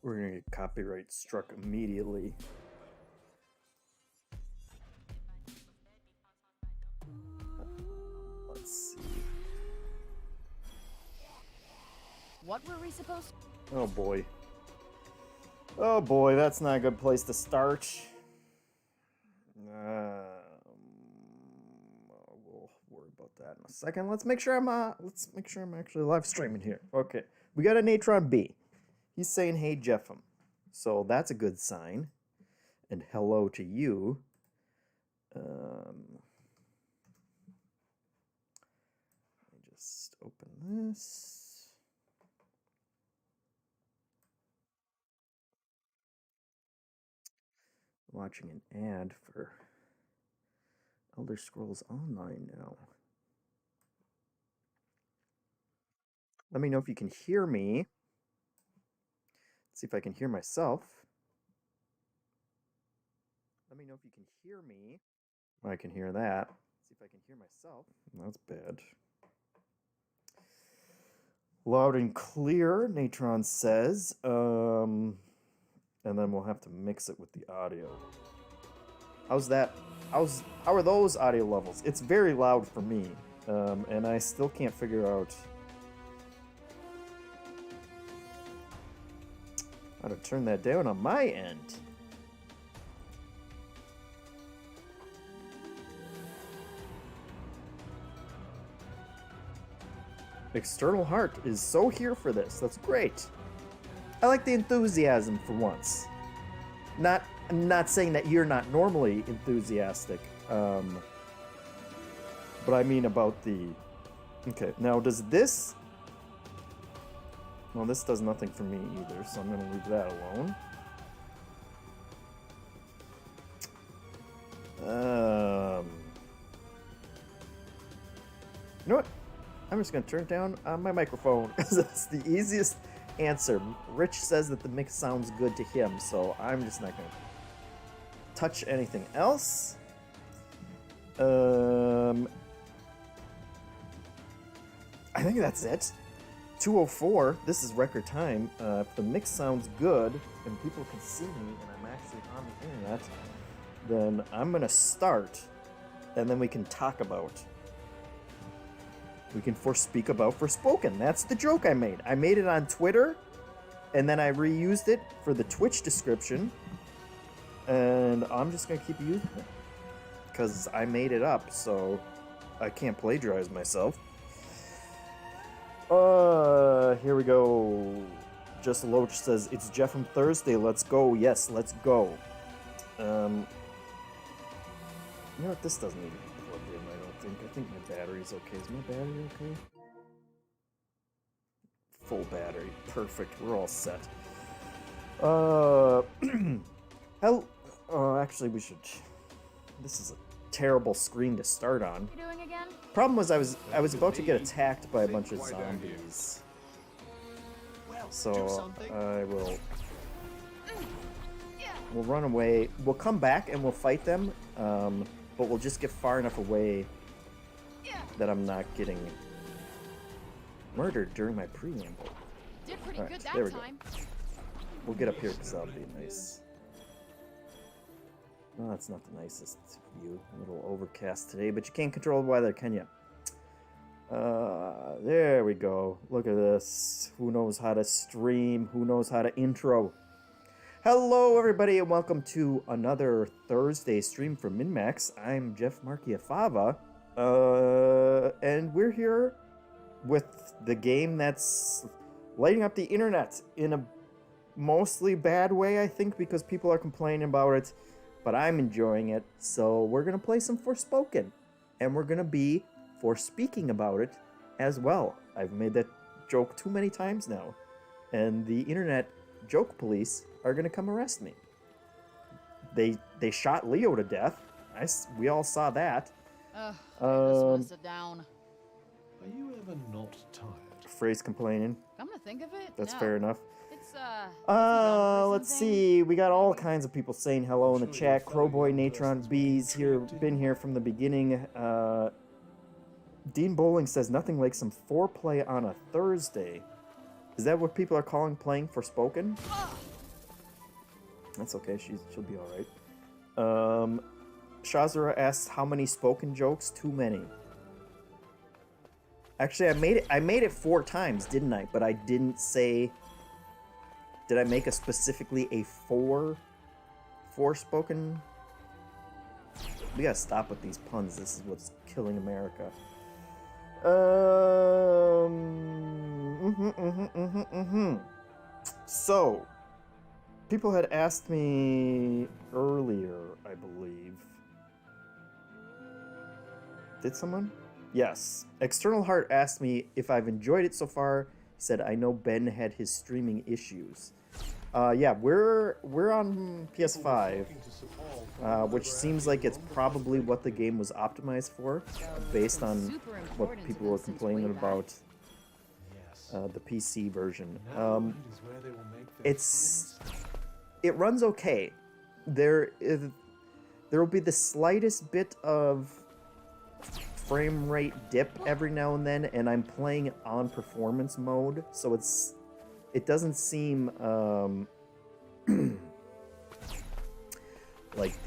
We're gonna get copyright struck immediately. Let's see. What were we supposed to? Oh boy. Oh boy, that's not a good place to start. We'll worry about that in a second. Let's make sure I'm actually live streaming here. Okay. We got a Natron B. He's saying, "Hey, JeffM." So that's a good sign. And hello to you. Let me just open this. I'm watching an ad for Elder Scrolls Online now. Let me know if you can hear me. Let's see if I can hear myself. Let me know if you can hear me. I can hear that. Let's see if I can hear myself. That's bad. Loud and clear, Natron says. And then we'll have to mix it with the audio. How's that? How are those audio levels? It's very loud for me. And I still can't figure out how to turn that down on my end. External Heart is so here for this. That's great. I like the enthusiasm for once. I'm not saying that you're not normally enthusiastic. But I mean about the... Okay, now does this... Well, this does nothing for me either, so I'm going to leave that alone. You know what? I'm just going to turn down my microphone, because that's the easiest answer. Rich says that the mix sounds good to him, so I'm just not going to touch anything else. I think that's it. 2:04. This is record time. If the mix sounds good and people can see me and I'm actually on the internet, then I'm going to start, and then we can talk about... We can speak about Forspoken. That's the joke I made. I made it on Twitter, and then I reused it for the Twitch description, and I'm just going to keep using it. Because I made it up, so I can't plagiarize myself. Here we go. Just Loach says, "It's JeffM Thursday. Let's go." Yes, let's go. You know what? This doesn't need to be plugged in, I don't think. I think my battery's okay. Is my battery okay? Full battery. Perfect. We're all set. Actually, we should... This is a terrible screen to start on. What are you doing again? Problem was I was about to get attacked by a bunch of zombies. So we'll run away. We'll come back and we'll fight them, but we'll just get far enough away that I'm not getting murdered during my preamble. Did pretty good that there we time. go. We'll get up here because that'll be nice. No, that's not the nicest view. A little overcast today, but you can't control the weather, can you? There we go. Look at this. Who knows how to stream? Who knows how to intro? Hello, everybody, and welcome to another Thursday stream from MinnMax. I'm Jeff Marchiafava, and we're here with the game that's lighting up the internet in a mostly bad way, I think, because people are complaining about it. But I'm enjoying it, so we're going to play some Forspoken, and we're going to be speaking about it as well. I've made that joke too many times now, and the internet joke police are going to come arrest me. They shot Leo to death. We all saw that. Ugh, I just want to sit down. Are you ever not tired? Phrase complaining. Come to think of it, That's no. fair enough. It's Let's see. We got all kinds of people saying hello in the chat. Crowboy Natron B's here, been here from the beginning. Dean Bowling says nothing like some foreplay on a Thursday. Is that what people are calling playing Forspoken? That's okay. She'll be all right. Shazura asks, how many spoken jokes? Too many. Actually, I made it 4 times, didn't I? But I didn't say. Did I make specifically a 4 Forspoken? We gotta stop with these puns. This is what's killing America. So, people had asked me earlier, I believe. Did someone? Yes. External Heart asked me if I've enjoyed it so far. He said, I know Ben had his streaming issues. Yeah, we're on PS5, which seems like it's probably what the game was optimized for, based on what people were complaining about the PC version. It runs okay. There will be the slightest bit of frame rate dip every now and then, and I'm playing on performance mode, so it doesn't seem like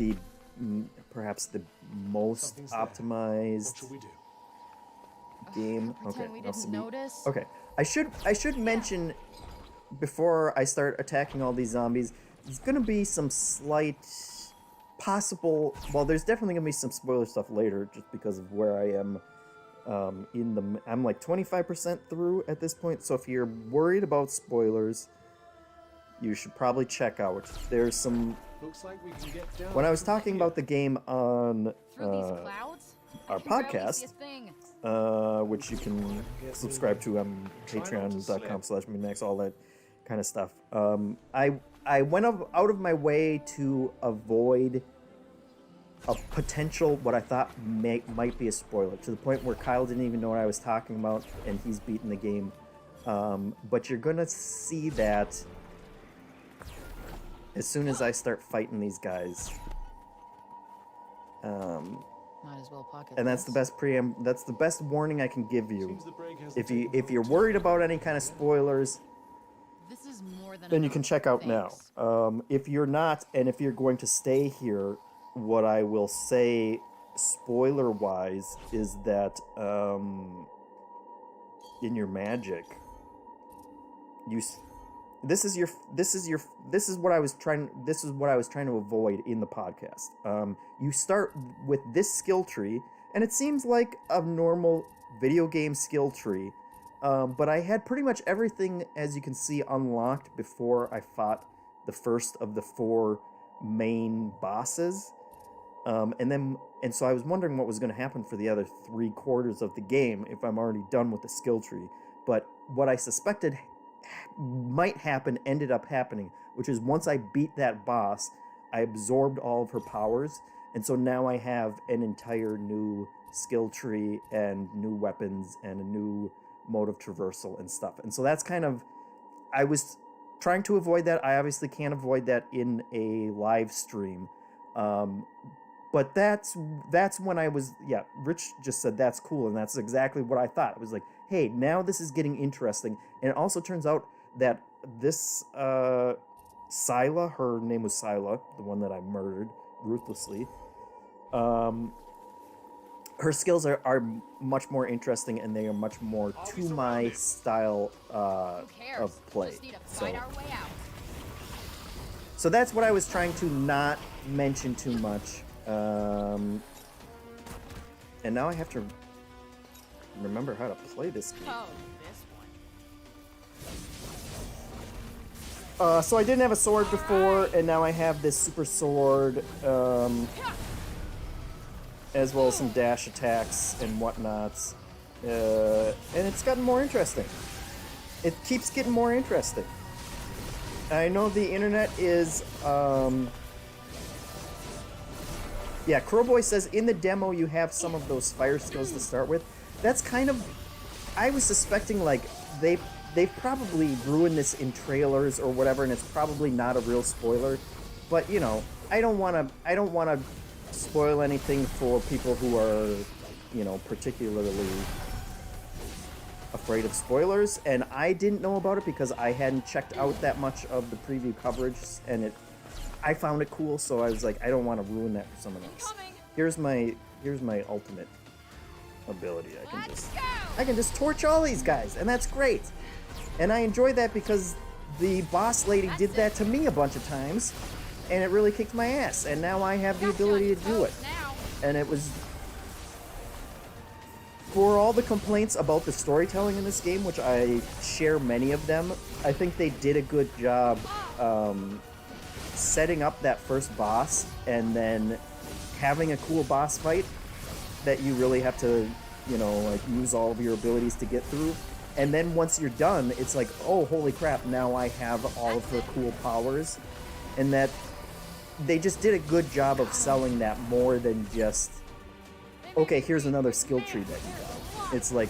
perhaps the most optimized game. Okay, okay. I should mention before I start attacking all these zombies, there's gonna be some slight possible. Well, there's definitely gonna be some spoiler stuff later, just because of where I am. I'm like 25% through at this point, so if you're worried about spoilers, you should probably check out. There's some. Looks like we can get down. When I was talking about the game on our podcast, which you can subscribe to on patreon.com/MinnMax, all that kind of stuff. I went out of my way to avoid a potential, what I thought might be a spoiler, to the point where Kyle didn't even know what I was talking about, and he's beaten the game. But you're gonna see that as soon as I start fighting these guys. Might as well pocket and that's the best that's the best warning I can give you. If you're worried about any kind of spoilers, this is more than then you can check out now. If you're not, and if you're going to stay here, what I will say, spoiler-wise, is that in your magic, this is what I was trying to avoid in the podcast. You start with this skill tree, and it seems like a normal video game skill tree. But I had pretty much everything, as you can see, unlocked before I fought the first of the 4 main bosses. And so I was wondering what was going to happen for the other 3/4 of the game if I'm already done with the skill tree. But what I suspected might happen ended up happening, which is once I beat that boss, I absorbed all of her powers, and so now I have an entire new skill tree and new weapons and a new mode of traversal and stuff. And so that's kind of, I was trying to avoid that. I obviously can't avoid that in a live stream. But that's when I was, yeah, Rich just said that's cool, and that's exactly what I thought. It was like, hey, now this is getting interesting. And it also turns out that this Scylla, her name was Scylla, the one that I murdered ruthlessly, her skills are much more interesting, and they are much more to my style of play. So that's what I was trying to not mention too much. And now I have to remember how to play this game. Oh, this one. So I didn't have a sword before, and now I have this super sword, as well as some dash attacks and whatnots. And it's gotten more interesting. It keeps getting more interesting. I know the internet is, yeah, Crowboy says in the demo you have some of those fire skills to start with. That's kind of, I was suspecting like they've probably ruined this in trailers or whatever, and it's probably not a real spoiler. But you know, I don't want to spoil anything for people who are, you know, particularly afraid of spoilers, and I didn't know about it because I hadn't checked out that much of the preview coverage, and I found it cool, so I was like, I don't want to ruin that for someone else. Here's my ultimate ability. I can just torch all these guys, and that's great. And I enjoy that because the boss lady did that to me a bunch of times, and it really kicked my ass. And now I have the ability to do it. And it was, for all the complaints about the storytelling in this game, which I share many of them, I think they did a good job setting up that first boss and then having a cool boss fight that you really have to, you know, like use all of your abilities to get through. And then once you're done, it's like, oh, holy crap, now I have all of her cool powers. And that they just did a good job of selling that more than just, okay, here's another skill tree that you got. It's like,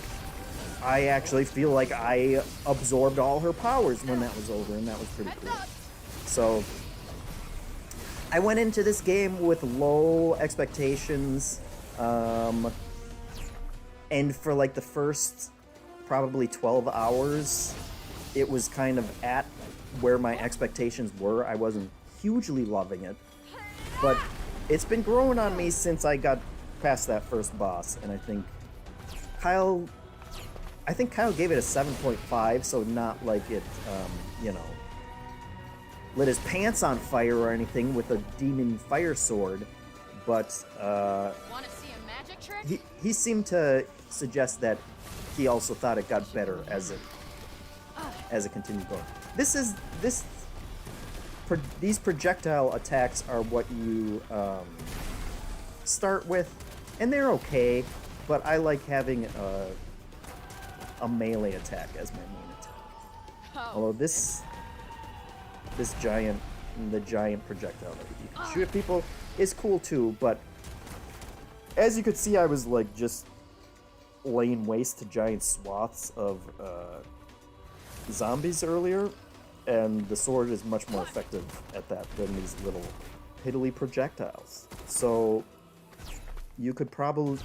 I actually feel like I absorbed all her powers when that was over, and that was pretty cool. So, I went into this game with low expectations, and for like the first probably 12 hours, it was kind of at where my expectations were. I wasn't hugely loving it, but it's been growing on me since I got past that first boss, and I think Kyle gave it a 7.5, so not like it, you know, lit his pants on fire or anything with a demon fire sword, but Wanna see a magic trick? he seemed to suggest that he also thought it got better as it continued going. These projectile attacks are what you start with, and they're okay, but I like having a melee attack as my main attack. Although the giant projectile that you can shoot at people is cool too, but as you could see, I was like just laying waste to giant swaths of zombies earlier, and the sword is much more effective at that than these little piddly projectiles. So you could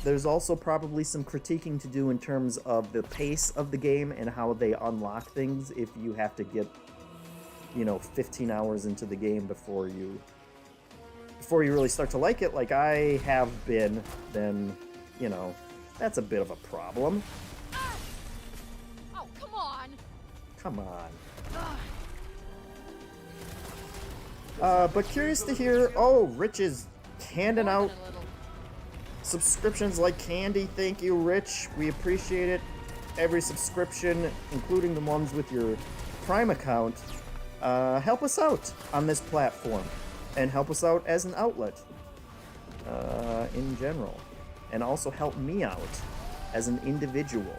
there's also probably some critiquing to do in terms of the pace of the game and how they unlock things if you have to get, you know, 15 hours into the game before you really start to like it, like I have been, then, you know, that's a bit of a problem. Oh, come on. Come on. But curious to hear, oh, Rich is handing out subscriptions like candy. Thank you, Rich. We appreciate it. Every subscription, including the ones with your Prime account, help us out on this platform and help us out as an outlet in general. And also help me out as an individual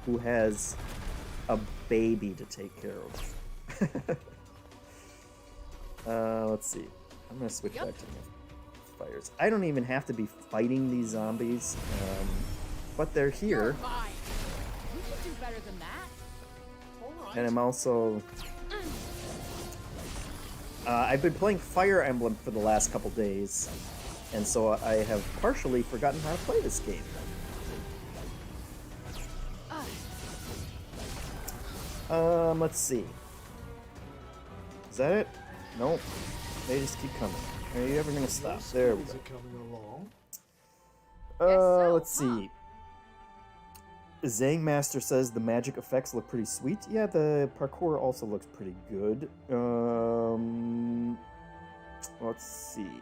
who has a baby to take care of. Let's see. I'm gonna switch back to my fires. I don't even have to be fighting these zombies, but they're here. You should do better than that. And I'm also... I've been playing Fire Emblem for the last couple days, and so I have partially forgotten how to play this game. Let's see. Is that it? Nope. They just keep coming. Are you ever gonna stop? There we go. Let's see. Zangmaster says the magic effects look pretty sweet. Yeah, the parkour also looks pretty good. Let's see.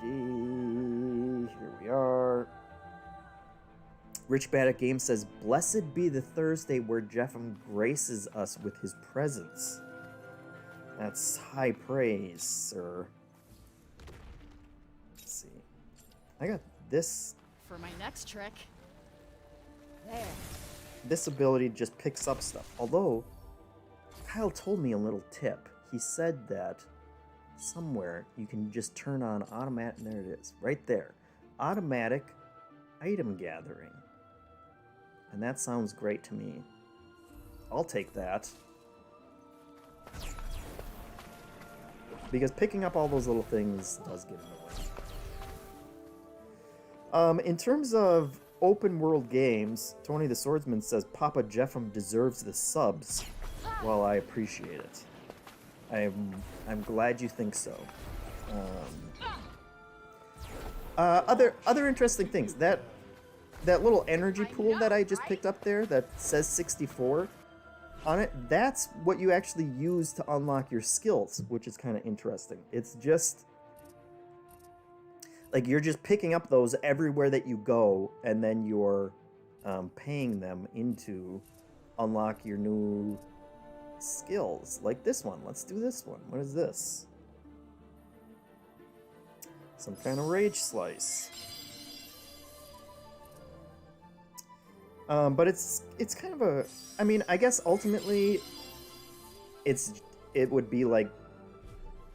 Here we are. Rich Bad at Games says, "Blessed be the Thursday where JeffM graces us with his presence." That's high praise, sir. Let's see. I got this. For my next trick. There. This ability just picks up stuff. Although, Kyle told me a little tip. He said that somewhere you can just turn on automatic. There it is, right there. Automatic item gathering. And that sounds great to me. I'll take that. Because picking up all those little things does get annoying. In terms of open world games, Tony the Swordsman says Papa JeffM deserves the subs. Well, I appreciate it. I'm glad you think so. Other interesting things. That little energy pool that I just picked up there that says 64 on it, that's what you actually use to unlock your skills, which is kind of interesting. It's just like you're just picking up those everywhere that you go, and then you're paying them into unlock your new skills. Like this one. Let's do this one. What is this? Some kind of rage slice. But it's kind of a, I mean, I guess ultimately it would be like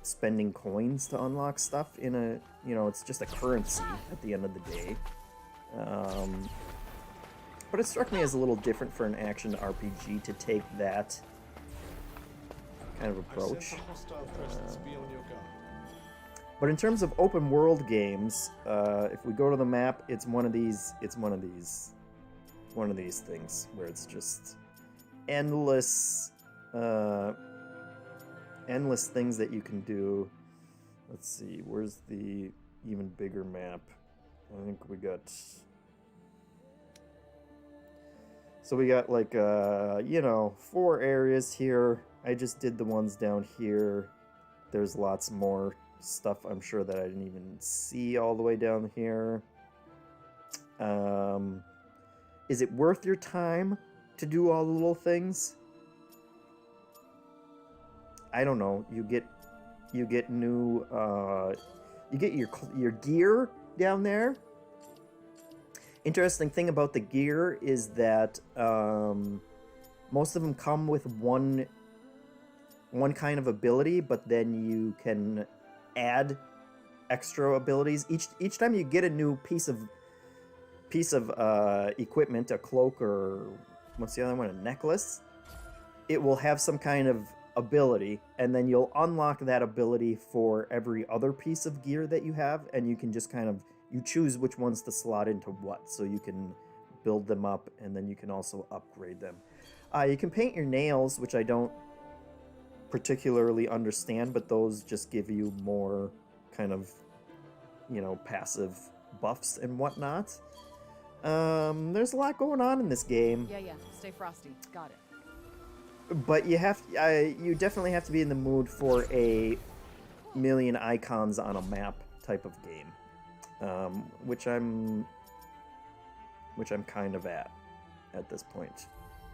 spending coins to unlock stuff in a, you know, it's just a currency at the end of the day. But it struck me as a little different for an action RPG to take that kind of approach. But in terms of open world games, if we go to the map, it's one of these things where it's just endless things that you can do. Let's see, where's the even bigger map? I think we got, so we got like 4 areas here. I just did the ones down here. There's lots more stuff I'm sure that I didn't even see all the way down here. Is it worth your time to do all the little things? I don't know. You get new you get your gear down there. Interesting thing about the gear is that most of them come with one kind of ability, but then you can add extra abilities each time you get a new piece of equipment, a cloak, or what's the other one, a necklace. It will have some kind of ability, and then you'll unlock that ability for every other piece of gear that you have, and you can just kind of, you choose which ones to slot into what, so you can build them up, and then you can also upgrade them. You can paint your nails, which I don't particularly understand, but those just give you more kind of, you know, passive buffs and whatnot. There's a lot going on in this game. Yeah. Stay frosty. Got it. But you definitely have to be in the mood for a million icons on a map type of game, which I'm kind of at this point.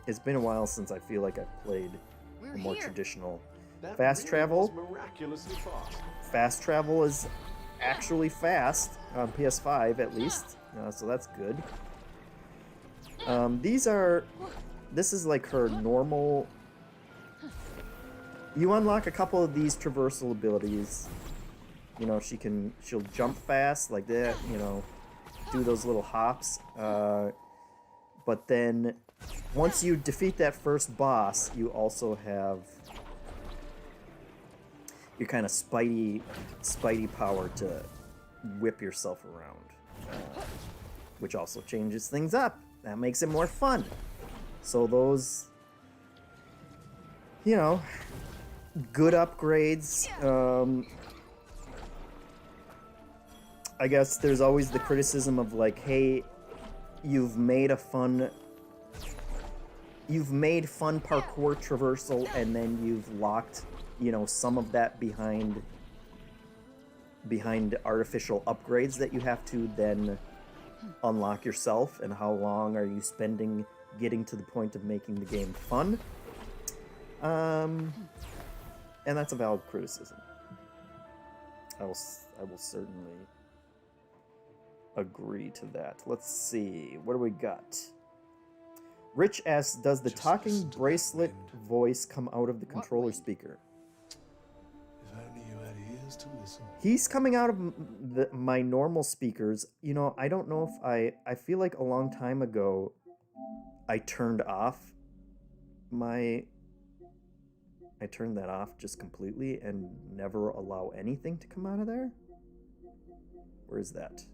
It's been a while since I feel like I've played a more traditional fast travel. Miraculously fast. Fast travel is actually fast on PS5 at least, so that's good. This is like her normal. You unlock a couple of these traversal abilities. You know, she'll jump fast like that, you know, do those little hops. But then once you defeat that first boss, you also have your kind of spidey power to whip yourself around, which also changes things up. That makes it more fun. So those, you know, good upgrades. I guess there's always the criticism of like, hey, you've made fun parkour traversal, and then you've locked, you know, some of that behind artificial upgrades that you have to then unlock yourself, and how long are you spending getting to the point of making the game fun. And that's a valid criticism. I will certainly agree to that. Let's see, what do we got? Rich asks, does the talking bracelet voice come out of the controller speaker? If only you had ears to listen. He's coming out of my normal speakers. You know, I don't know if I feel like a long time ago I turned that off just completely and never allow anything to come out of there. Where is that?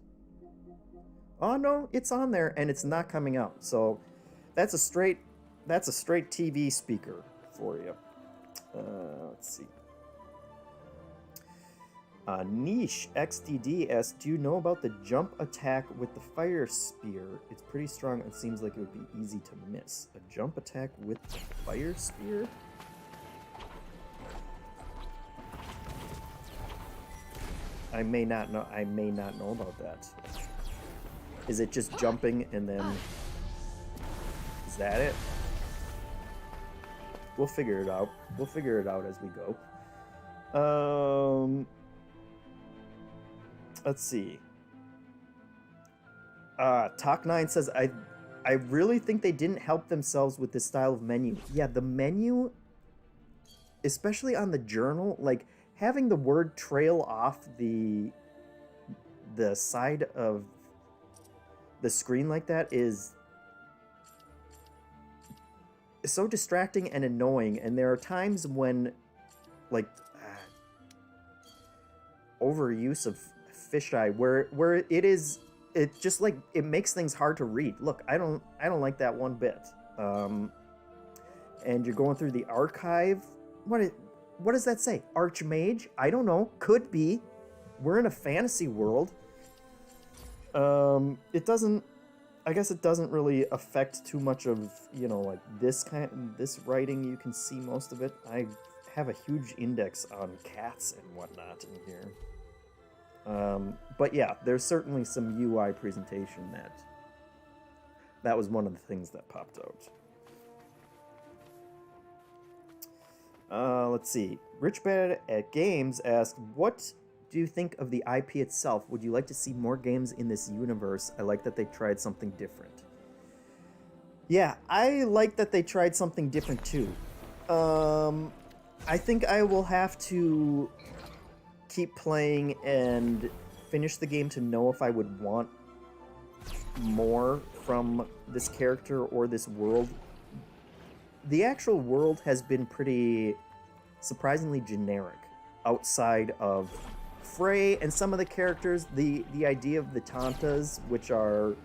Oh no, it's on there and it's not coming out. So that's a straight TV speaker for you. Let's see. Niche XTD asks, do you know about the jump attack with the fire spear? It's pretty strong and seems like it would be easy to miss. A jump attack with the fire spear? I may not know about that. Is it just jumping and then... Is that it? We'll figure it out. We'll figure it out as we go. Let's see. Talk9 says, I really think they didn't help themselves with this style of menu. Yeah, the menu, especially on the journal, like having the word trail off the side of the screen like that is so distracting and annoying. And there are times when, like, overuse of fisheye where it just like it makes things hard to read. Look, I don't like that one bit. And you're going through the archive. What does that say? Archmage? I don't know. Could be. We're in a fantasy world. It doesn't. I guess it doesn't really affect too much of, you know, like this writing. You can see most of it. I have a huge index on cats and whatnot in here. But yeah, there's certainly some UI presentation that was one of the things that popped out. Let's see. Rich Bad at Games asked, what do you think of the IP itself? Would you like to see more games in this universe? I like that they tried something different. Yeah, I like that they tried something different too. I think I will have to keep playing and finish the game to know if I would want more from this character or this world. The actual world has been pretty surprisingly generic outside of Frey and some of the characters. The idea of the Tantas, which are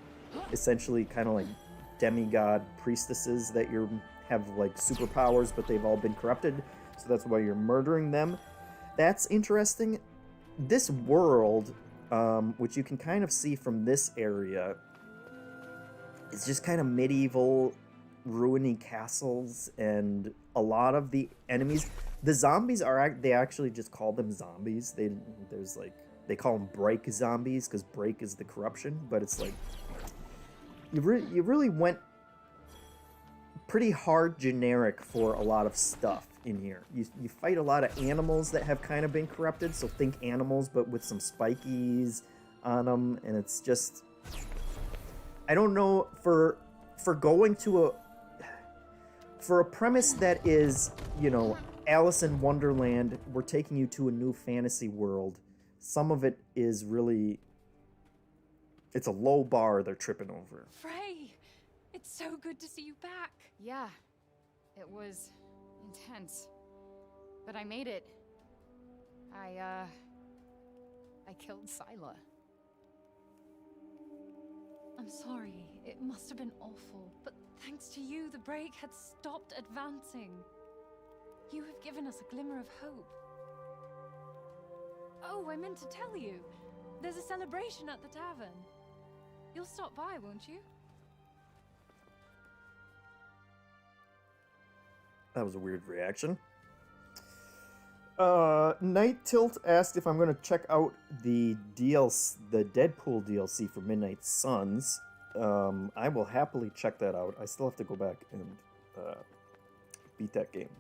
essentially kind of like demigod priestesses that have like superpowers, but they've all been corrupted, so that's why you're murdering them. That's interesting. This world, which you can kind of see from this area, is just kind of medieval, ruiny castles, and a lot of the enemies. The zombies they actually just call them zombies. They call them break zombies because break is the corruption, but it's like you really went pretty hard generic for a lot of stuff in here. You fight a lot of animals that have kind of been corrupted, so think animals but with some spikies on them, and it's just, I don't know, for going to for a premise that is, you know, Alice in Wonderland, we're taking you to a new fantasy world. Some of it is really, it's a low bar they're tripping over. Frey, it's so good to see you back. Yeah, it was intense, but I made it. I killed Scylla. I'm sorry, it must have been awful, but thanks to you, the break had stopped advancing. You have given us a glimmer of hope. Oh, I meant to tell you. There's a celebration at the tavern. You'll stop by, won't you? That was a weird reaction. Night Tilt asked if I'm going to check out the Deadpool DLC for Midnight Suns. I will happily check that out. I still have to go back and beat that game.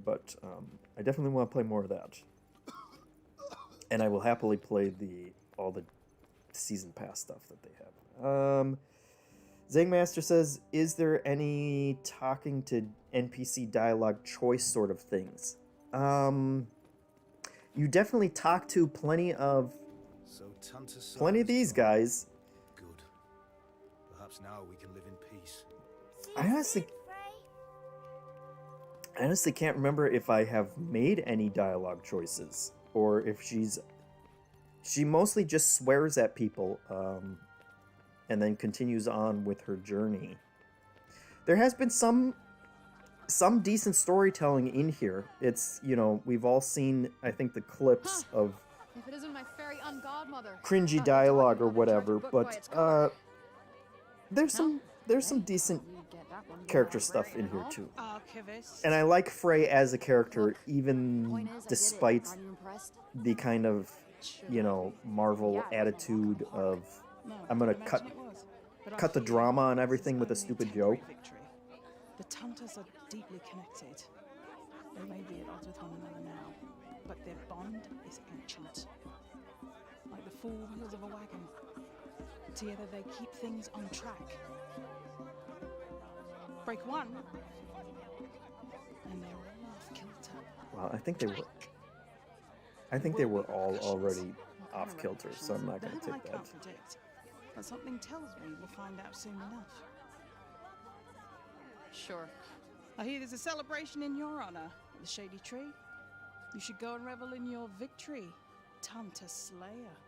But I definitely want to play more of that. And I will happily play all the season pass stuff that they have. Zangmaster says, is there any talking to NPC dialogue choice sort of things? You definitely talk to plenty of these guys. Good. Perhaps now we can live in peace. I honestly can't remember if I have made any dialogue choices, or if she mostly just swears at people, and then continues on with her journey. There has been some some decent storytelling in here. It's, you know, we've all seen, I think, the clips of If it isn't my fairy ungodmother. cringy dialogue or whatever, but there's some decent character stuff in here too. And I like Frey as a character, even despite the kind of, you know, Marvel attitude of I'm gonna cut the drama and everything with a stupid joke. The Tantas are deeply connected. They may be at odds with one another now, but their bond is ancient. Like the four wheels of a wagon. Together they keep things on track. Break one, and they're all off kilter. Well, I think they were all already off kilter, so I'm not gonna take I that. can't predict, but something tells me we'll find out soon enough. Sure. I hear there's a celebration in your honor at the Shady Tree. You should go and revel in your victory, Tanta Slayer.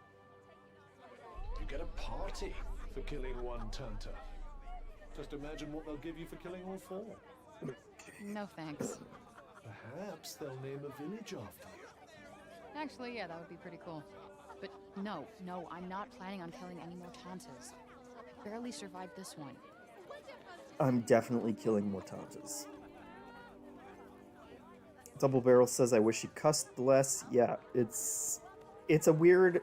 You get a party for killing one Tanta. Just imagine what they'll give you for killing all four. No thanks. Perhaps they'll name a village after you. Actually, yeah, that would be pretty cool. But no, I'm not planning on killing any more Tantas. I barely survived this one. I'm definitely killing more Tantas. Double Barrel says, "I wish he cussed less." Yeah, it's a weird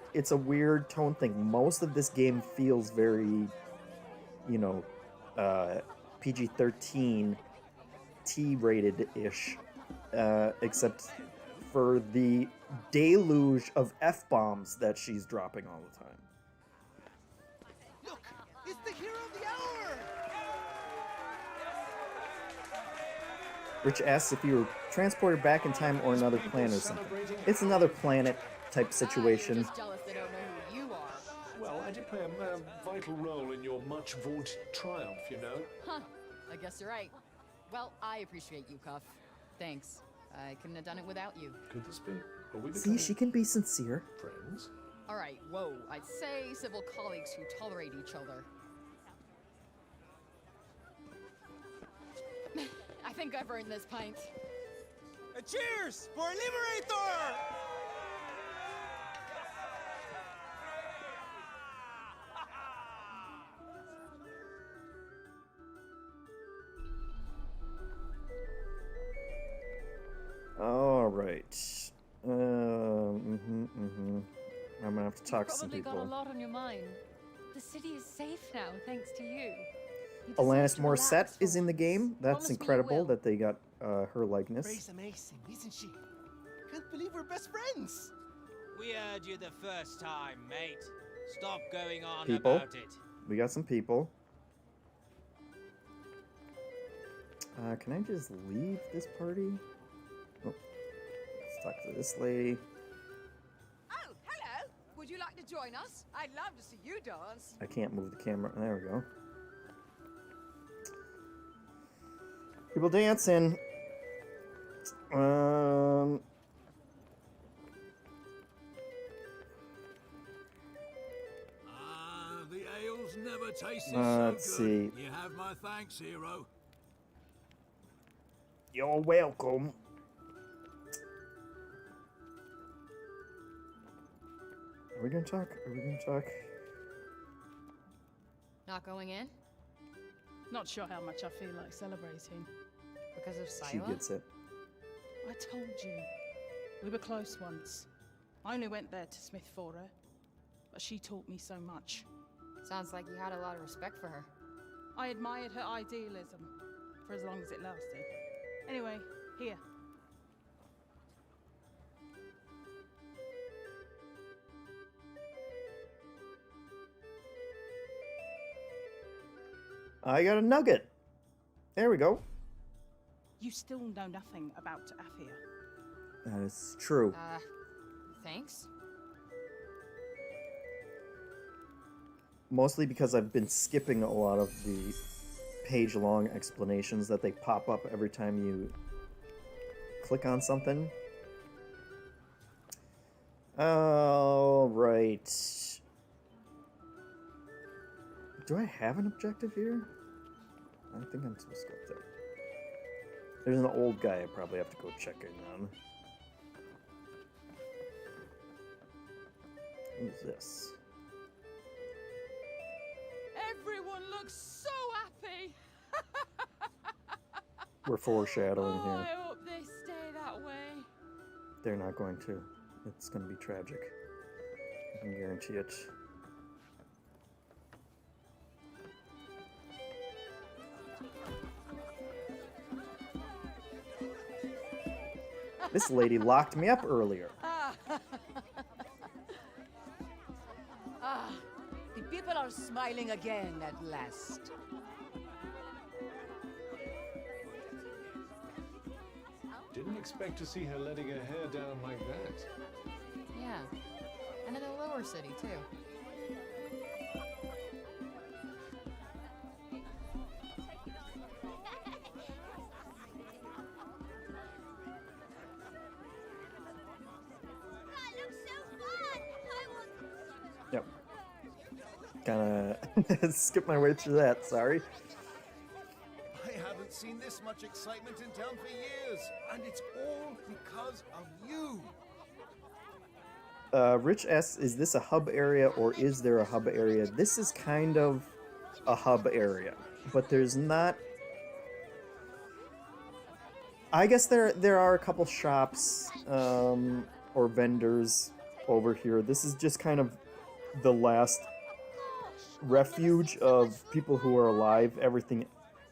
tone thing. Most of this game feels very, you know, PG-13, T-rated-ish, except for the deluge of F-bombs that she's dropping all the time. Look, it's the hero of the hour! Rich asks if you were transported back in time or another planet or something. It's another planet type situation. I'm just jealous they don't know who you are. Well, I did play a vital role in your much vaunted triumph, you know. Huh. I guess you're right. Well, I appreciate you, Cuff. Thanks. I couldn't have done it without you. Could this be? Are we See, becoming she can be sincere. friends? All right, whoa. I'd say civil colleagues who tolerate each other. I think I've earned this pint. Cheers for Liberator! All right. I'm gonna have to talk to some Probably got a people. lot on your mind. The city is safe now, thanks to you. You Alanis deserve to Morissette relax is for in the once. game. That's Promise me you incredible will. that they got her likeness. Ray's amazing, isn't she? Can't believe we're best friends. We heard you the first time, mate. Stop going on People. about it. We got some people. Can I just leave this party? Oh, let's talk to this lady. Oh, hello. Would you like to join us? I'd love to see you dance. I can't move the camera. There we go. People dancing. The ale's never tasted Let's so see. good. You have my thanks, hero. You're welcome. Are we gonna talk? Not going in? Not sure how much I feel like celebrating. Because of She Sila? gets it. I told you. We were close once. I only went there to smith for her, but she taught me so much. Sounds like you had a lot of respect for her. I admired her idealism for as long as it lasted. Anyway, here. I got a nugget. There we go. You still know nothing about Athia. That is true. Thanks? Mostly because I've been skipping a lot of the page-long explanations that they pop up every time you click on something. All right. Do I have an objective here? I think I'm supposed to go up there. There's an old guy I probably have to go check in on. Who's this? Everyone looks so happy. We're foreshadowing Oh, here. I hope they stay that way. They're not going to. It's going to be tragic. I can guarantee it. This lady locked me up earlier. The people are smiling again at last. Didn't expect to see her letting her hair down like that. Yeah. And in a lower city, too. Yep. Kinda skip my way through that, sorry. I haven't seen this much excitement in town for years, and it's all because of you. Rich asks, is this a hub area or is there a hub area? This is kind of a hub area, but there's not... I guess there are a couple shops or vendors over here. This is just kind of the last refuge of people who are alive. Everything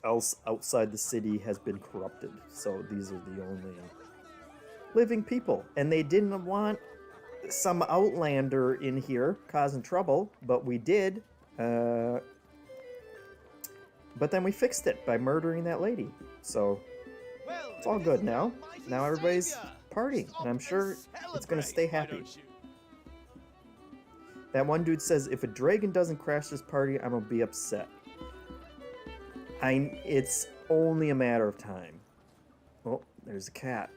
else outside the city has been corrupted, so these are the only living people. And they didn't want some outlander in here causing trouble, but we did. But then we fixed it by murdering that lady, so it's all good now. Now everybody's partying, and I'm sure it's gonna stay happy. That one dude says, if a dragon doesn't crash this party, I'm gonna be upset. It's only a matter of time. Oh, there's a cat.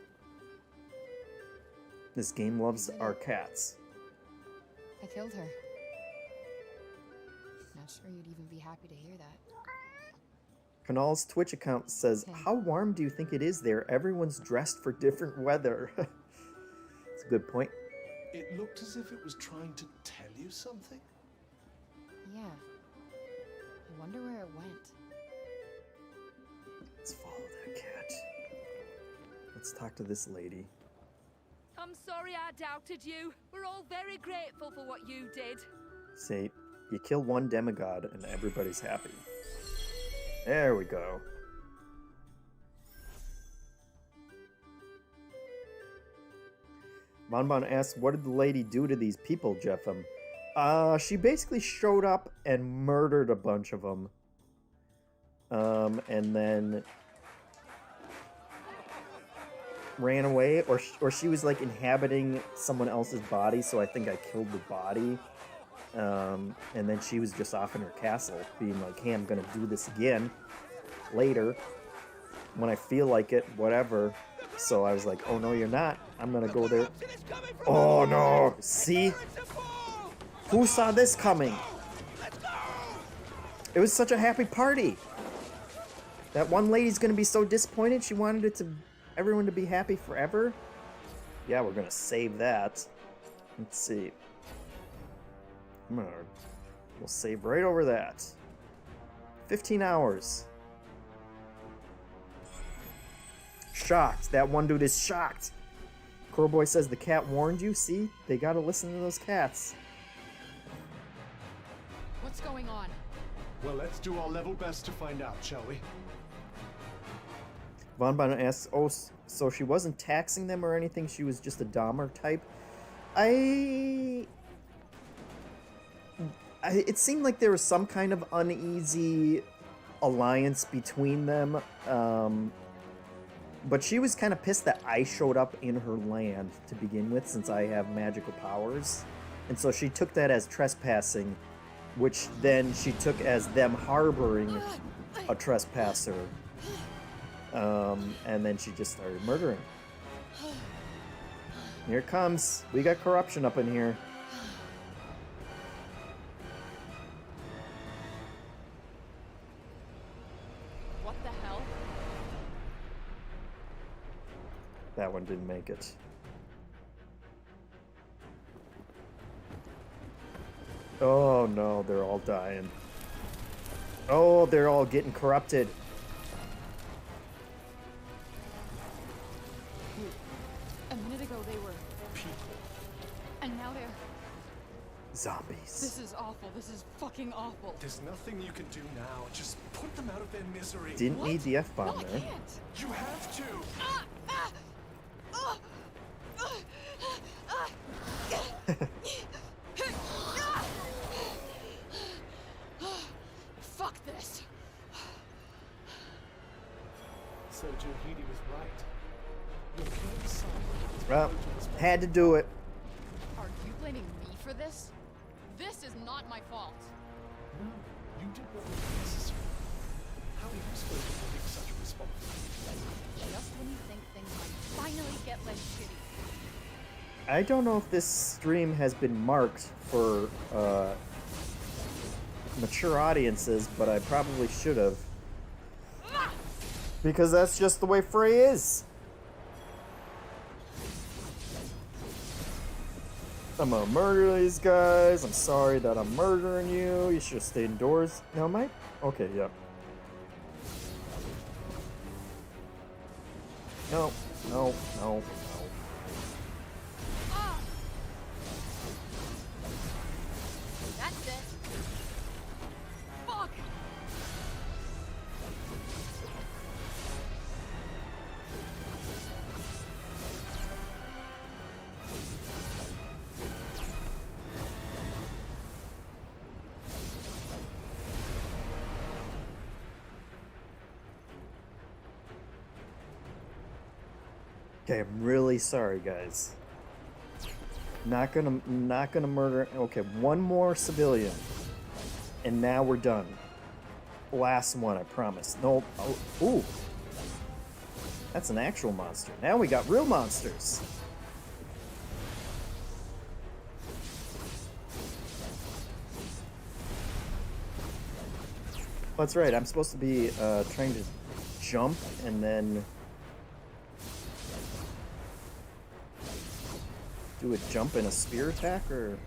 This game loves our cats. I killed her. Not sure you'd even be happy to hear that. Kanal's Twitch account says, how warm do you think it is there? Everyone's dressed for different weather. That's a good point. It looked as if it was trying to tell you something. Yeah. I wonder where it went. Let's follow that cat. Let's talk to this lady. I'm sorry I doubted you. We're all very grateful for what you did. Say, you kill one demigod and everybody's happy. There we go. Bonbon asks, what did the lady do to these people, JeffM? She basically showed up and murdered a bunch of them. And then ran away, or she was like inhabiting someone else's body, so I think I killed the body. And then she was just off in her castle, being like, hey, I'm gonna do this again later when I feel like it, whatever. So I was like, oh no, you're not. I'm gonna go there. Oh no! See? Who saw this coming? It was such a happy party. That one lady's gonna be so disappointed. She wanted it to everyone to be happy forever. Yeah, we're gonna save that. Let's see. We'll save right over that. 15 hours. Shocked. That one dude is shocked. Crowboy says the cat warned you. See? They gotta listen to those cats. What's going on? Well, let's do our level best to find out, shall we? Von Bon asks, oh, so she wasn't taxing them or anything? She was just a Dahmer type? It seemed like there was some kind of uneasy alliance between them. But she was kind of pissed that I showed up in her land to begin with, since I have magical powers. And so she took that as trespassing, which then she took as them harboring a trespasser. And then she just started murdering. Here it comes. We got corruption up in here. What the hell? That one didn't make it. Oh no, they're all dying. Oh, they're all getting corrupted. A minute ago they were People. and now they're... Zombies. This is awful. This is fucking awful. There's nothing you can do now. Just put them out of their misery. Didn't What? need the F-bomb No, I there. can't. You have to. Fuck this. So Johidi was right. You're killing someone. Well, had to do it. Are you blaming me for this? This is not my fault. No, you did what was necessary. How are you supposed to predict such a response? Just when you think things might finally get less shitty. I don't know if this stream has been marked for mature audiences, but I probably should have. Because that's just the way Frey is. I'm gonna murder these guys. I'm sorry that I'm murdering you. You should have stayed indoors. Now, am I? Okay, yeah. No, no, no, no. That's it. Fuck. Okay, I'm really sorry, guys. Not gonna murder. Okay, one more civilian, and now we're done. Last one, I promise. No. Oh, ooh, that's an actual monster. Now we got real monsters. That's right. I'm supposed to be trying to jump and then do a jump and a spear attack, or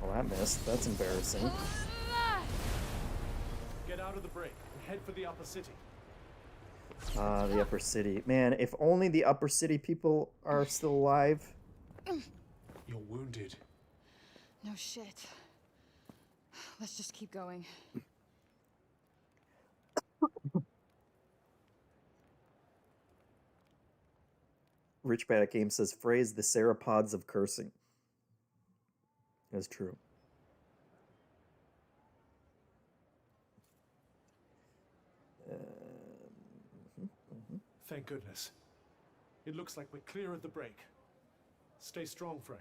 oh, that missed. That's embarrassing. Get out of the break and head for the upper city. The upper city. Man, if only the upper city people are still alive. You're wounded. No shit. Let's just keep going. Rich Bad Game says, phrase the sauropods of cursing. That's true. Thank goodness. It looks like we're clear of the break. Stay strong, Frey.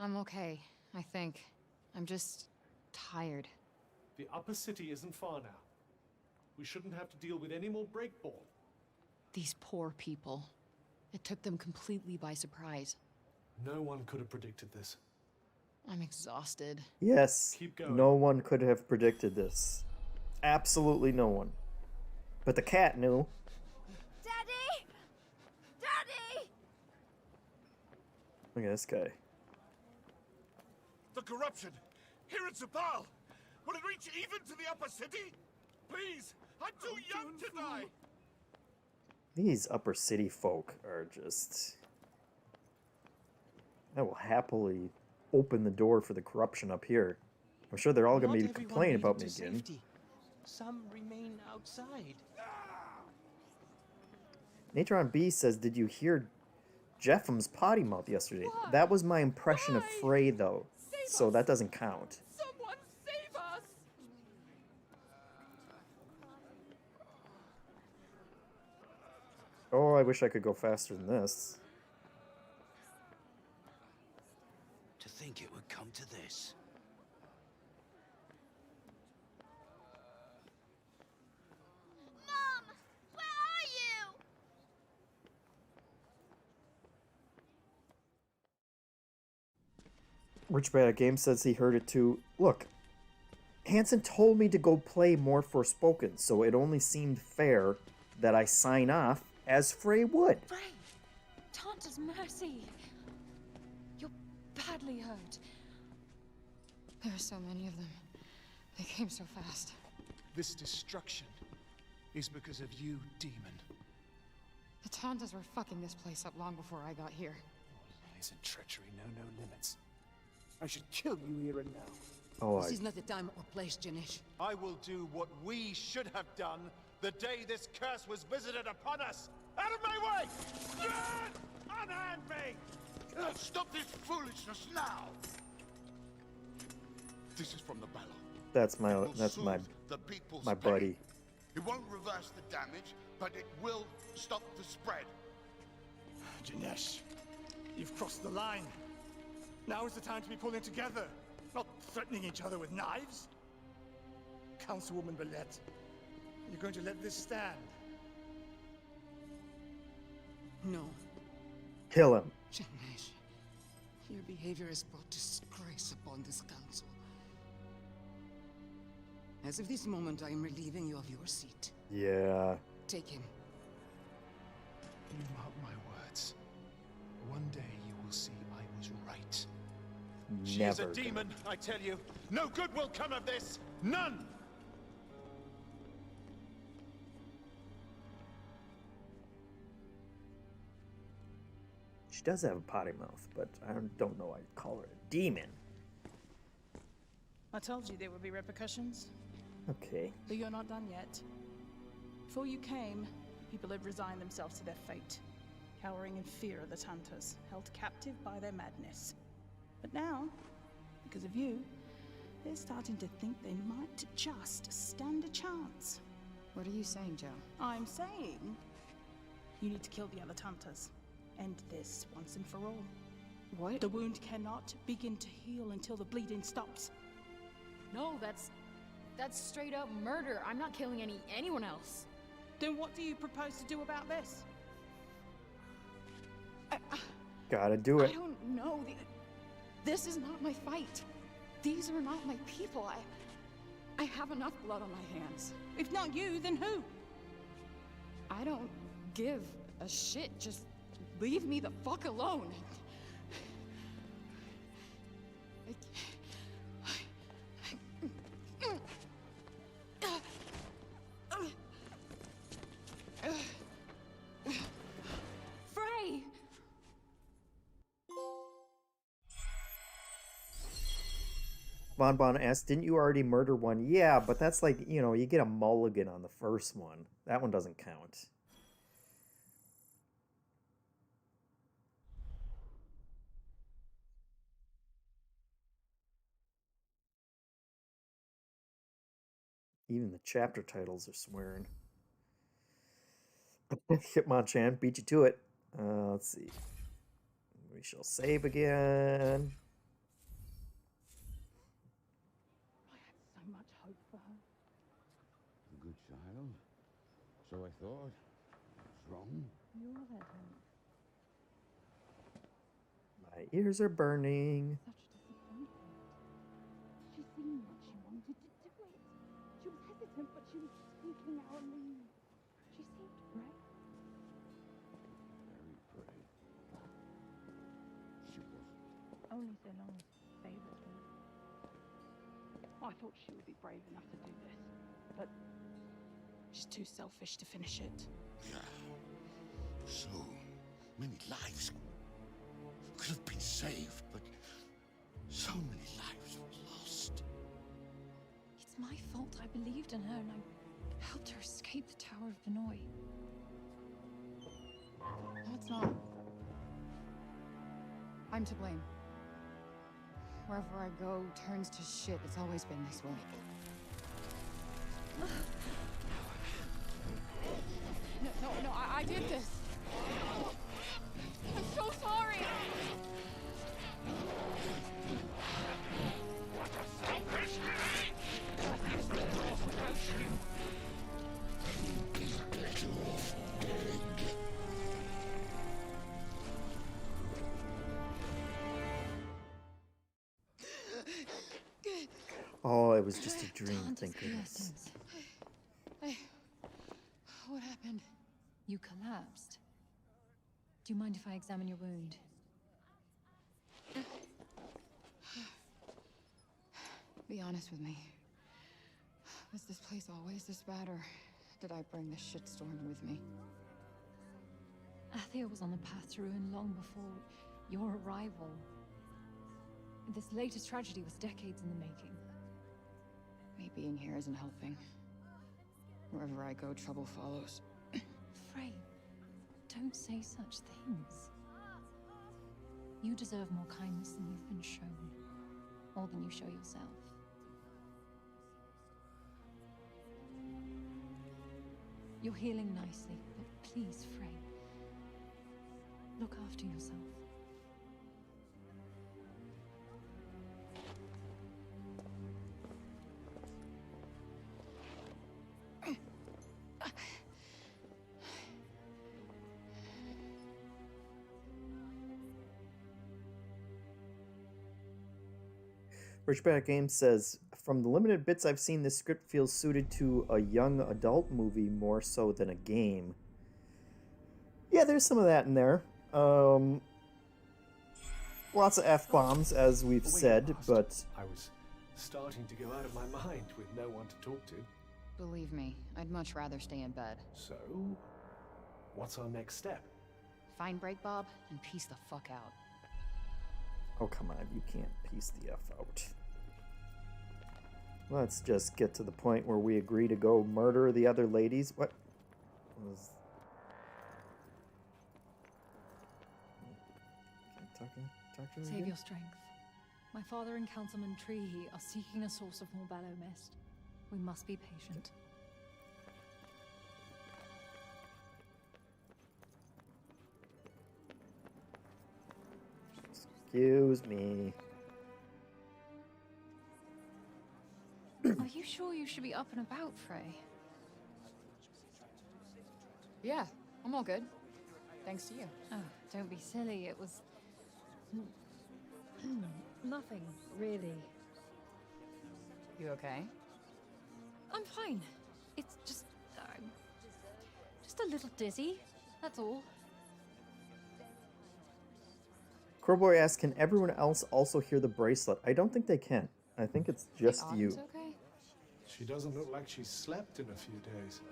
I'm okay, I think. I'm just tired. The upper city isn't far now. We shouldn't have to deal with any more breakball. These poor people. It took them completely by surprise. No one could have predicted this. I'm exhausted. Yes, Keep going. no one could have predicted this. Absolutely no one. But the cat knew. Daddy! Daddy! Look at this guy. The corruption! Here in Zapal! Will it reach even to the upper city? Please! I'm too young to die! These upper city folk are just... I will happily open the door for the corruption up here. I'm sure they're all going to be complaining about me again. Safety. Some remain outside. Natron B says, did you hear JeffM's potty mouth yesterday? That was my impression of Frey, though. So that doesn't count. Someone save us! Oh, I wish I could go faster than this. To think it would come to this. Mom! Where are you? Rich Bad Game says he heard it too. Look, Hanson told me to go play more Forspoken, so it only seemed fair that I sign off as Frey would. Frey! Tanta's mercy! You're badly hurt. There are so many of them. They came so fast. This destruction is because of you, demon. The Tantas were fucking this place up long before I got here. Lies and treachery know no limits. I should kill you here and now. Oh, This is not the time or place, Janish. I will do what we should have done the day this curse was visited upon us. Out of my way! Unhand me! Stop this foolishness now! This is from the Balor. that's It will my soothe the people's my pain. buddy. It won't reverse the damage, but it will stop the spread. Janesh, you've crossed the line. Now is the time to be pulling together, not threatening each other with knives. Councilwoman Belette, you're going to let this stand? No, Kill him. Janish. Your behavior has brought disgrace upon this council. As of this moment, I am relieving you of your seat. Yeah. Take him. You mark my words. One day you will see I was right. She is a Never. demon, I tell you. No good will come of this. None! She does have a potty mouth, but I don't know. I'd call her a demon. I told you there would be repercussions, Okay. but you're not done yet. Before you came, people had resigned themselves to their fate, cowering in fear of the Tantas, held captive by their madness. But now, because of you, they're starting to think they might just stand a chance. What are you saying, Joe? I'm saying you need to kill the other Tantas. End this once and for all. What? The wound cannot begin to heal until the bleeding stops. No, that's straight up murder. I'm not killing anyone else. Then what do you propose to do about this? Gotta do I it. don't know. This is not my fight. These are not my people. I have enough blood on my hands. If not you, then who? I don't give a shit. Just leave me the fuck alone. Frey! Bon Bon asked, didn't you already murder one? Yeah, but that's like, you get a mulligan on the first one. That one doesn't count. Even the chapter titles are swearing. Hitmonchan beat you to it. Let's see. We shall save again. I had so much hope for her. A good child. So I thought. What's wrong? You're at home. My ears are burning. Such disappointment. She seemed like she wanted to do it. She was hesitant, but she was speaking our lead. She seemed brave. Very brave. She wasn't. Only so long as favored her. I thought she would be brave enough to do this, but she's too selfish to finish it. Yeah. So many lives could have been saved, but so many lives were lost. It's my fault. I believed in her and I helped her escape the Tower of Vinoy. No, it's not. I'm to blame. Wherever I go turns to shit. It's always been this way. No, I did this. I'm so sorry. Oh, it was just a dream, thank goodness. What happened? You collapsed. Do you mind if I examine your wound? Be honest with me. Was this place always this bad, or did I bring this shitstorm with me? Athia was on the path to ruin long before your arrival. This latest tragedy was decades in the making. Me being here isn't helping. Wherever I go, trouble follows. Frey, don't say such things. You deserve more kindness than you've been shown. More than you show yourself. You're healing nicely, but please, Frey, look after yourself. Richback Games says, from the limited bits I've seen, this script feels suited to a young adult movie more so than a game. Yeah, there's some of that in there. Lots of F-bombs, as we've said, but... I was starting to go out of my mind with no one to talk to. Believe me, I'd much rather stay in bed. So, what's our next step? Find Break Bob and peace the fuck out. Oh, come on, you can't piece the F out. Let's just get to the point where we agree to go murder the other ladies. What was... Talk to her Save again? your strength. My father and Councilman Treehee are seeking a source of more Ballow Mist. We must be patient. Excuse me. Are you sure you should be up and about, Frey? Yeah, I'm all good. Thanks to you. Oh, don't be silly. It was... nothing, really. You okay? I'm fine. It's just... I'm just a little dizzy, that's all. Crowboy asks, can everyone else also hear the bracelet? I don't think they can. I think it's just you. Okay. She doesn't look like she's slept in a few days.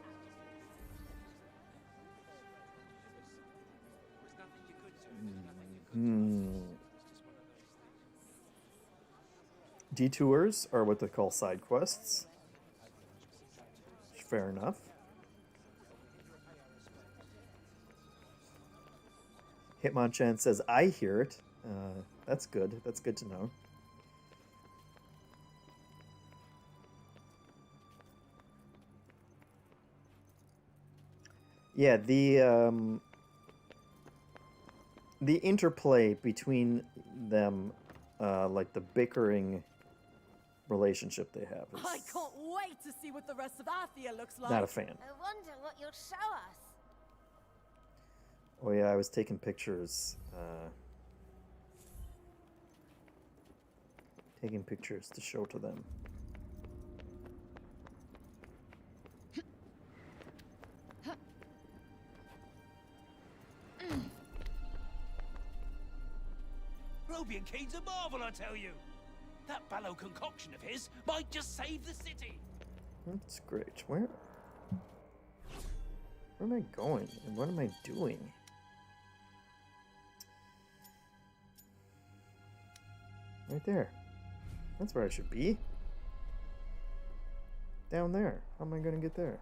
Detours are what they call side quests. Fair enough. Hitmonchan says, I hear it. That's good. That's good to know. Yeah, the interplay between them, like the bickering relationship they have, is I can't wait to see what the rest of Athia looks like. not a fan. I wonder what you'll show us. Oh yeah, I was taking pictures. Taking pictures to show to them. Robian Kane's a marvel, I tell you. That Ballow concoction of his might just save the city. That's great. Where am I going? And what am I doing? Right there. That's where I should be. Down there. How am I going to get there?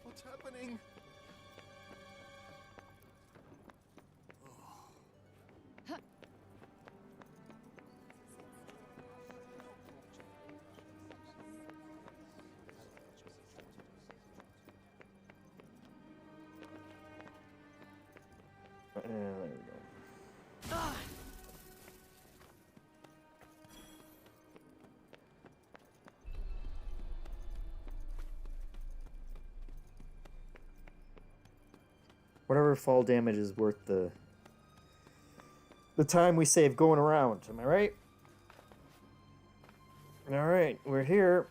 What's happening? There we go. Whatever fall damage is worth the time we save going around. Am I right? All right, we're here.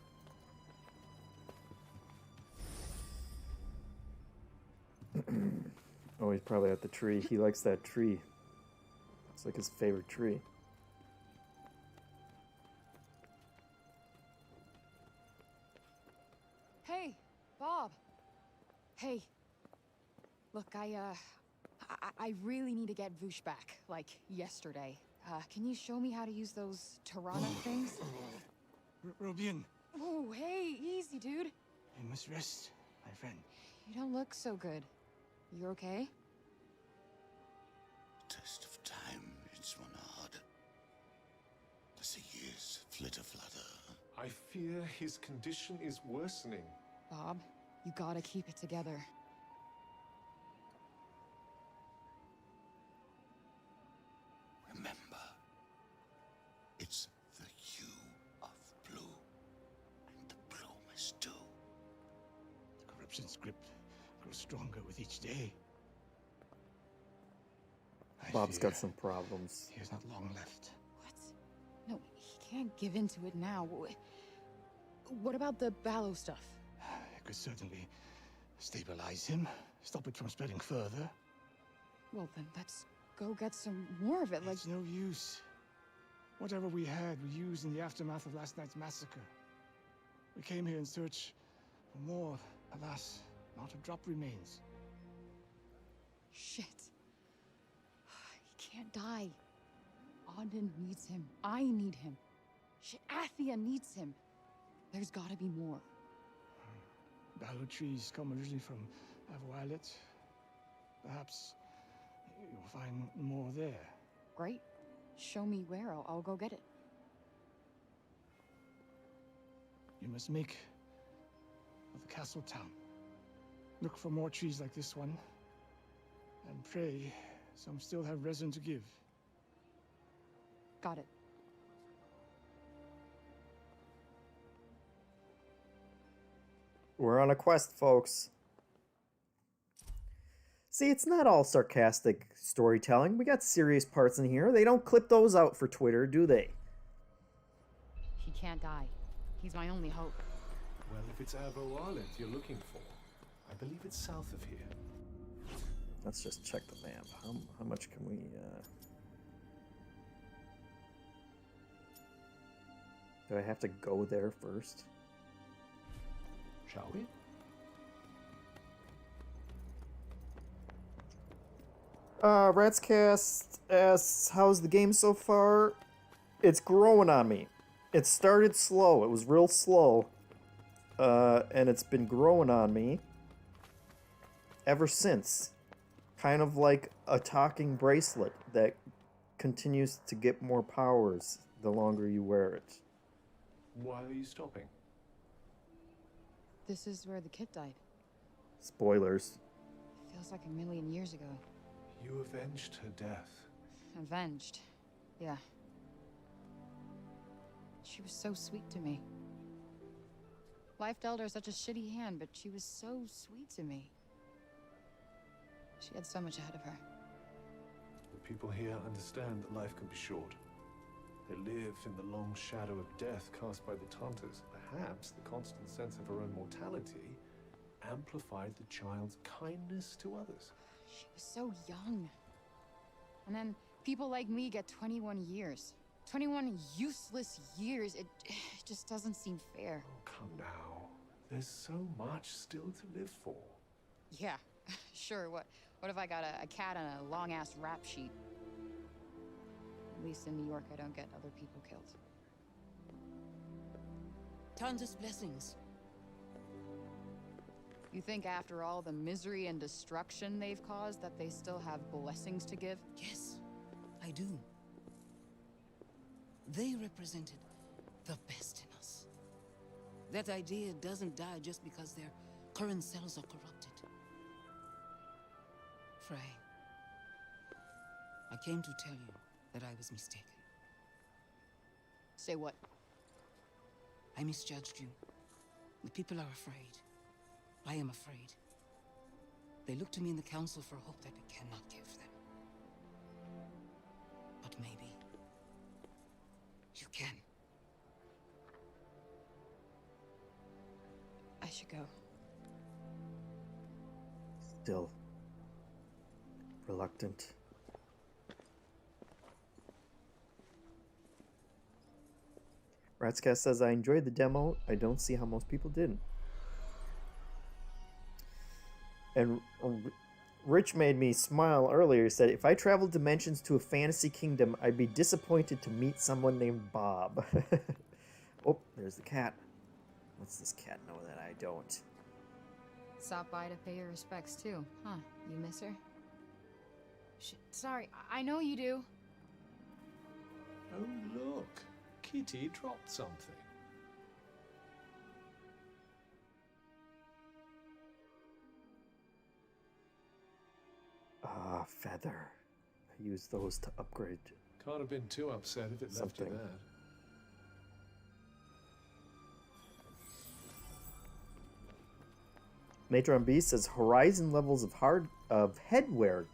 Oh, he's probably at the tree. He likes that tree. It's like his favorite tree. Hey, Bob. Hey. Look, I really need to get Voosh back, like yesterday. Can you show me how to use those Tirana things? Robian, Oh, hey, easy, dude. you must rest, my friend. You don't look so good. You okay? Test of time, it's one hard. As the years flitter. I fear his condition is worsening. Bob, you gotta keep it together. Remember, it's the hue of blue, and the bloom is too. The corruption's grip grows stronger with each day. Bob's got some problems. He has not long left. What? No, he can't give in to it now. What about the Ballo stuff? It could certainly stabilize him, stop it from spreading further. Well, then let's go get some more of it, like... It's no use. Whatever we had, we used in the aftermath of last night's massacre. We came here in search for more. Alas, not a drop remains. Shit. He can't die. Auden needs him. I need him. Shit, Athia needs him. There's gotta be more. Ballow trees come originally from Violet. Perhaps you'll find more there. Great. Show me where. I'll go get it. You must make of the castle town. Look for more trees like this one. And pray some still have resin to give. Got it. We're on a quest, folks. See, it's not all sarcastic storytelling. We got serious parts in here. They don't clip those out for Twitter, do they? He can't die. He's my only hope. Well, if it's Avo Island you're looking for, I believe it's south of here. Let's just check the map. How much can we... Do I have to go there first? Shall we? Ratscast asks, how's the game so far? It's growing on me. It started slow. It was real slow. And it's been growing on me ever since. Kind of like a talking bracelet that continues to get more powers the longer you wear it. Why are you stopping? This is where the kid died. Spoilers. Feels like a million years ago. You avenged her death. Avenged. Yeah. She was so sweet to me. Life dealt her such a shitty hand, but she was so sweet to me. She had so much ahead of her. The people here understand that life can be short. They live in the long shadow of death cast by the Tanters. Perhaps the constant sense of her own mortality amplified the child's kindness to others. She was so young. And then people like me get 21 years. 21 useless years. It just doesn't seem fair. Oh, come now. There's so much still to live for. Yeah, sure. What if I got a cat on a long-ass rap sheet? At least in New York, I don't get other people killed. Tanta's blessings. You think after all the misery and destruction they've caused that they still have blessings to give? Yes, I do. They represented the best in us. That idea doesn't die just because their current cells are corrupted. Frey, I came to tell you that I was mistaken. Say what? I misjudged you. The people are afraid. I am afraid. They look to me in the council for hope that we cannot give them. But maybe you can. I should go. Still reluctant. Ratscast says, I enjoyed the demo. I don't see how most people didn't. And Rich made me smile earlier. He said, if I traveled dimensions to a fantasy kingdom, I'd be disappointed to meet someone named Bob. Oh, there's the cat. What's this cat know that I don't? Stop by to pay your respects too, huh? You miss her? Sorry, I know you do. Oh, look. Kitty dropped something. Ah, feather. I used those to upgrade. Can't have been too upset if it left you Something. that. Natron B says Horizon levels of headwear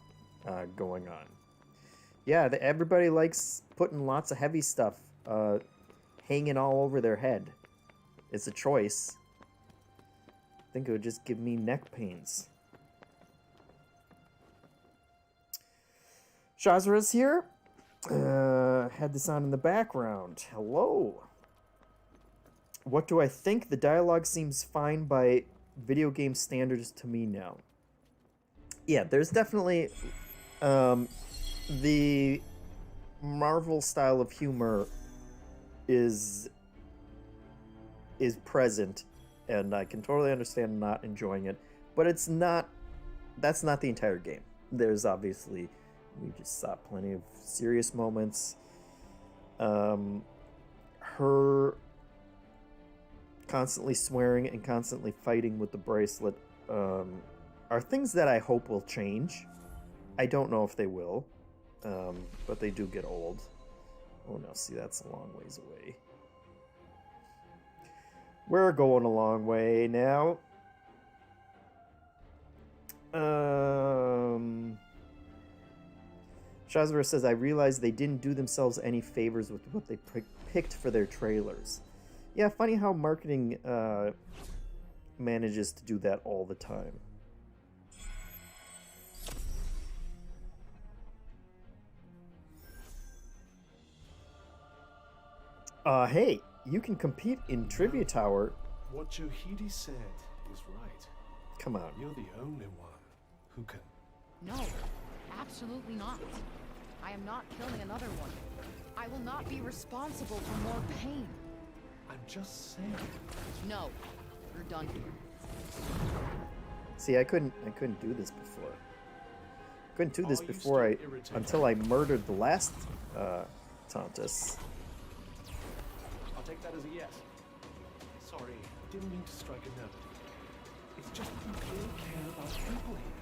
going on. Yeah, everybody likes putting lots of heavy stuff hanging all over their head. It's a choice. I think it would just give me neck pains. Shazra's here. Had this on in the background. Hello. What do I think? The dialogue seems fine by video game standards to me now. Yeah, there's definitely the Marvel style of humor is present, and I can totally understand not enjoying it, but it's not, that's not the entire game. There's obviously, we just saw plenty of serious moments. Her constantly swearing and constantly fighting with the bracelet are things that I hope will change. I don't know if they will, but they do get old. Oh no, see, that's a long ways away. We're going a long way now. Shazra says, I realized they didn't do themselves any favors with what they picked for their trailers. Yeah, funny how marketing manages to do that all the time. Hey, you can compete in Trivia Tower. What Johidi said is right. Come on. You're the only one who can. No, absolutely not. I am not killing another one. I will not be responsible for more pain. I'm just saying. No, you're done here. See, I couldn't do this before. Couldn't do this before until I murdered the last Tantus. I'll take that as a yes. Sorry, I didn't mean to strike a nerve. It's just that you really care about people here.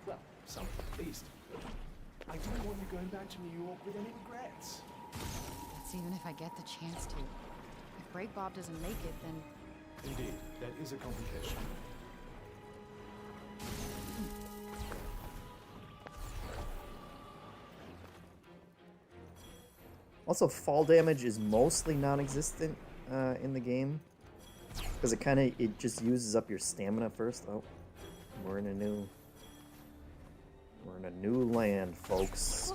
Well, some at least. I don't want you going back to New York with any regrets. That's even if I get the chance to. If Break Bob doesn't make it, then... Indeed, that is a complication. Also, fall damage is mostly non-existent in the game, because it just uses up your stamina first. Oh, we're in a new land, folks.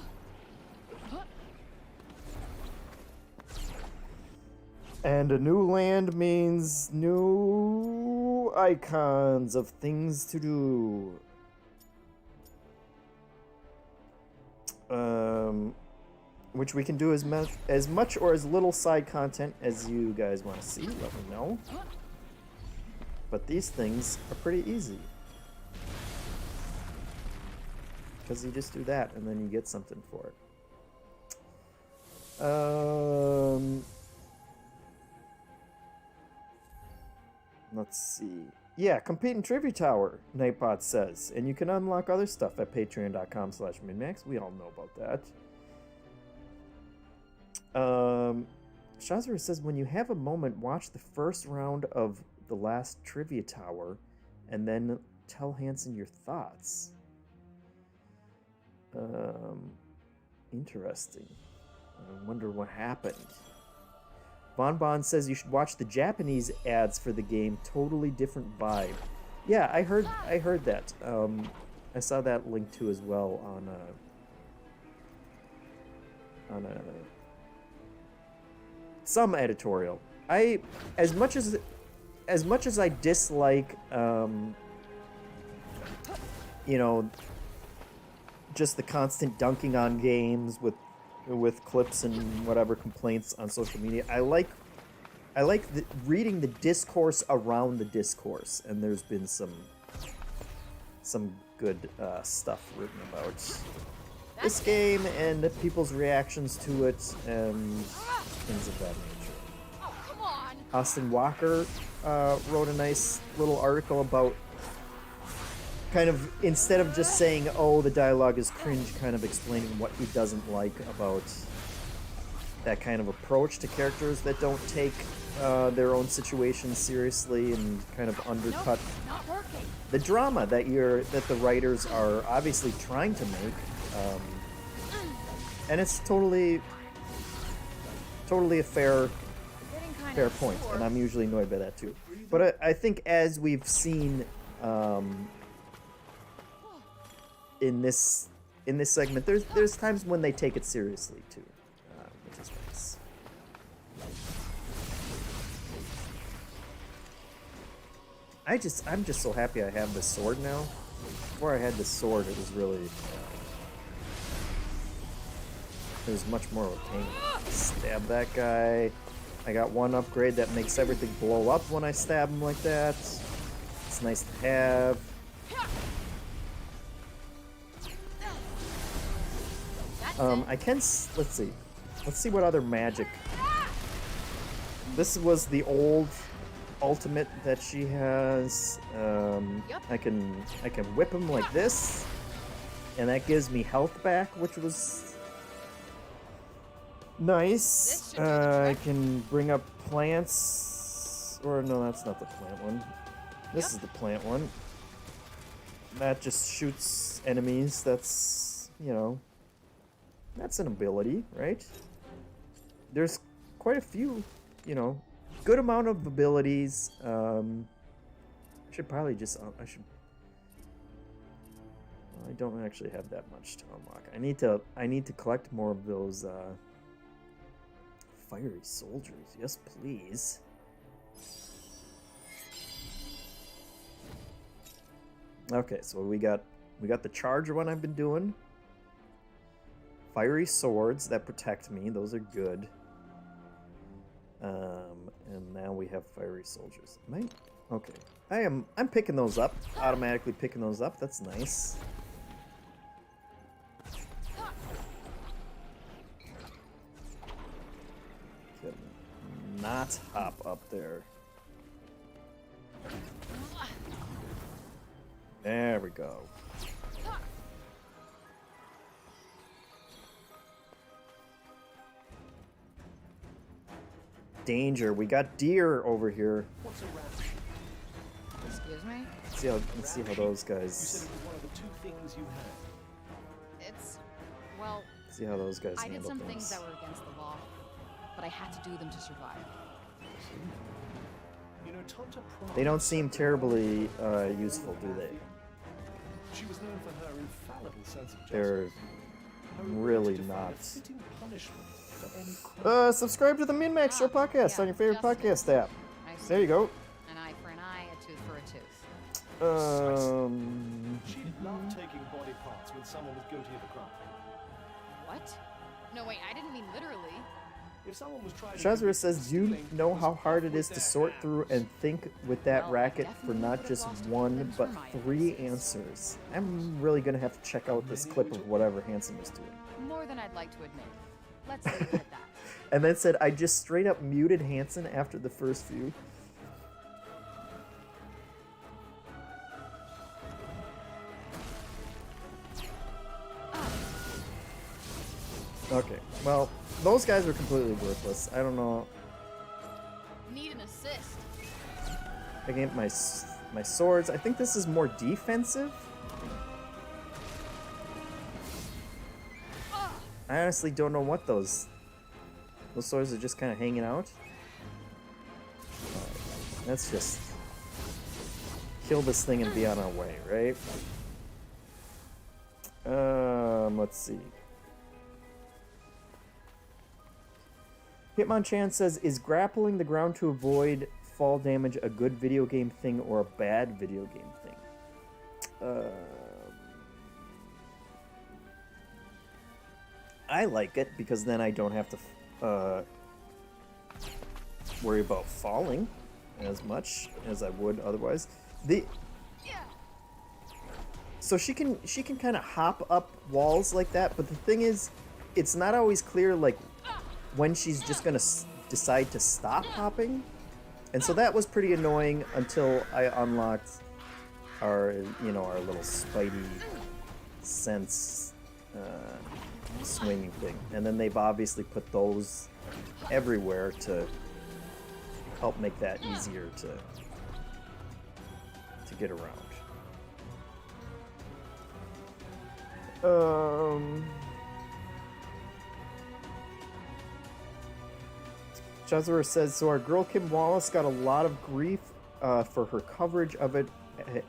And a new land means new icons of things to do. Which we can do as much or as little side content as you guys want to see. Let me know. But these things are pretty easy. Because you just do that, and then you get something for it. Let's see. Yeah, compete in Trivia Tower, Nightbot says. And you can unlock other stuff at patreon.com/MinnMax. We all know about that. Shazra says, when you have a moment, watch the first round of the last Trivia Tower, and then tell Hansen your thoughts. Interesting. I wonder what happened. Von Bon says you should watch the Japanese ads for the game. Totally different vibe. Yeah, I heard that. I saw that link too as well on some editorial. As much as I dislike you know, just the constant dunking on games with clips and whatever complaints on social media, I like reading the discourse around the discourse, and there's been some good stuff written about this game and people's reactions to it and things of that nature. Oh, come on. Austin Walker wrote a nice little article about kind of, instead of just saying, oh, the dialogue is cringe, kind of explaining what he doesn't like about that kind of approach to characters that don't take their own situations seriously and kind of undercut the drama that the writers are obviously trying to make. And it's totally a fair point, and I'm usually annoyed by that too. But I think as we've seen in this segment, there's times when they take it seriously too, which is nice. I'm just so happy I have this sword now. Before I had this sword, it was really it was much more of a pain. Stab that guy. I got one upgrade that makes everything blow up when I stab him like that. It's nice to have. I can, let's see what other magic. This was the old ultimate that she has. I can whip him like this, and that gives me health back, which was nice. I can bring up plants, or no, that's not the plant one. This is the plant one. That just shoots enemies. That's, you know, that's an ability, right? There's quite a few, you know, good amount of abilities. I should probably just, well, I don't actually have that much to unlock. I need to collect more of those fiery soldiers. Yes, please. Okay, so we got the charger one I've been doing. Fiery swords that protect me, those are good. And now we have fiery soldiers. Okay. I'm picking those up. Automatically picking those up. That's nice. Could not hop up there. There we go. Danger, we got deer over here. Excuse me? Let's see how those guys. You said it was one of the two things you had. It's, well, See how those guys I did handle some things. things that were against the law, but I had to do them to survive. You know, They don't seem terribly useful, do they? She was known for her infallible sense of justice. They're really not. Fitting punishment for any Subscribe to the MinnMax Show podcast on your favorite podcast app. There you go. An eye for an eye, a tooth for a tooth. She loved taking body parts when someone was guilty of a crime. What? No, wait, I didn't mean literally. If someone was trying Shazra says, do you know how hard it is to sort through and think with that racket for not just one, but 3 answers? I'm really going to have to check out this clip of whatever Hansen was doing. More than I'd like to admit. Let's leave it at that. And then said, I just straight up muted Hansen after the first few. Okay, well, those guys are completely worthless. I don't know. Need an assist. I can get my swords. I think this is more defensive. I honestly don't know what those swords are just kind of hanging out. Let's just kill this thing and be on our way, right? Let's see. Hitmonchan says, is grappling the ground to avoid fall damage a good video game thing or a bad video game thing? I like it because then I don't have to worry about falling as much as I would otherwise. So she can kind of hop up walls like that, but the thing is, it's not always clear like when she's just gonna decide to stop hopping, and so that was pretty annoying until I unlocked our our little Spidey sense swinging thing, and then they've obviously put those everywhere to help make that easier to get around. Chazor says, so our girl Kim Wallace got a lot of grief for her coverage of it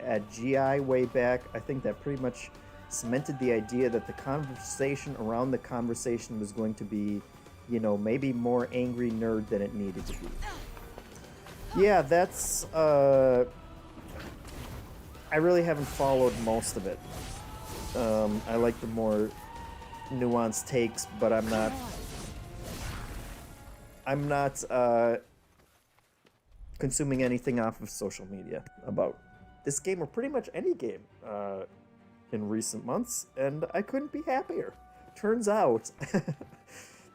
at GI way back. I think that pretty much cemented the idea that the conversation around the conversation was going to be, maybe more angry nerd than it needed to be. Yeah, that's, I really haven't followed most of it. I like the more nuanced takes, but I'm not consuming anything off of social media about this game or pretty much any game in recent months, and I couldn't be happier. Turns out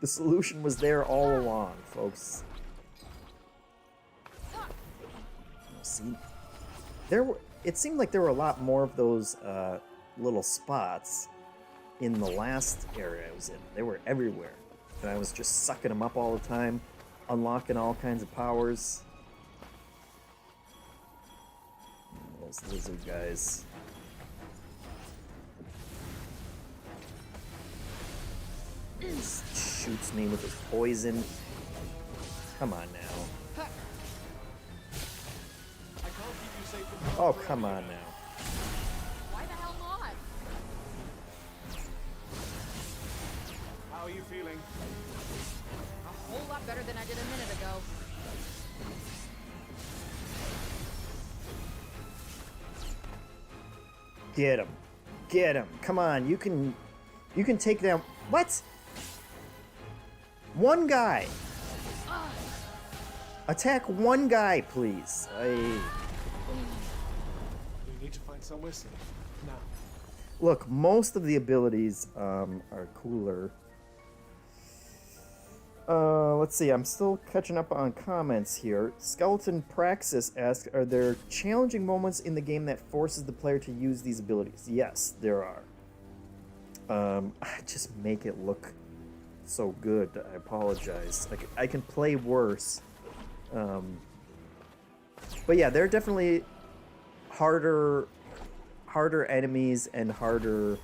the solution was there all along, folks. See, it seemed like there were a lot more of those little spots in the last area I was in. They were everywhere, and I was just sucking them up all the time, unlocking all kinds of powers. Those lizard guys. He shoots me with his poison. Come on now. Oh, come on now. Why the hell not? How are you feeling? A whole lot better than I did a minute ago. Get him. Get him. Come on, you can take down... What? One guy. Attack one guy, please. You need to find somewhere safe. Now. Look, most of the abilities are cooler. Let's see, I'm still catching up on comments here. Skeleton Praxis asks, are there challenging moments in the game that forces the player to use these abilities? Yes, there are. Just make it look so good. I apologize. I can play worse. But yeah, there are definitely harder enemies and harder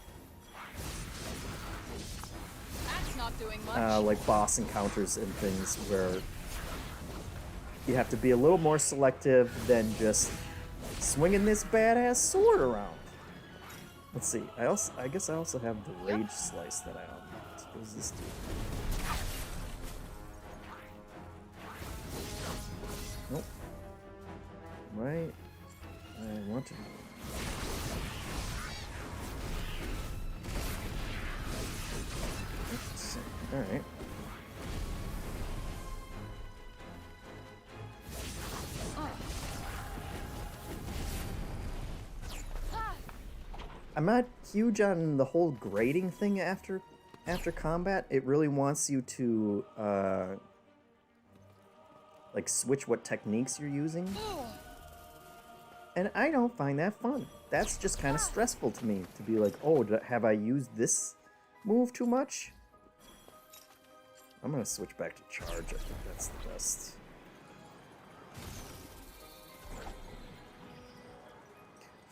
like boss encounters and things where you have to be a little more selective than just swinging this badass sword around. Let's see. I guess I also have the Rage Slice that I unlocked. What does this do? Nope. Right. I want to. Alright. I'm not huge on the whole grading thing after combat. It really wants you to like switch what techniques you're using. And I don't find that fun. That's just kind of stressful to me to be like, oh, have I used this move too much? I'm gonna switch back to charge. I think that's the best.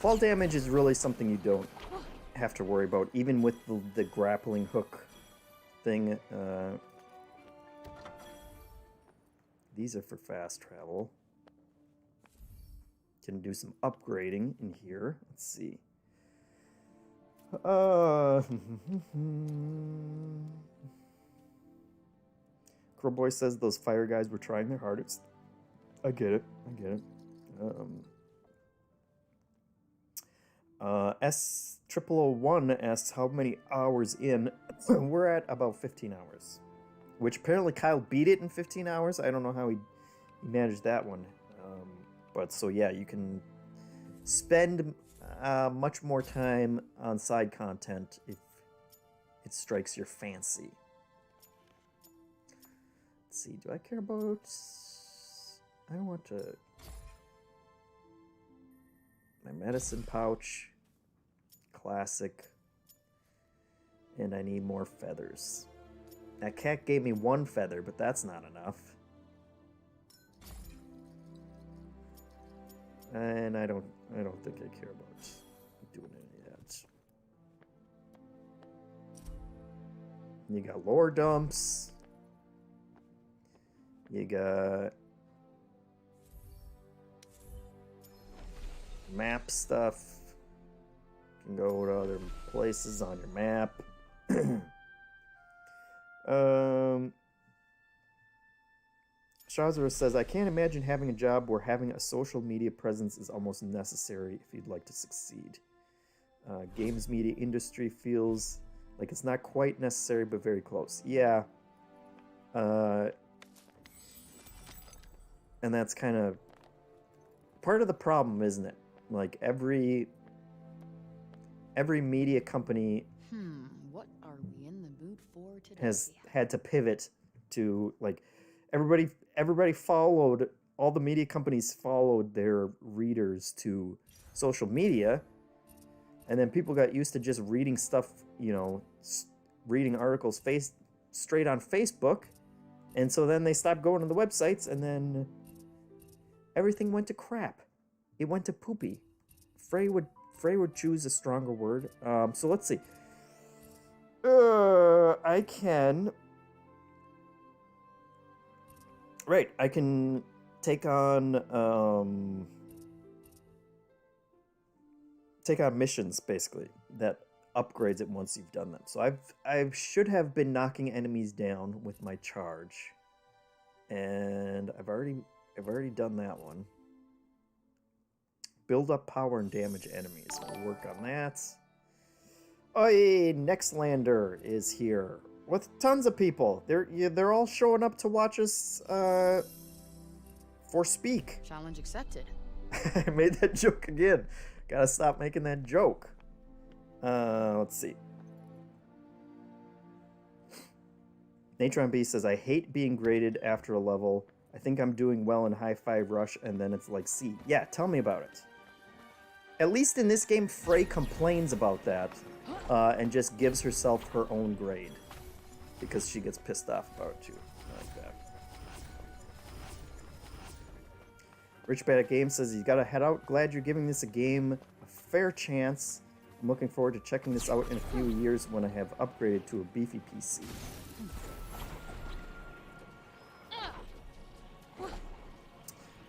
Fall damage is really something you don't have to worry about, even with the grappling hook thing. These are for fast travel. Can do some upgrading in here. Let's see. Crowboy says those fire guys were trying their hardest. I get it. I get it. S0001 asks how many hours in. We're at about 15 hours. Which apparently Kyle beat it in 15 hours. I don't know how he managed that one. But so yeah, you can spend much more time on side content if it strikes your fancy. Let's see, do I care about... I want to... My medicine pouch. Classic. And I need more feathers. That cat gave me 1 feather, but that's not enough. And I don't think I care about doing any of that. You got lore dumps. You got map stuff. You can go to other places on your map. Shazara says, I can't imagine having a job where having a social media presence is almost necessary if you'd like to succeed. Games media industry feels like it's not quite necessary, but very close. Yeah. And that's kind of part of the problem, isn't it? Like every media company What are we in the mood for today? has had to pivot to, like, everybody followed, all the media companies followed their readers to social media, and then people got used to just reading stuff, you know, reading articles straight on Facebook, and so then they stopped going to the websites, and then everything went to crap. It went to poopy. Frey would choose a stronger word. So let's see. I can... Right, I can take on missions, basically, that upgrades it once you've done them. So I should have been knocking enemies down with my charge, and I've already done that one. Build up power and damage enemies. We'll work on that. Oi, Nextlander is here with tons of people. They're all showing up to watch us Forspeak. Challenge accepted. I made that joke again. Gotta stop making that joke. Let's see. Natron B says, I hate being graded after a level. I think I'm doing well in High Five Rush, and then it's like C. Yeah, tell me about it. At least in this game, Frey complains about that and just gives herself her own grade because she gets pissed off about it too. I like that. Rich Bad at Game says, you gotta head out. Glad you're giving this a game a fair chance. I'm looking forward to checking this out in a few years when I have upgraded to a beefy PC.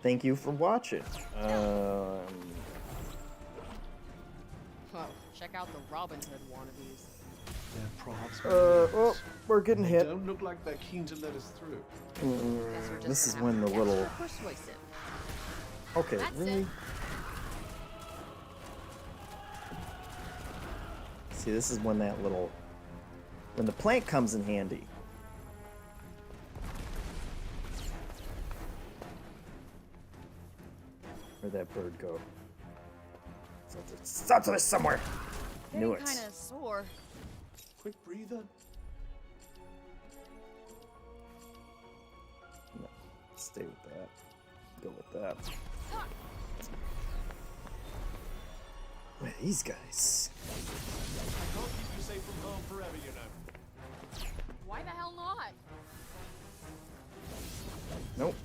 Thank you for watching. Well, check out the Robin Hood wannabes. They're props. Oh, we're getting They hit. don't look like they're keen to let us through. This is when the little... Persuasive. Okay, That's really? it. See, this is when that little... When the plant comes in handy. Where'd that bird go? Stop to this somewhere! Knew it. Kind of sore. Quick breather. No, stay with that. Go with that. Wait, these guys. I can't keep you safe from harm forever, you know. Why the hell not? Nope.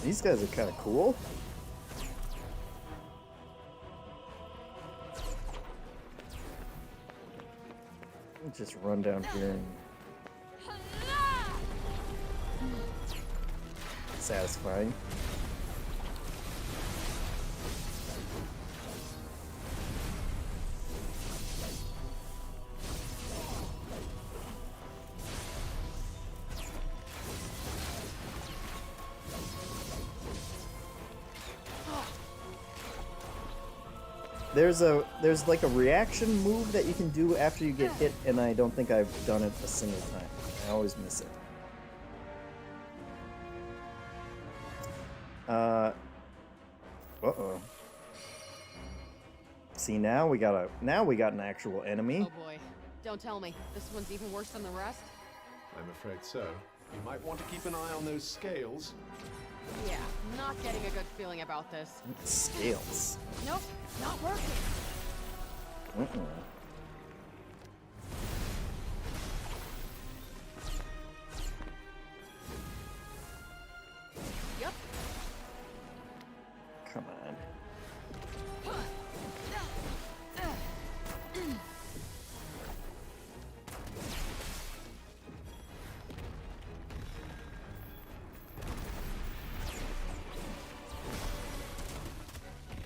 These guys are kind of cool. Let's just run down here and satisfying. There's like a reaction move that you can do after you get hit, and I don't think I've done it a single time. I always miss it. Uh-oh. See, now we got an actual enemy. Oh boy. Don't tell me. This one's even worse than the rest? I'm afraid so. You might want to keep an eye on those scales. Yeah, not getting a good feeling about this. Scales. Nope, not working. Yep. Come on.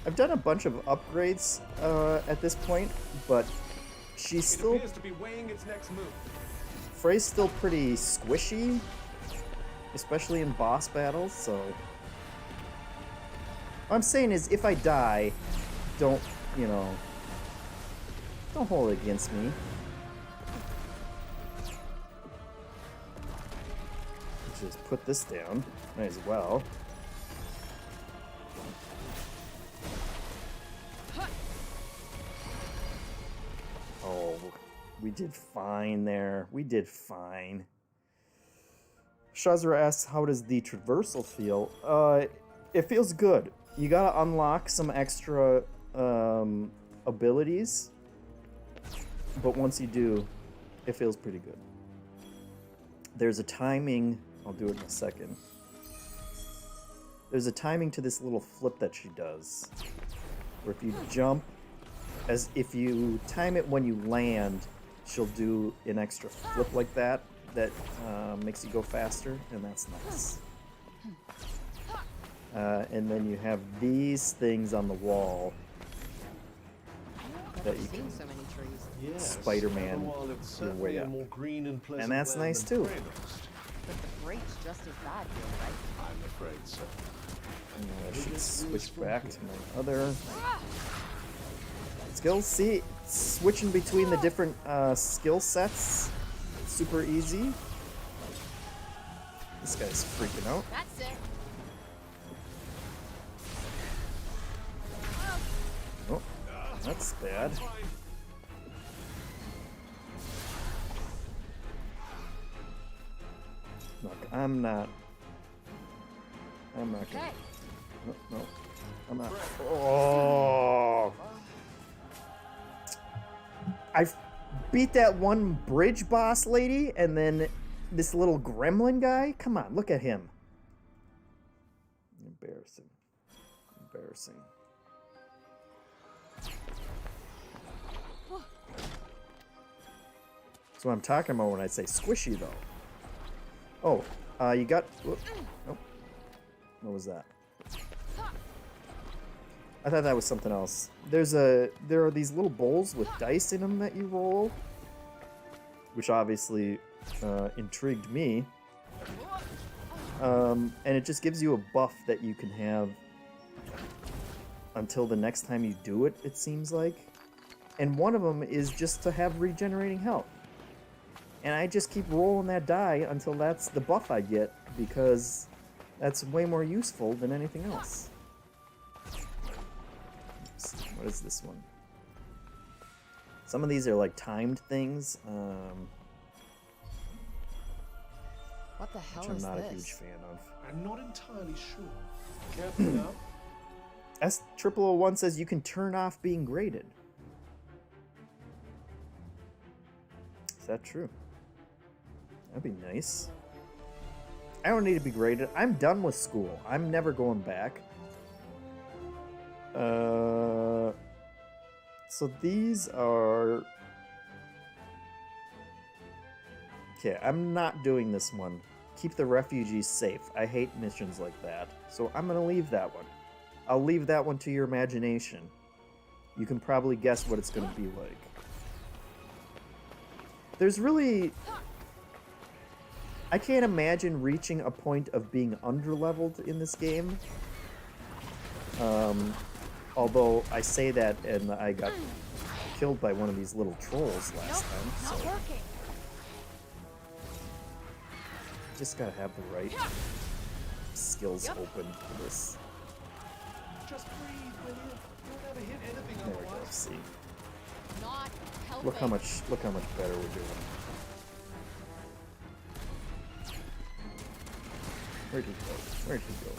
I've done a bunch of upgrades at this point, but she's still... It appears to be weighing its next move. Frey's still pretty squishy, especially in boss battles, so... What I'm saying is, if I die, don't, you know... Don't hold it against me. Just put this down. Might as well. Oh, we did fine there. We did fine. Shazra asks, how does the traversal feel? It feels good. You gotta unlock some extra abilities, but once you do, it feels pretty good. There's a timing, I'll do it in a second. There's a timing to this little flip that she does, where if you jump, as if you time it when you land, she'll do an extra flip like that makes you go faster, and that's nice. And then you have these things on the wall that you can Spider-Man your way up. And that's nice too. But the break's just as bad here, right? I'm afraid so. And I should switch back to my other skills. See, switching between the different skill sets, super easy. This guy's freaking out. That's it. Oh, that's bad. Look, I'm not gonna. No, I'm not. Oh! I beat that one bridge boss lady, and then this little gremlin guy. Come on, look at him. Embarrassing. Embarrassing. That's what I'm talking about when I say squishy, though. Oh, you got... Whoop, nope. What was that? I thought that was something else. There are these little bowls with dice in them that you roll, which obviously intrigued me. And it just gives you a buff that you can have until the next time you do it, it seems like. And one of them is just to have regenerating health. And I just keep rolling that die until that's the buff I get, because that's way more useful than anything else. Oops, what is this one? Some of these are like timed things, What the hell which I'm is not this? a huge fan of. I'm not entirely sure. Careful now. S001 says you can turn off being graded. Is that true? That'd be nice. I don't need to be graded. I'm done with school. I'm never going back. So these are... Okay, I'm not doing this one. Keep the refugees safe. I hate missions like that. So I'm gonna leave that one. I'll leave that one to your imagination. You can probably guess what it's gonna be like. There's really... I can't imagine reaching a point of being underleveled in this game. Although I say that and I got killed by one of these little trolls last time. So. Not working. Just gotta have the right skills open for this. Just breathe, will you? You'll never hit anything There we go. otherwise. See. Not helping. Look how much better we're doing. Where'd he go? Where'd he go?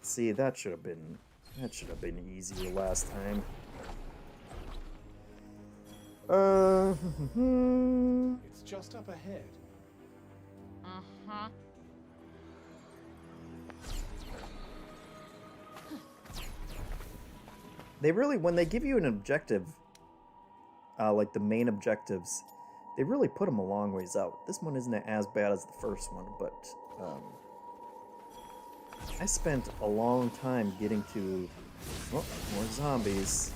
See, that should have been easier last time. It's just up ahead. Uh-huh. They really, when they give you an objective, like the main objectives, they really put them a long ways out. This one isn't as bad as the first one, but I spent a long time getting to... Oh, more zombies.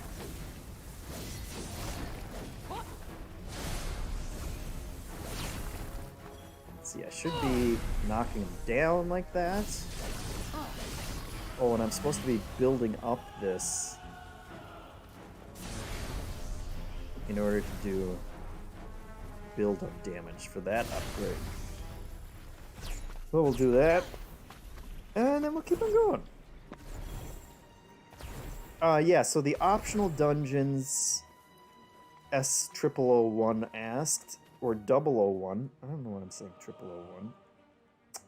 Let's see, I should be knocking them down like that. Oh, and I'm supposed to be building up this in order to do build-up damage for that upgrade. So we'll do that, and then we'll keep on going. Yeah, so the optional dungeons, S0001 asked, or 001, I don't know what I'm saying,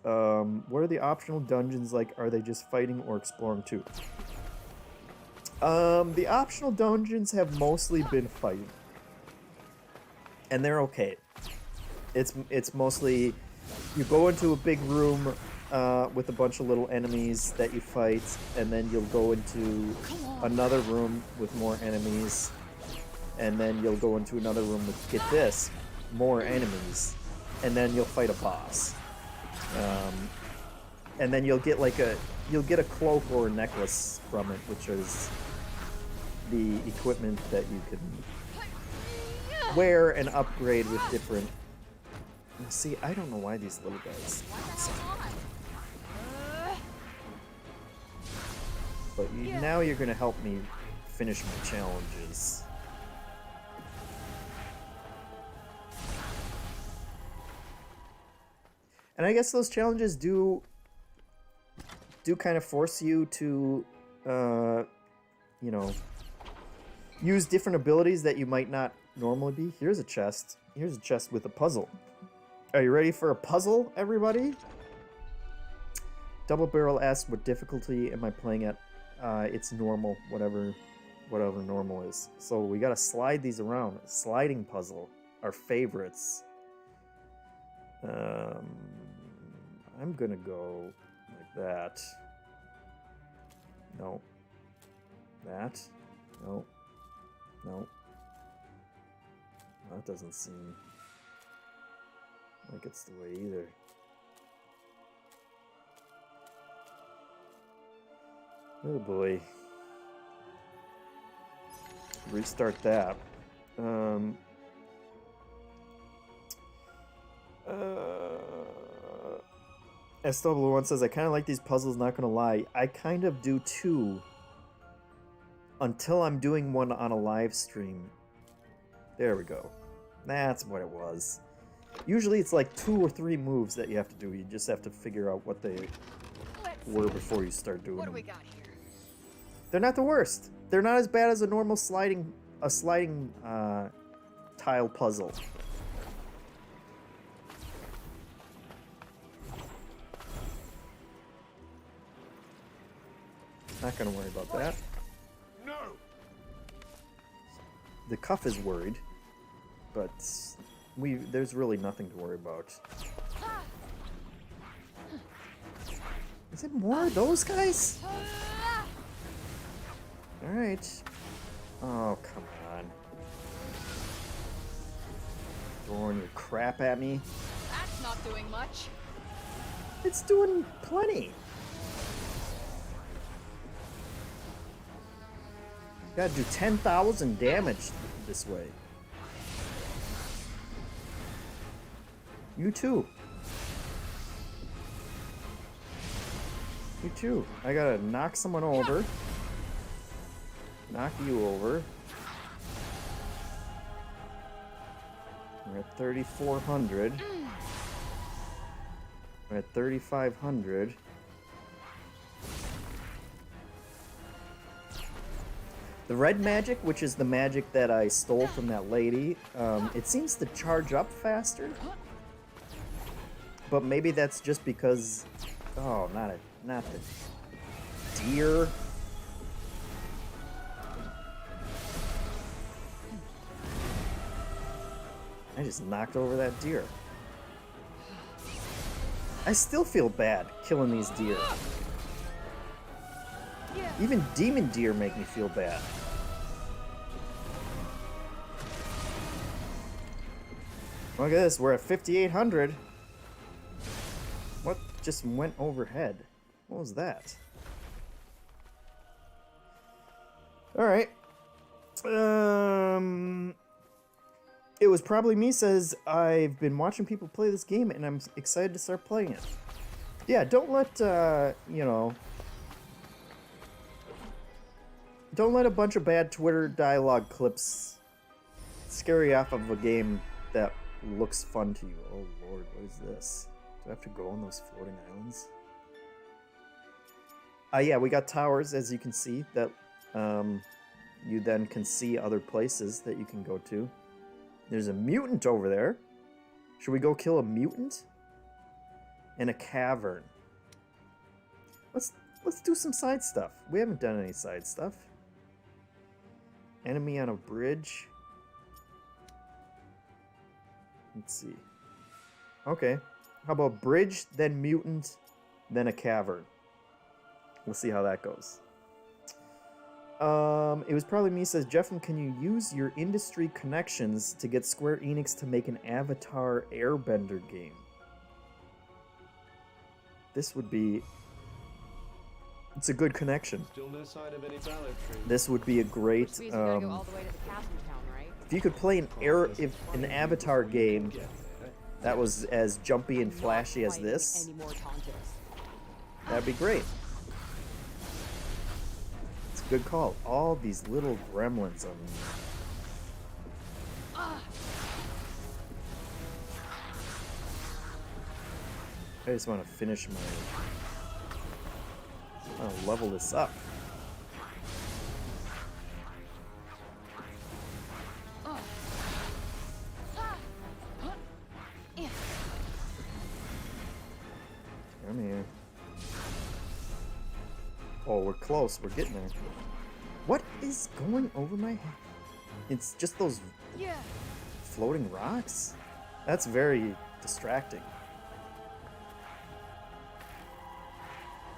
0001. What are the optional dungeons like? Are they just fighting or exploring too? The optional dungeons have mostly been fighting. And they're okay. It's mostly you go into a big room with a bunch of little enemies that you fight, and then you'll go into another room with more enemies, and then you'll go into another room with, get this, more enemies, and then you'll fight a boss. And then you'll get a cloak or a necklace from it, which is the equipment that you can wear and upgrade with different... See, I don't know why these little guys... But now you're gonna help me finish my challenges. And I guess those challenges do kind of force you to, you know, use different abilities that you might not normally be. Here's a chest. Here's a chest with a puzzle. Are you ready for a puzzle, everybody? Double Barrel asks, what difficulty am I playing at? It's normal, whatever normal is. So we gotta slide these around. Sliding puzzle, our favorites. I'm gonna go like that. No. That. No. No. That doesn't seem like it's the way either. Oh boy. Restart that. SW1 says, I kind of like these puzzles, not gonna lie. I kind of do too. Until I'm doing one on a live stream. There we go. That's what it was. Usually it's like 2 or 3 moves that you have to do. You just have to figure out what they were before you start doing them. What do we got here? They're not the worst. They're not as bad as a normal sliding tile puzzle. Not gonna worry about that. No. The cuff is worried, but there's really nothing to worry about. Is it more of those guys? Alright. Oh, come on. Throwing your crap at me. That's not doing much. It's doing plenty. Gotta do 10,000 damage this way. You too. You too. I gotta knock someone over. Knock you over. We're at 3,400. We're at 3,500. The red magic, which is the magic that I stole from that lady, it seems to charge up faster. But maybe that's just because... Oh, not the deer. I just knocked over that deer. I still feel bad killing these deer. Even demon deer make me feel bad. Look at this, we're at 5,800. What just went overhead? What was that? Alright. It was probably me says, I've been watching people play this game and I'm excited to start playing it. Yeah, don't let, you know... Don't let a bunch of bad Twitter dialogue clips scare you off of a game that looks fun to you. Oh lord, what is this? Do I have to go on those floating islands? Yeah, we got towers, as you can see, that you then can see other places that you can go to. There's a mutant over there. Should we go kill a mutant? In a cavern. Let's do some side stuff. We haven't done any side stuff. Enemy on a bridge. Let's see. Okay. How about bridge, then mutant, then a cavern? We'll see how that goes. It was probably me, says, JeffM, can you use your industry connections to get Square Enix to make an Avatar Airbender game? This would be... It's a good connection. Still no sign of any ballad tree. This would be a great... Which means we gotta go all the way to the castle town, right? If you could play an Avatar game that was as jumpy and flashy as this, that'd be great. It's a good call. All these little gremlins on me. I just want to finish my... I want to level this up. Come here. Oh, we're close. We're getting there. What is going over my head? It's just those floating rocks? That's very distracting.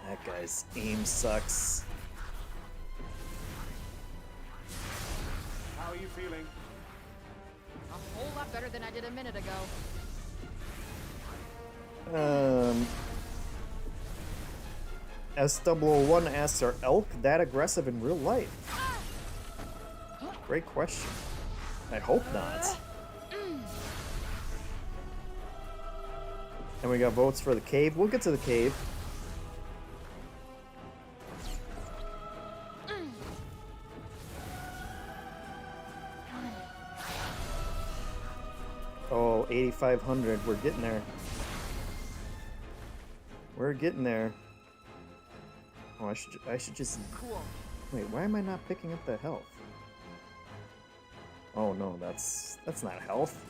That guy's aim sucks. How are you feeling? A whole lot better than I did a minute ago. S001 asks, are elk that aggressive in real life? Great question. I hope not. And we got votes for the cave. We'll get to the cave. Oh, 8,500. We're getting there. We're getting there. Oh, I should just... Cool. Wait, why am I not picking up the health? Oh no, that's not health.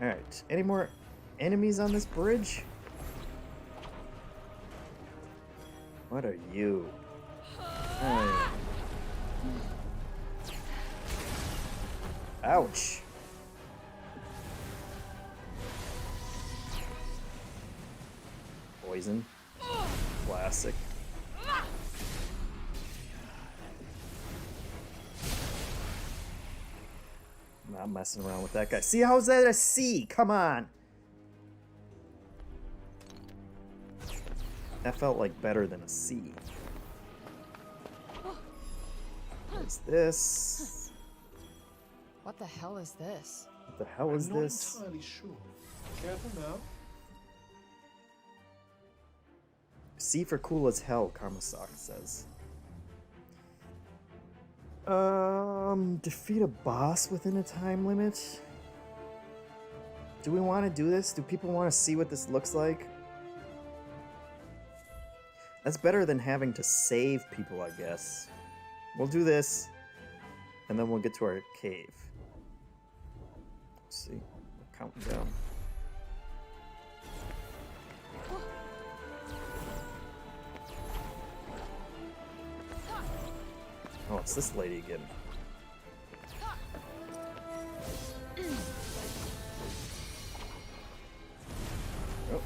Alright, any more enemies on this bridge? What are you? Oh. poison. Classic. Not messing around with that guy. See, how's that a C? Come on. That felt like better than a C. What's this? What the hell is this? What the hell is this? I'm not entirely sure. Careful now. C for cool as hell, Karmasak says. Defeat a boss within a time limit? Do we want to do this? Do people want to see what this looks like? That's better than having to save people, I guess. We'll do this, and then we'll get to our cave. Let's see. We're counting down. Oh, it's this lady again. Oh.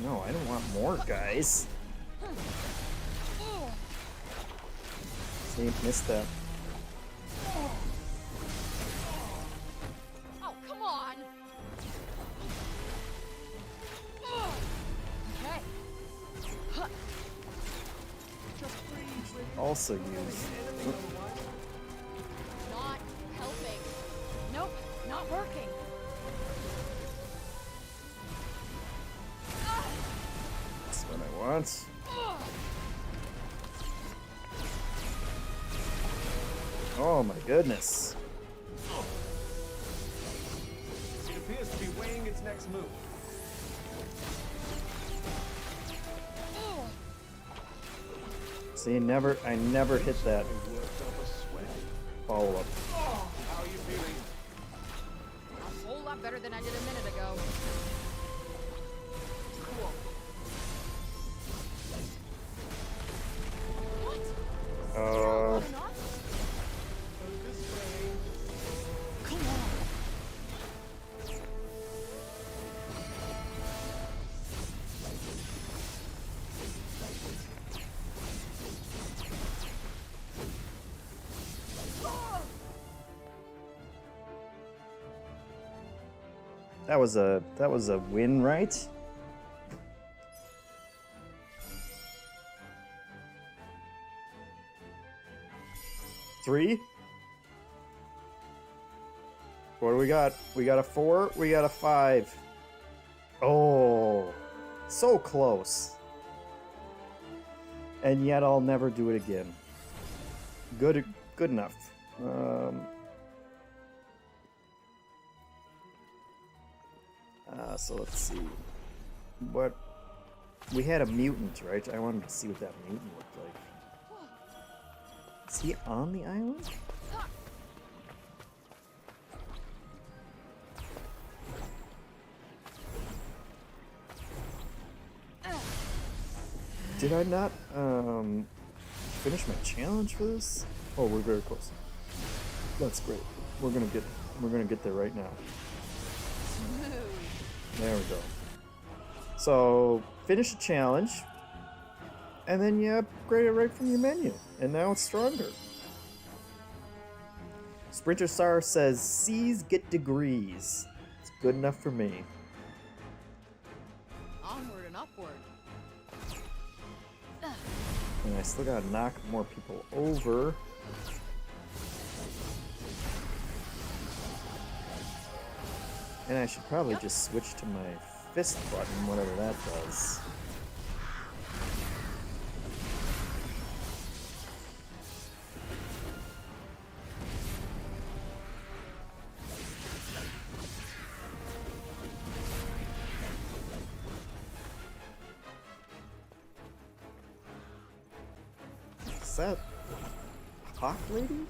No, I don't want more guys. See, missed that. Oh, come on! Okay. Also use. Not helping. Nope, not working. That's what I want. Oh my goodness. It appears to be weighing its next move. See, I never hit that follow-up. How are you feeling? A whole lot better than I did a minute ago. Cool. Come on. That was a win, right? Three? What do we got? We got a 4, we got a 5. Oh, so close. And yet I'll never do it again. Good enough. So let's see. What we had a mutant, right? I wanted to see what that mutant looked like. Is he on the island? Did I not finish my challenge for this? Oh, we're very close. That's great. We're gonna get there right now. There we go. So finish the challenge, and then you upgrade it right from your menu, and now it's stronger. Sprinter Star says C's get degrees. It's good enough for me. Onward and upward. And I still gotta knock more people over. And I should probably just switch to my fist button, whatever that does. Is that Hawk Lady?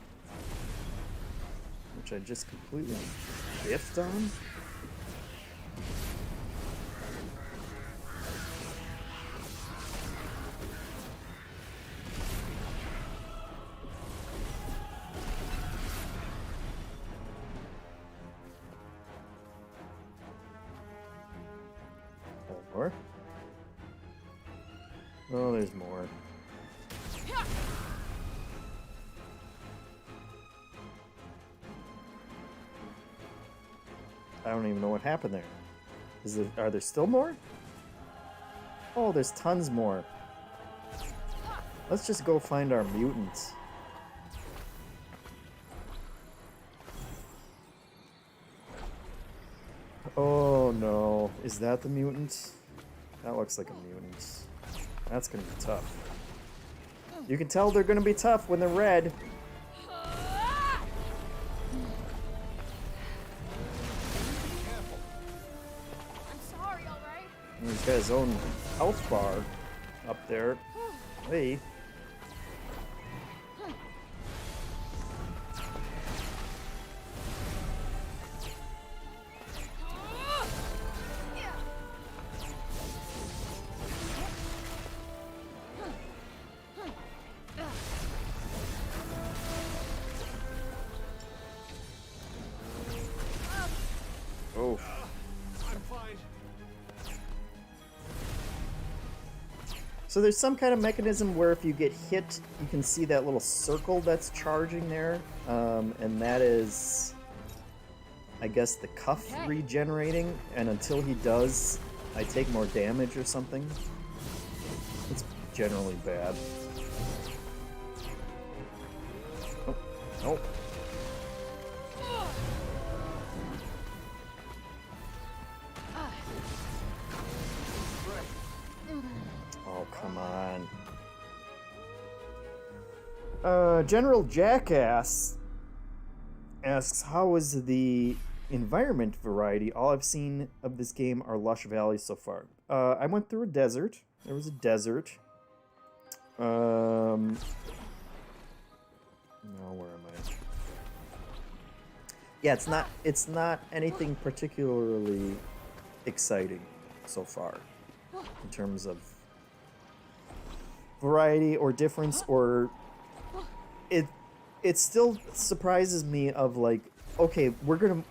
Which I just completely biffed on? Or Oh, there's more. I don't even know what happened there. Are there still more? Oh, there's tons more. Let's just go find our mutants. Oh no, is that the mutant? That looks like a mutant. That's gonna be tough. You can tell they're gonna be tough when they're red. I'm sorry, alright? He's got his own health bar up there. Hey. Oh. I'm fine. So there's some kind of mechanism where if you get hit, you can see that little circle that's charging there, and that is, I guess, the cuff regenerating, and until he does, I take more damage or something. It's generally bad. Oh, nope. Oh, come on. General Jackass asks, how is the environment variety? All I've seen of this game are lush valleys so far. I went through a desert. There was a desert. No, where am I? Yeah, it's not anything particularly exciting so far in terms of variety or difference, or it still surprises me of like, okay, we're gonna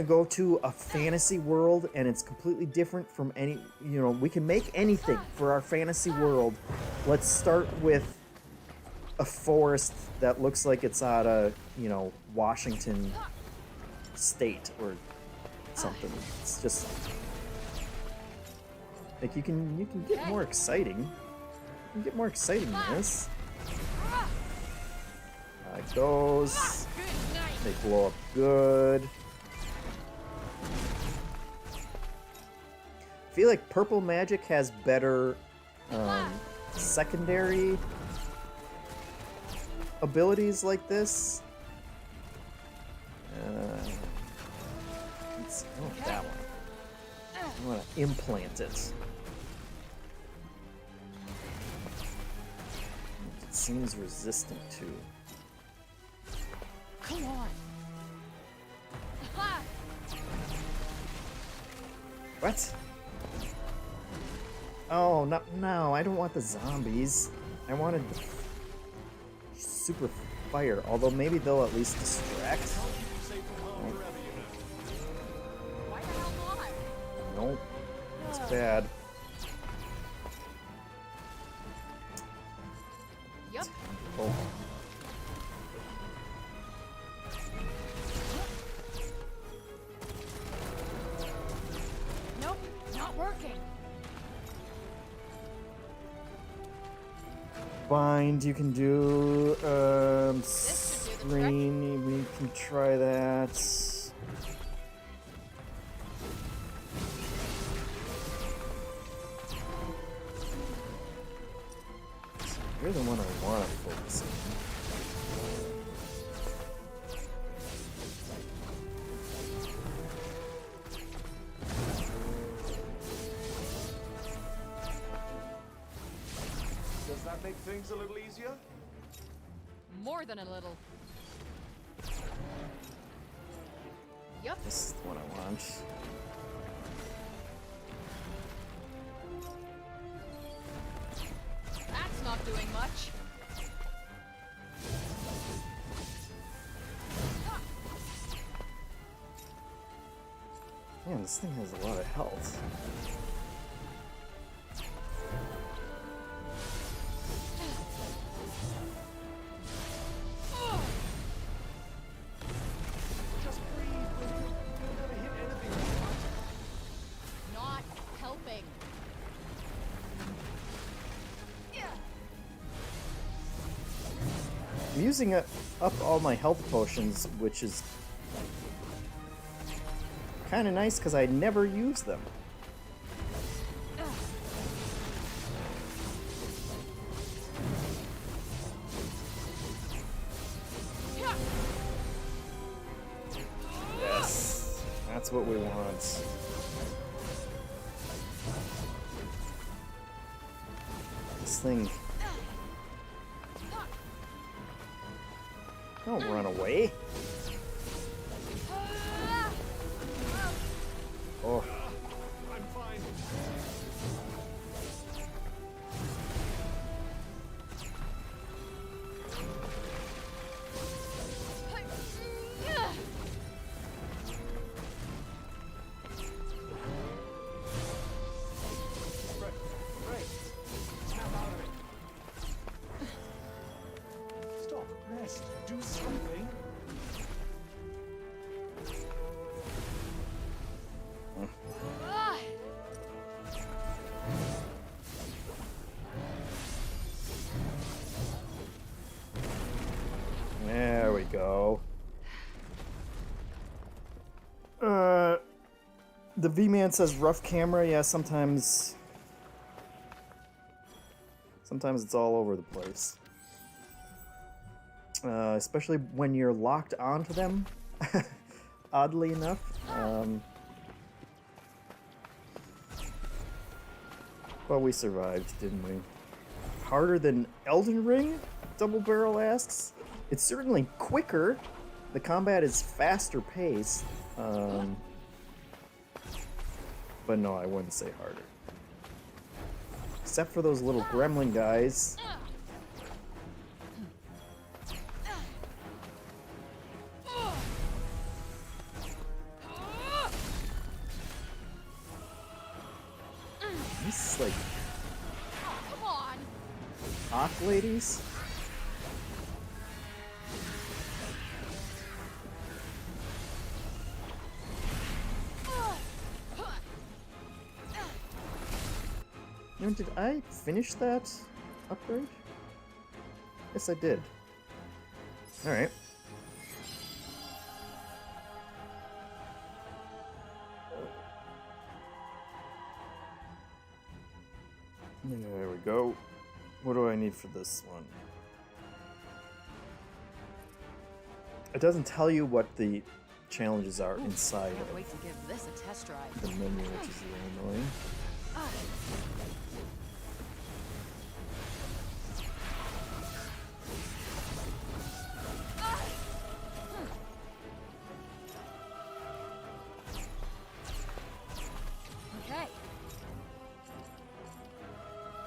go to a fantasy world and it's completely different from any, you know, we can make anything for our fantasy world. Let's start with a forest that looks like it's out of, you know, Washington State or something. It's just like you can get more exciting. You can get more exciting than this. It goes. They blow up good. I feel like purple magic has better secondary abilities like this. I want that one. I want to implant it. It seems resistant to. Come on. What? Oh, no, I don't want the zombies. I wanted the super fire, although maybe they'll at least distract. Nope. It's bad. Yep. Oh. Nope, not working. Bind, you can do screen, we can try that. You're the one I want to focus on. Does that make things a little easier? More than a little. Yep. This is the one I want. That's not doing much. Man, this thing has a lot of health. using up all my health potions, which is kind of nice because I never use them. Yes, that's what we want. This thing. Don't run away. Oh. I'm fine. Stop. Rest. Do something. There we go. The V-Man says rough camera. Yeah, sometimes it's all over the place. Especially when you're locked onto them, oddly enough. But we survived, didn't we? Harder than Elden Ring? Double Barrel asks. It's certainly quicker. The combat is faster paced. But no, I wouldn't say harder. Except for those little gremlin guys. This is like Come on. hawk ladies. You know, did I finish that upgrade? Yes, I did. Alright. There we go. What do I need for this one? It doesn't tell you what the challenges are inside Can't of wait to give this a test drive. the menu, which is really annoying. Okay.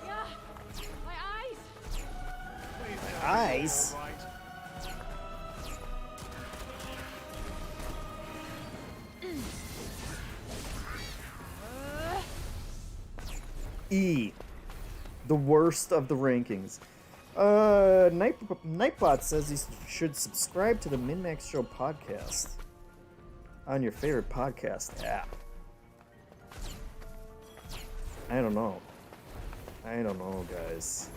Yeah. My eyes. Eyes? E. The worst of the rankings. Nightbot says he should subscribe to the MinnMax Show podcast on your favorite podcast app. I don't know. I don't know, guys.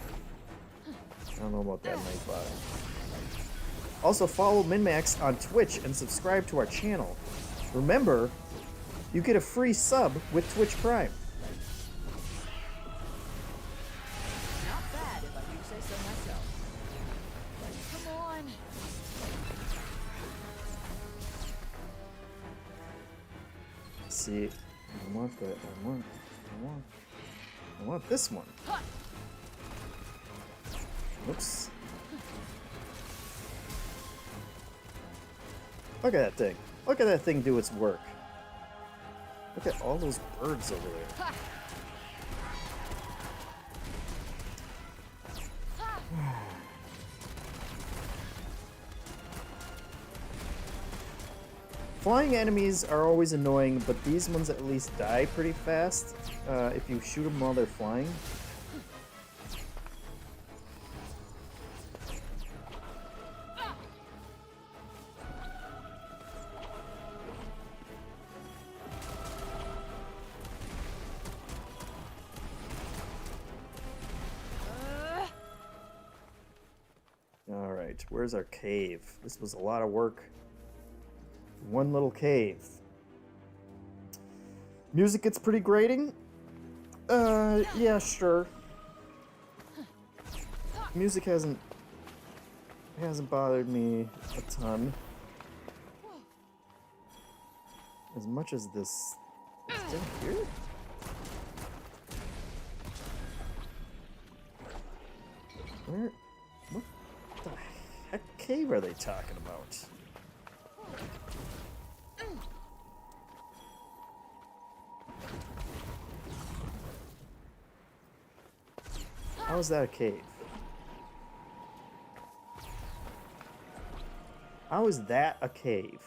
I don't know about that, Nightbot. Also, follow MinnMax on Twitch and subscribe to our channel. Remember, you get a free sub with Twitch Prime. Not bad if I do say so myself. Come on. See, I want that. I want this one. Oops. Look at that thing. Look at that thing do its work. Look at all those birds over there. Flying enemies are always annoying, but these ones at least die pretty fast if you shoot them while they're flying. Alright. Alright, where's our cave? This was a lot of work. One little cave. Music gets pretty grating? Yeah, sure. Music hasn't bothered me a ton. As much as this is down here? Where? What the heck cave are they talking about? How is that a cave? How is that a cave?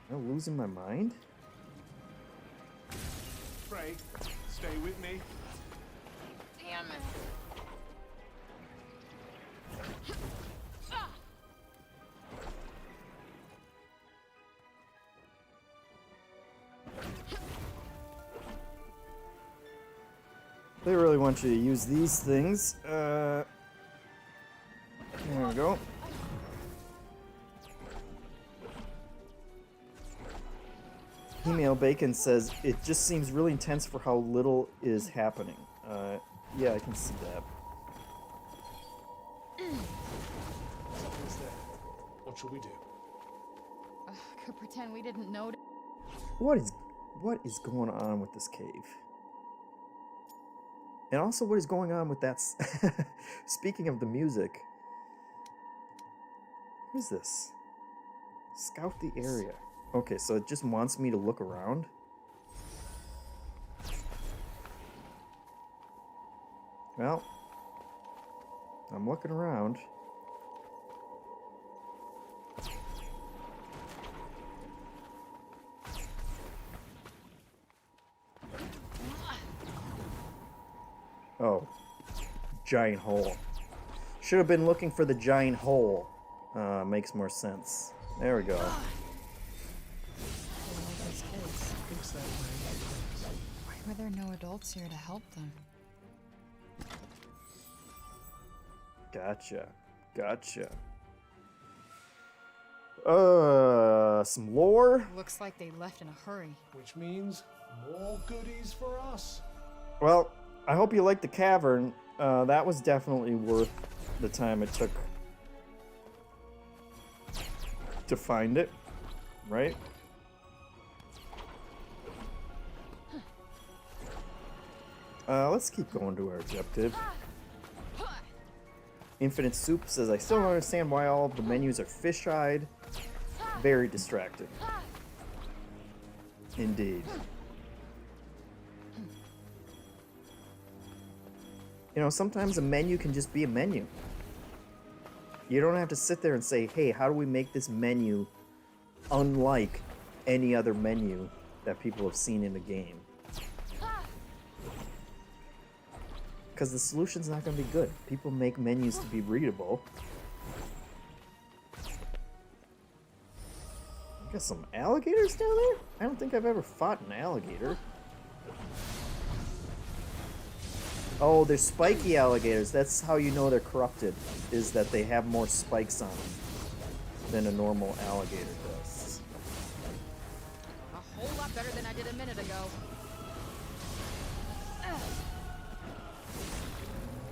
Am I losing my mind? Frey, stay with me. Damn it. They really want you to use these things. There we go. Email Bacon says, it just seems really intense for how little is happening. Yeah, I can see that. Something's there. What shall we do? Could pretend we didn't notice. What is going on with this cave? And also, what is going on with that? Speaking of the music, what is this? Scout the area. Okay, so it just wants me to look around. Well, I'm looking around. Oh, giant hole. Should have been looking for the giant hole. Makes more sense. There we go. Why were there no adults here to help them? Gotcha. Some lore? Looks like they left in a hurry. Which means more goodies for us. Well, I hope you liked the cavern. That was definitely worth the time it took to find it, right? Let's keep going to our objective. Infinite Soup says, I still don't understand why all of the menus are fish-eyed. Very distracting. Indeed. You know, sometimes a menu can just be a menu. You don't have to sit there and say, hey, how do we make this menu unlike any other menu that people have seen in the game? Because the solution's not going to be good. People make menus to be readable. Got some alligators down there? I don't think I've ever fought an alligator. Oh, they're spiky alligators. That's how you know they're corrupted, is that they have more spikes on them than a normal alligator does. A whole lot better than I did a minute ago.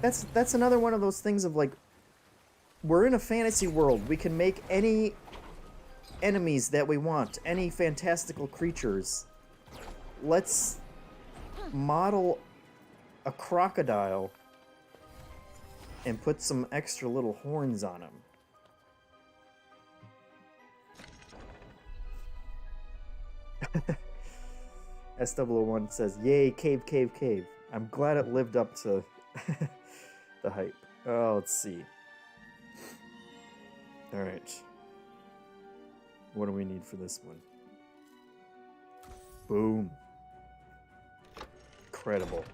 That's another one of those things of like, we're in a fantasy world. We can make any enemies that we want, any fantastical creatures. Let's model a crocodile and put some extra little horns on him. S001 says, yay, cave, cave, cave. I'm glad it lived up to the hype. Oh, let's see. Alright. What do we need for this one? Boom. Incredible.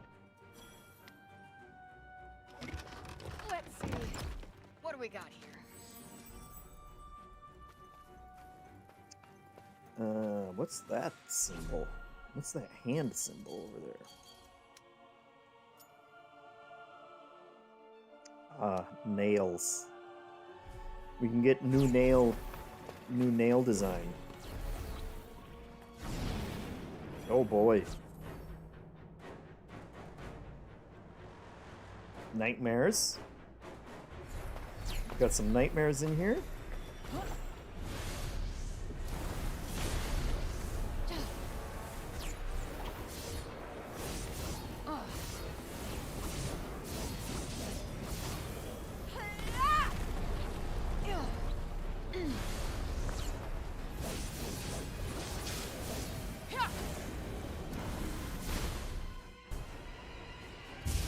Let's see. What do we got here? What's that symbol? What's that hand symbol over there? Nails. We can get new nail design. Oh boy. Nightmares. Got some nightmares in here.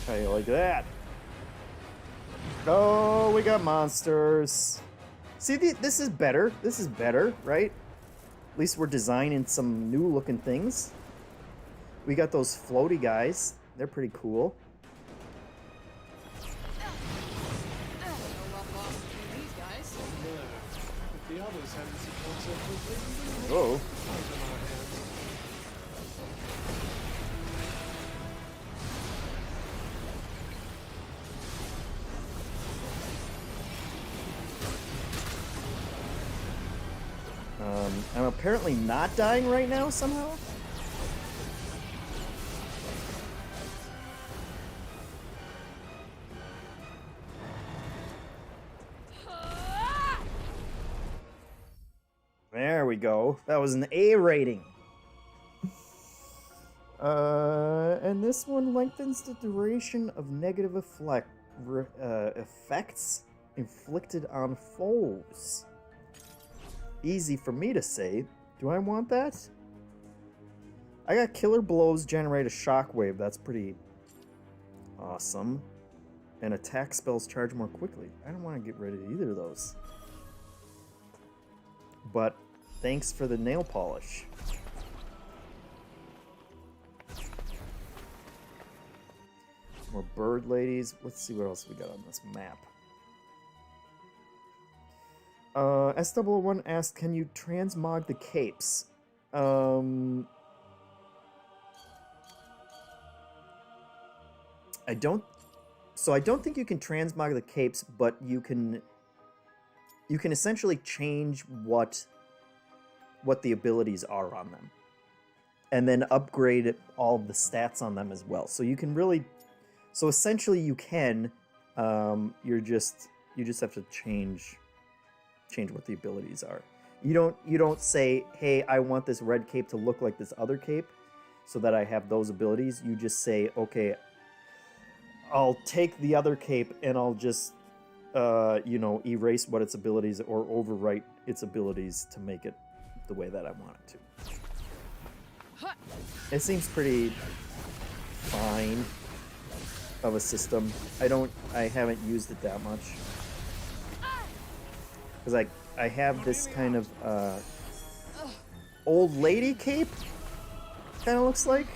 How you like that? Oh, we got monsters. See, this is better. This is better, right? At least we're designing some new looking things. We got those floaty guys. They're pretty cool. Oh. I'm apparently not dying right now somehow. There we go. That was an A rating. And this one lengthens the duration of negative effects inflicted on foes. Easy for me to say. Do I want that? I got killer blows generate a shockwave. That's pretty awesome. And attack spells charge more quickly. I don't want to get rid of either of those. But thanks for the nail polish. More bird ladies. Let's see what else we got on this map. S1 asked, can you transmog the capes? I don't think you can transmog the capes, but you can essentially change what the abilities are on them. And then upgrade all of the stats on them as well. So you can really, so essentially you can, you just have to change what the abilities are. You don't say, hey, I want this red cape to look like this other cape so that I have those abilities. You just say, okay, I'll take the other cape and I'll just erase what its abilities or overwrite its abilities to make it the way that I want it to. It seems pretty fine of a system. I haven't used it that much. Because I have this kind of old lady cape, kind of looks like.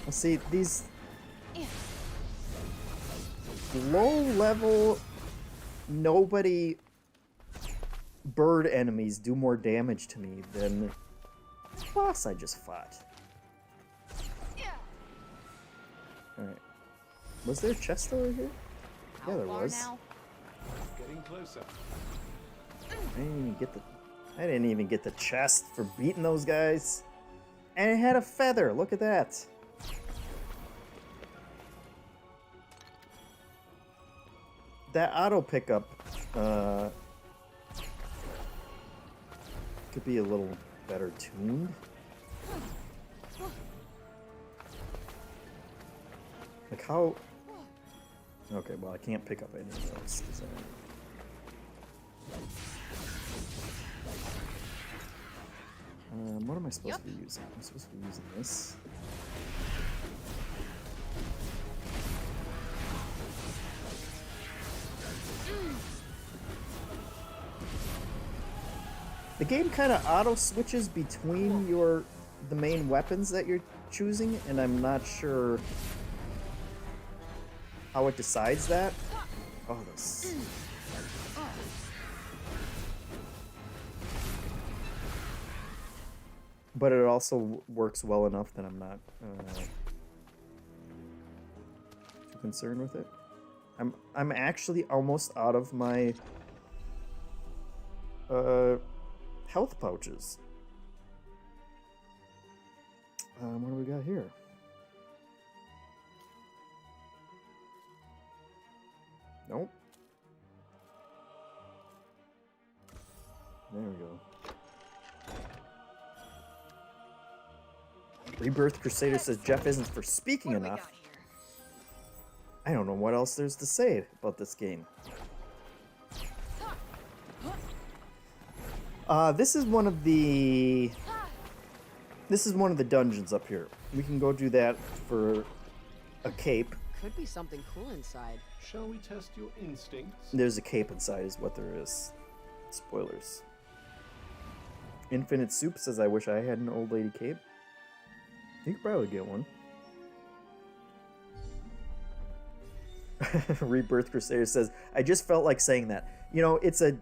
Let's see, these low level nobody bird enemies do more damage to me than the boss I just fought. Alright. Was there a chest over here? Yeah, there was. Getting closer. I didn't even get the chest for beating those guys. And it had a feather. Look at that. That auto pickup could be a little better tuned. Like how... Okay, well I can't pick up any of those. What am I supposed to be using? I'm supposed to be using this. The game kind of auto switches between the main weapons that you're choosing, and I'm not sure how it decides that. Oh, this. but it also works well enough that I'm not too concerned with it. I'm actually almost out of my health pouches. What do we got here? Nope. There we go. Rebirth Crusader says Jeff isn't for speaking enough. I don't know what else there's to say about this game. This is one of the dungeons up here. We can go do that for a cape. Could be something cool inside. Shall we test your instincts? There's a cape inside is what there is. Spoilers. Infinite Soup says I wish I had an old lady cape. You could probably get one. Rebirth Crusader says I just felt like saying that. You know, it's an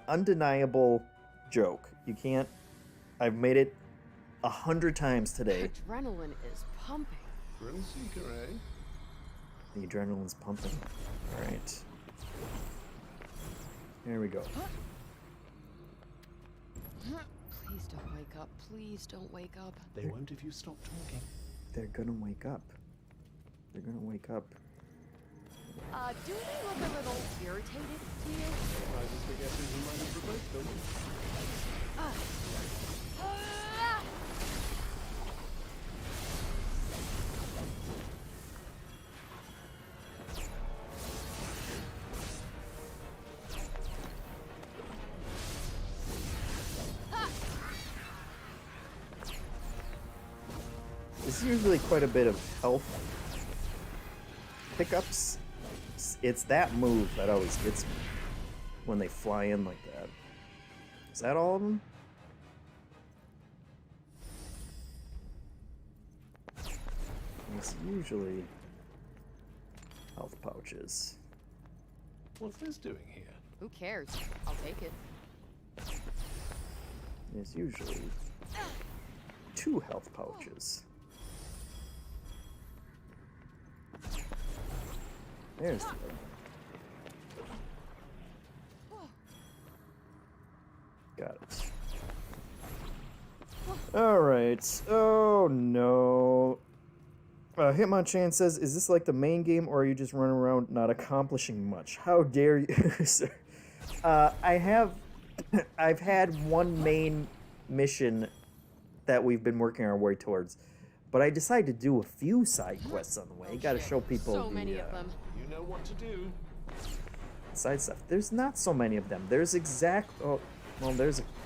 undeniable joke. You can't. I've made it 100 times today. Adrenaline is pumping. Thrill seeker, eh? The adrenaline's pumping. All right. Here we go. Please don't wake up. Please don't wake up. They won't if you stop talking. They're gonna wake up. They're gonna wake up. Do they look a little irritated to you? I just forget who might have provoked them. There's usually quite a bit of health pickups. It's that move that always gets me when they fly in like that. Is that all of them? It's usually health pouches. What's this doing here? Who cares? I'll take it. There's usually 2 health pouches. There's the other one. Got it. Alright. Oh no. Hitmonchan says, is this like the main game or are you just running around not accomplishing much? How dare you, sir? I've had one main mission that we've been working our way towards, but I decided to do a few side quests on the way. Gotta show people so many of them. You know what to do. Side stuff. There's not so many of them. There's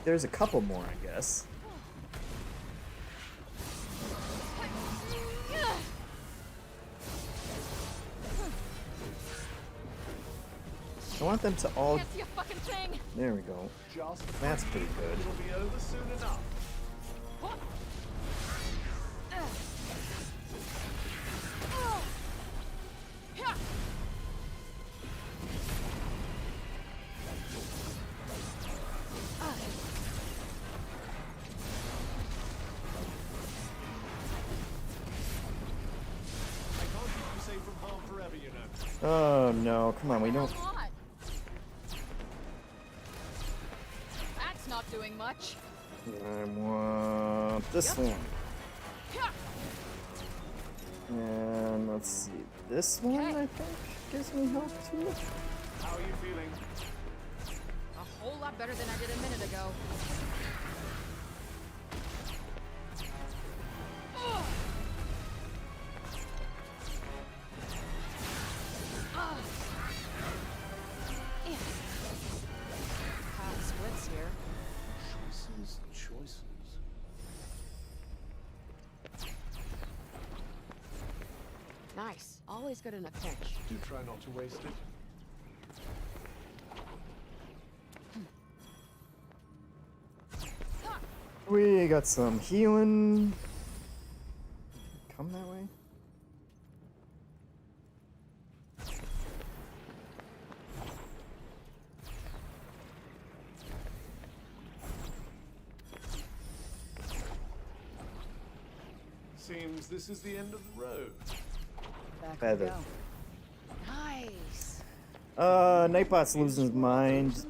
there's a couple more, I guess. I want them to all. Can't see a fucking thing. There we go. Just That's pretty good. It'll be over soon enough. Oh no, come on, we don't. That's not doing much. I want this one. And let's see, this one I think gives me health too. How are you feeling? A whole lot better than I did a minute ago. Choices. Nice. Always good in a pinch. Do try not to waste it. We got some healing. Come that way. seems this is the end of the road. Back we Feather. go. Nice. Nightbot's losing his mind.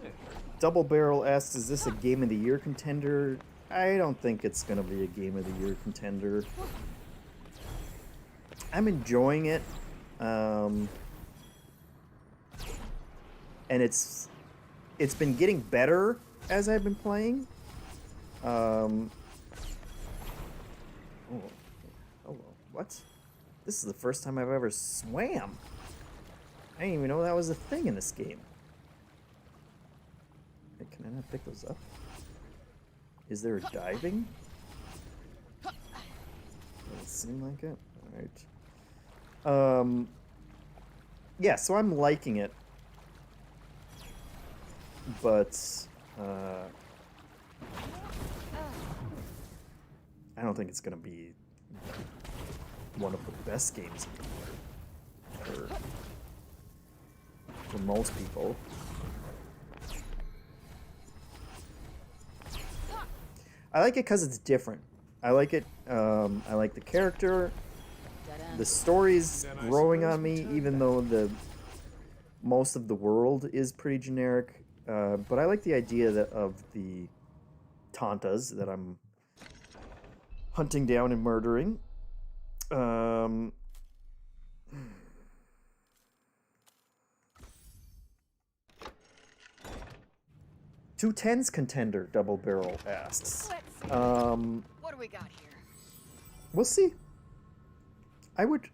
Double Barrel asks, is this a Game of the Year contender? I don't think it's gonna be a Game of the Year contender. I'm enjoying it. And it's been getting better as I've been playing. Oh, what? This is the first time I've ever swam. I didn't even know that was a thing in this game. Hey, can I not pick those up? Is there a diving? Doesn't seem like it. Alright. Yeah, so I'm liking it. But, I don't think it's gonna be one of the best games for most people. I like it because it's different. I like it. I like the character. The story's growing on me, even though most of the world is pretty generic. But I like the idea of the Tantas that I'm hunting down and murdering. 210's contender, Double Barrel asks. What do we got here? We'll see. I would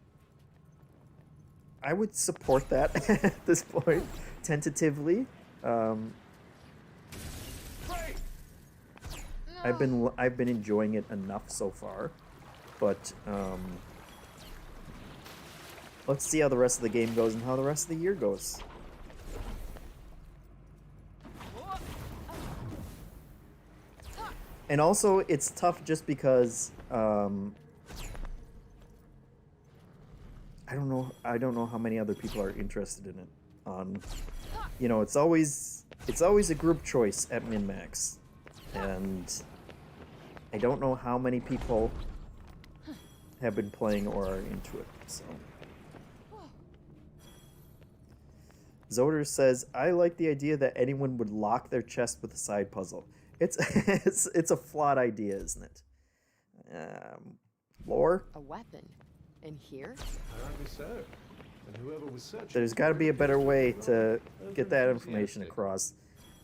support that at this point, tentatively. I've been enjoying it enough so far, but let's see how the rest of the game goes and how the rest of the year goes. And also, it's tough just because I don't know how many other people are interested in it. You know, it's always a group choice at MinnMax, and I don't know how many people have been playing or are into it. So Zoder says, I like the idea that anyone would lock their chest with a side puzzle. It's a flawed idea, isn't it? Lore? A weapon. In here? Apparently so. And whoever was searching, There's got to be a better way to get that information across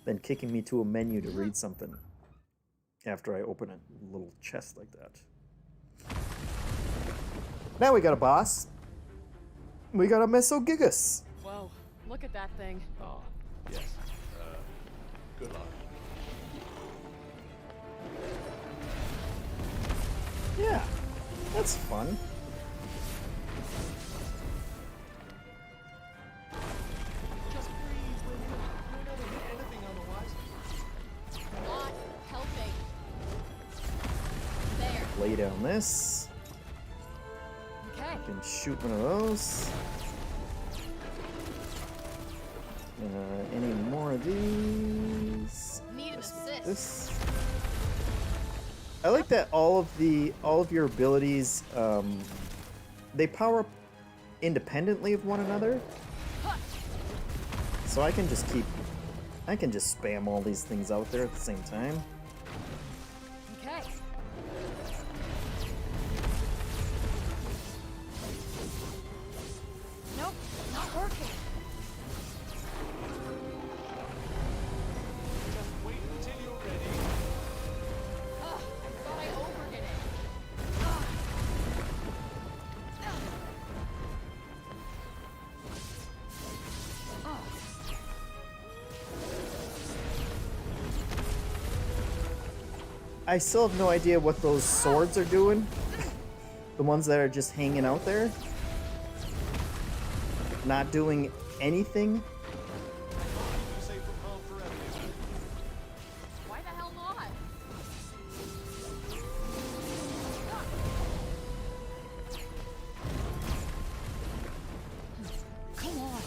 than kicking me to a menu to read something after I open a little chest like that. Now we got a boss. We got a Mesogigas. Whoa, look at that thing. Ah, yes. Good luck. Yeah, that's fun. Just breathe, will you? You'll never hit anything otherwise. Not helping. There. Lay down this. Okay. I can shoot one of those. Any more of these? Need an assist. This. I like that all of your abilities, they power up independently of one another. So I can just spam all these things out there at the same time. Okay. Nope, not working. Just wait until you're ready. I thought I overdid it. I still have no idea what those swords are doing. The ones that are just hanging out there. Not doing anything. Why the hell not? Come on.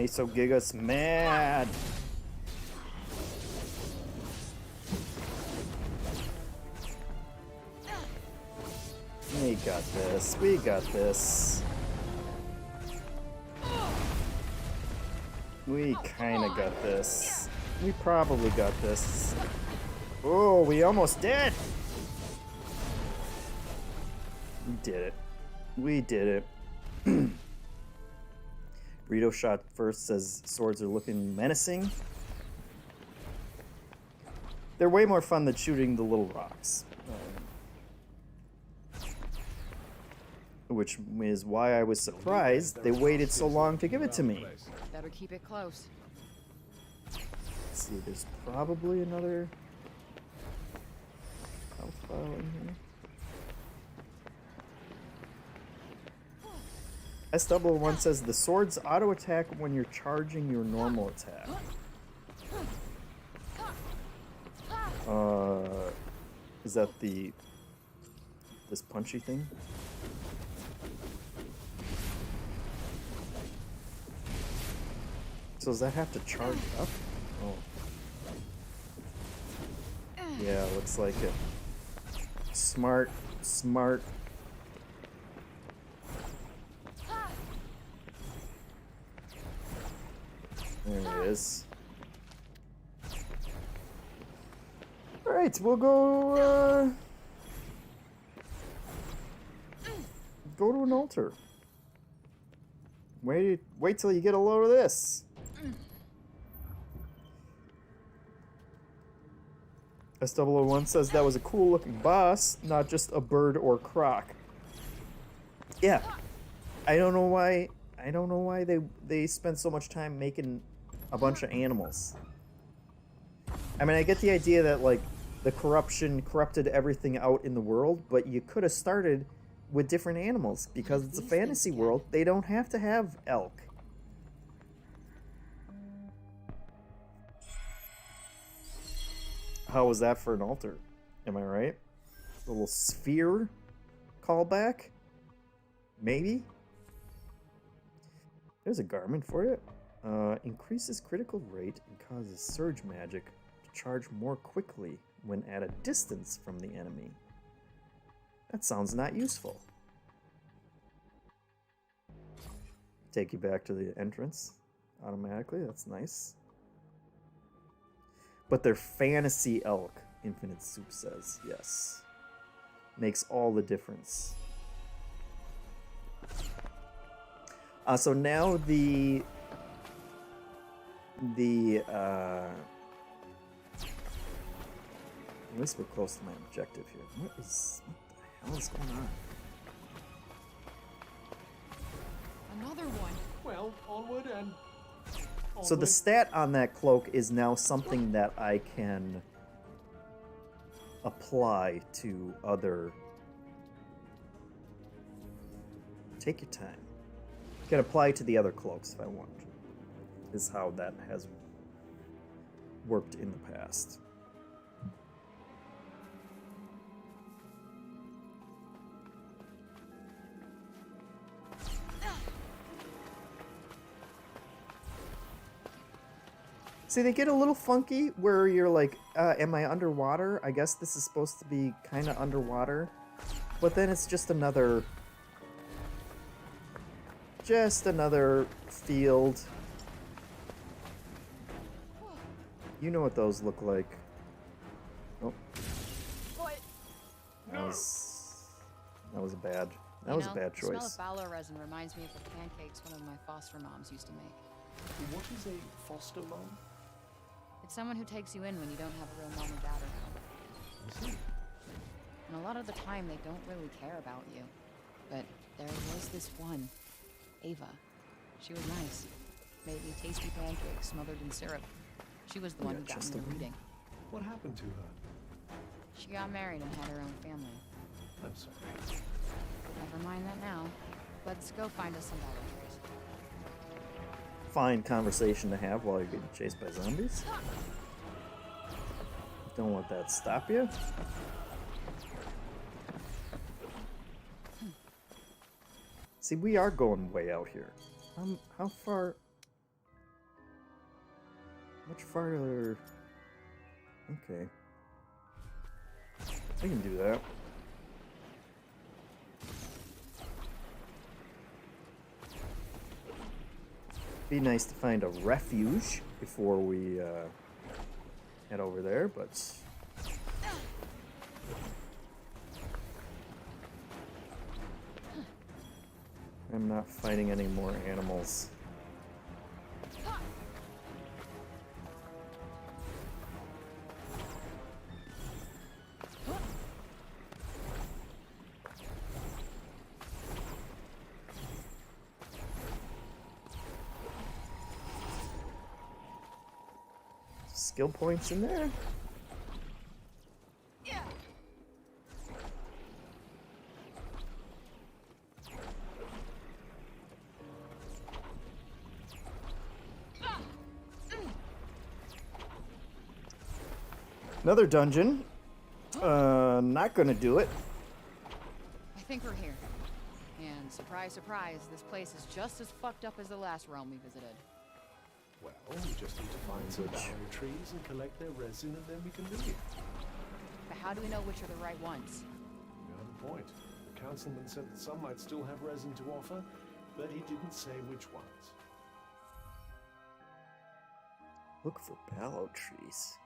Meso Gigas mad. We got this. We got this. We kinda got this. We probably got this. Oh, we almost did! We did it. We did it. Rito shot first says swords are looking menacing. They're way more fun than shooting the little rocks. Which is why I was surprised they waited so long to give it to me. Better keep it close. Let's see, there's probably another health file in here. S1 says the swords auto attack when you're charging your normal attack. Is that this punchy thing? So does that have to charge up? Oh. Yeah, looks like it. Smart, smart. There it is. Alright, we'll go, go to an altar. Wait till you get a load of this. S001 says that was a cool looking boss, not just a bird or croc. Yeah. I don't know why they spent so much time making a bunch of animals. I mean, I get the idea that like the corruption corrupted everything out in the world, but you could have started with different animals because it's a fantasy world. They don't have to have elk. How was that for an altar? Am I right? A little sphere callback? Maybe? There's a garment for it. Increases critical rate and causes surge magic to charge more quickly when at a distance from the enemy. That sounds not useful. Take you back to the entrance automatically. That's nice. But they're fantasy elk, Infinite Soup says. Yes. Makes all the difference. So now at least we're close to my objective here. What the hell is going on? Another one. Well, onward and... So the stat on that cloak is now something that I can apply to other... Take your time. Can apply to the other cloaks if I want. Is how that has worked in the past. See, they get a little funky where you're like, am I underwater? I guess this is supposed to be kind of underwater. But then it's just another field. You know what those look like. Oh. That was a bad choice. The smell of fallow resin reminds me of the pancakes one of my foster moms used to make. What is a foster mom? It's someone who takes you in when you don't have a real mom or dad around. And a lot of the time they don't really care about you. But there was this one, Ava. She was nice. Made me tasty pancakes smothered in syrup. She was the one who got me the reading. What happened to her? She got married and had her own family. I'm sorry. Never mind that now. Let's go find us some volunteers. Fine conversation to have while you're getting chased by zombies. Don't let that stop you. See, we are going way out here. How far? Much farther. Okay. I can do that. Be nice to find a refuge before we head over there, but I'm not fighting any more animals. Skill points in there. Another dungeon. Not gonna do it. I think we're here. And surprise, surprise, this place is just as fucked up as the last realm we visited. Well, we just need to find some barren trees and collect their resin, and then we can leave. But how do we know which are the right ones? You have a point. The councilman said that some might still have resin to offer, but he didn't say which ones. Look for mallow trees.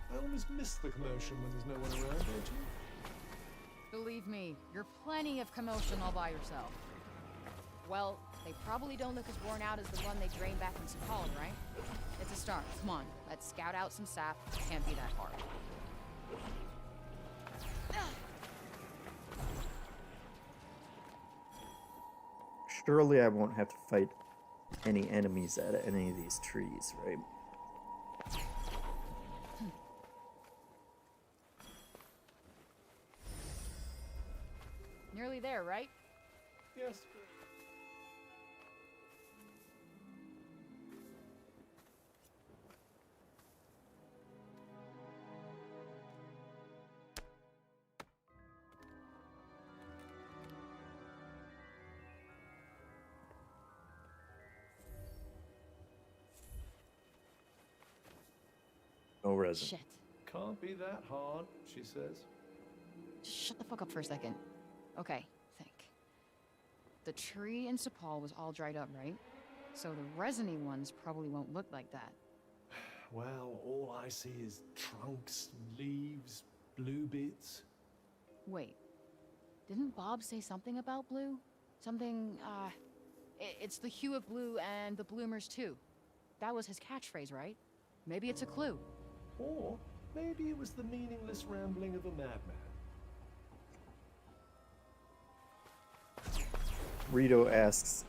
I always miss the commotion when there's no one around, don't you? Believe me, you're plenty of commotion all by yourself. Well, they probably don't look as worn out as the one they drained back in St. Paul, right? It's a start. Come on, let's scout out some sap. It can't be that hard. Surely I won't have to fight any enemies at any of these trees, right? Nearly there, right? Yes. No resin. Shit. Can't be that hard, she says. Just shut the fuck up for a second. Okay, think. The tree in Sepal was all dried up, right? So the resiny ones probably won't look like that. Well, all I see is trunks, leaves, blue bits. Wait. Didn't Bob say something about blue? Something, it's the hue of blue and the bloomers too. That was his catchphrase, right? Maybe it's a clue. Or maybe it was the meaningless rambling of a madman. Rito asks,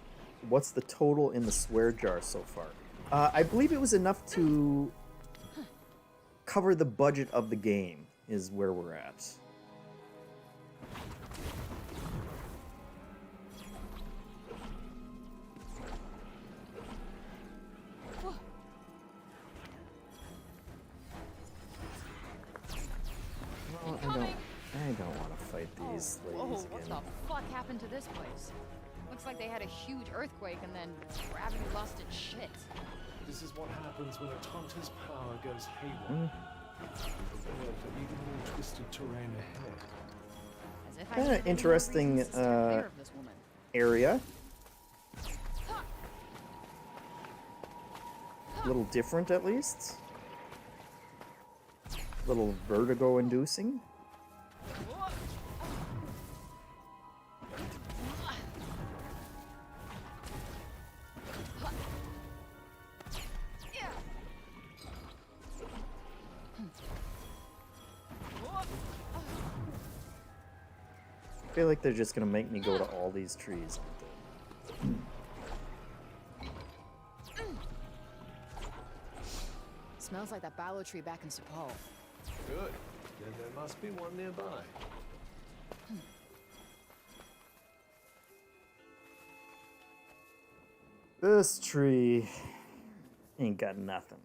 what's the total in the swear jar so far? I believe it was enough to cover the budget of the game, is where we're at. Well, I don't want to fight these ladies What again. the fuck happened to this place? Looks like they had a huge earthquake and then gravity lost its shit. This is what happens when a Tonta's power goes haywire. Prepare for even more twisted terrain ahead. As if I Kind needed of any more interesting reasons to steer clear of this woman. area. A little different, at least. A little vertigo-inducing. I feel like they're just gonna make me go to all these trees. Smells like that ballow tree back in Sepal. Good. Then there must be one nearby. This tree ain't got nothing.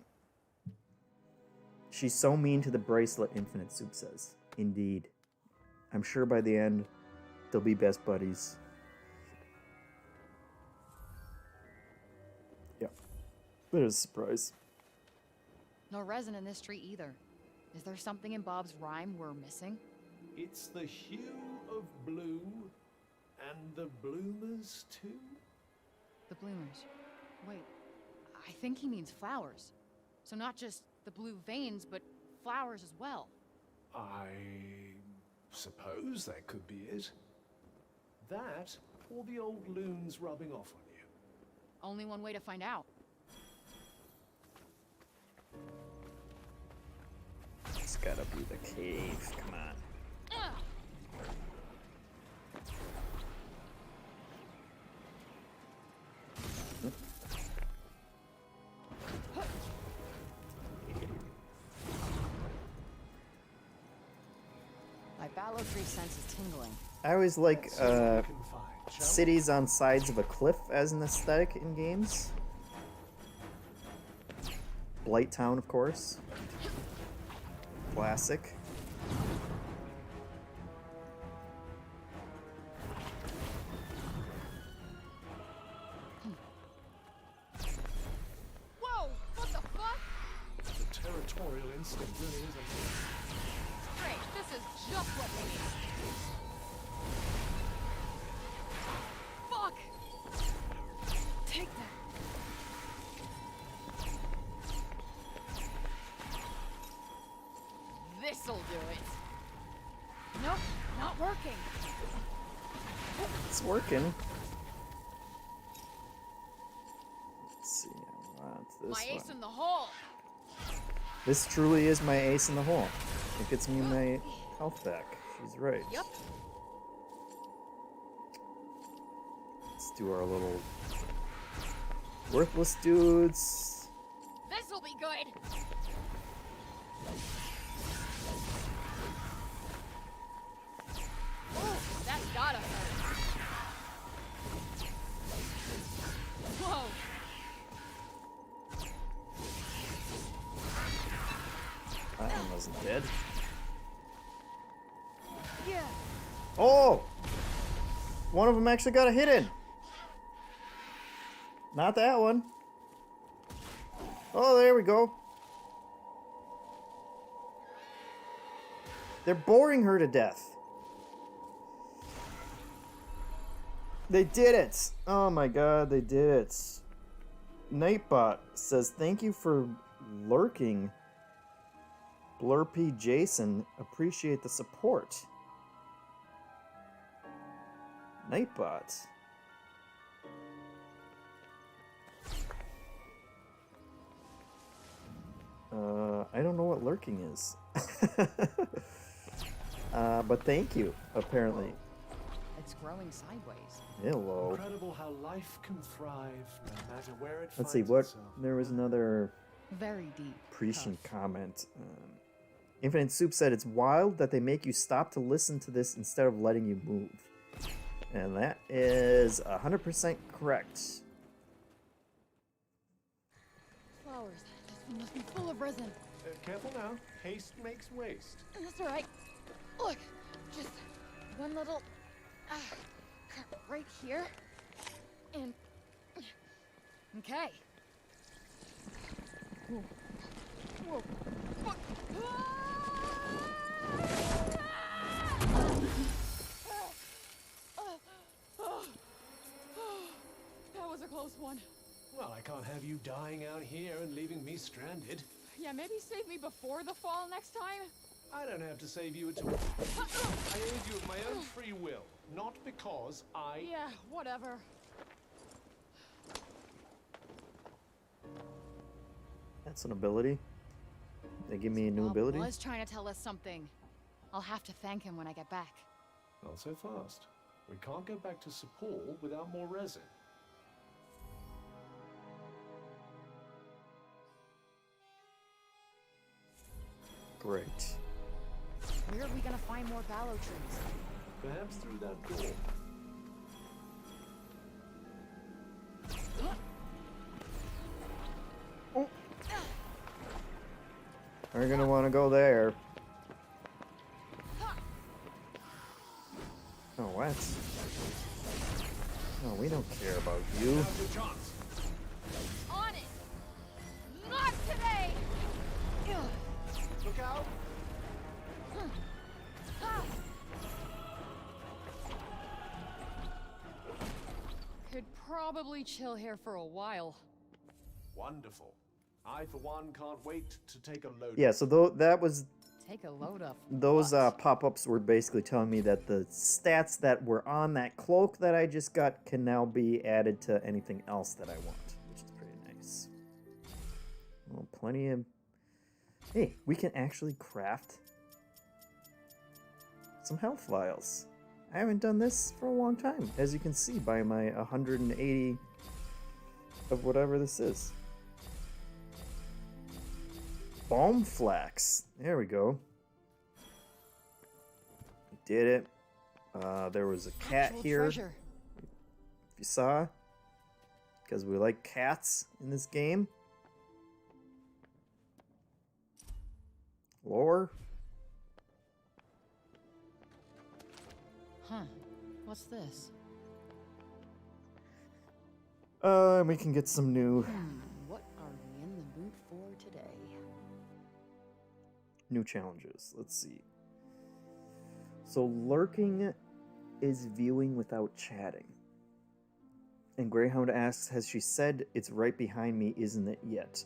She's so mean to the bracelet, Infinite Soup says. Indeed. I'm sure by the end, they'll be best buddies. Bit of a surprise. No resin in this tree either. Is there something in Bob's rhyme we're missing? It's the hue of blue, and the bloomers too? The bloomers. Wait, I think he means flowers. So not just the blue veins, but flowers as well. I suppose that could be it. That, or the old loons rubbing off on you. Only one way to find out. It's gotta be the cave. Come on. My Ballo tree sense is tingling. I always like cities on sides of a cliff as an aesthetic in games. Blight Town, of course. Classic. Whoa! What the fuck? The territorial instinct really is amazing. Great, this is just what we need. Fuck! Take that. This'll do it. Nope, not working. It's working. Let's see. I want this My ace one. in the hole. This truly is my ace in the hole. It gets me my health back. She's right. Yep. Let's do our little worthless dudes. This'll be good. Oh, that's gotta hurt. Whoa. That one wasn't dead. Yeah. Oh! One of them actually got a hit in. Not that one. Oh, there we go. They're boring her to death. They did it. Oh my god, they did it. Nightbot says, thank you for lurking. Blurpy Jason, appreciate the support. Nightbot. I don't know what lurking is. But thank you, apparently. It's growing sideways. Hello. Incredible how life can thrive no matter where it Let's finds see, what? itself. There was another Very deep. prescient comment. Infinite Soup said, it's wild that they make you stop to listen to this instead of letting you move. And that is 100% correct. Flowers. This one must be full of resin. Careful now. Haste makes waste. That's all right. Look, just one little cut right here, and Okay. whoa, whoa, fuck. That was a close one. Well, I can't have you dying out here and leaving me stranded. Yeah, maybe save me before the fall next time. I don't have to save you at all. I aid you of my own free will, not because I... Yeah, whatever. That's an ability. They give me a new Bob ability. was trying to tell us something. I'll have to thank him when I get back. Not so fast. We can't go back to Sepul without more resin. Great. Where are we gonna find more Ballo trees? Perhaps through that door. We're gonna want to go there. Oh, what? No, we don't care about you. On it. Look out! Could probably chill here for a while. Wonderful. I, for one, can't wait to take a load. Yeah, so that was... Take a load of Those pop-ups were basically telling me that the stats that were on that cloak that I just got can now be added to anything else that I want, which is pretty nice. Well, plenty of... Hey, we can actually craft some health vials. I haven't done this for a long time, as you can see by my 180 of whatever this is. Balm flax. There we go. We did it. There was a cat here. Treasure. If you saw. Because we like cats in this game. Lore. Huh. What's this? And we can get some new... What are we in the mood for today? New challenges. Let's see. So lurking is viewing without chatting. And Greyhound asks, has she said it's right behind me, isn't it yet?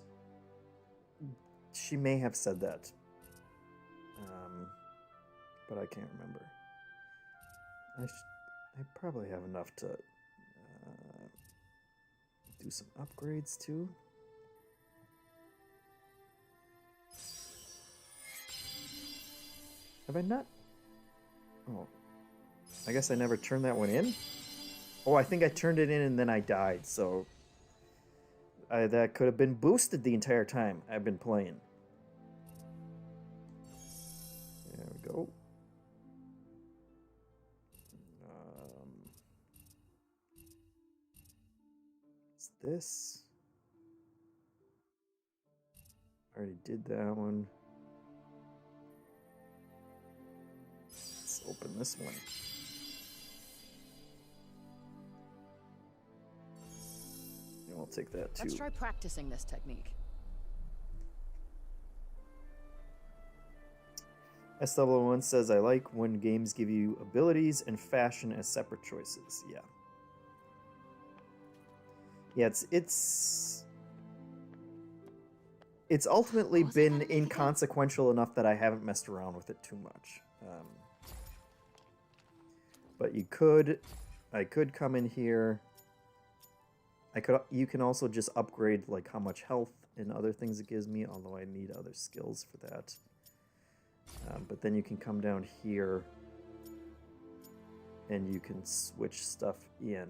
She may have said that. But I can't remember. I probably have enough to do some upgrades too. Have I not? Oh. I guess I never turned that one in? Oh, I think I turned it in and then I died, so... that could have been boosted the entire time I've been playing. There we go. What's this? Already did that one. Let's open this one. And we'll take that too. Let's try practicing this technique. SW1 says, I like when games give you abilities and fashion as separate choices. Yeah. Yeah, it's ultimately been inconsequential enough that I haven't messed around with it too much. But I could come in here. You can also just upgrade like how much health and other things it gives me, although I need other skills for that. But then you can come down here and you can switch stuff in.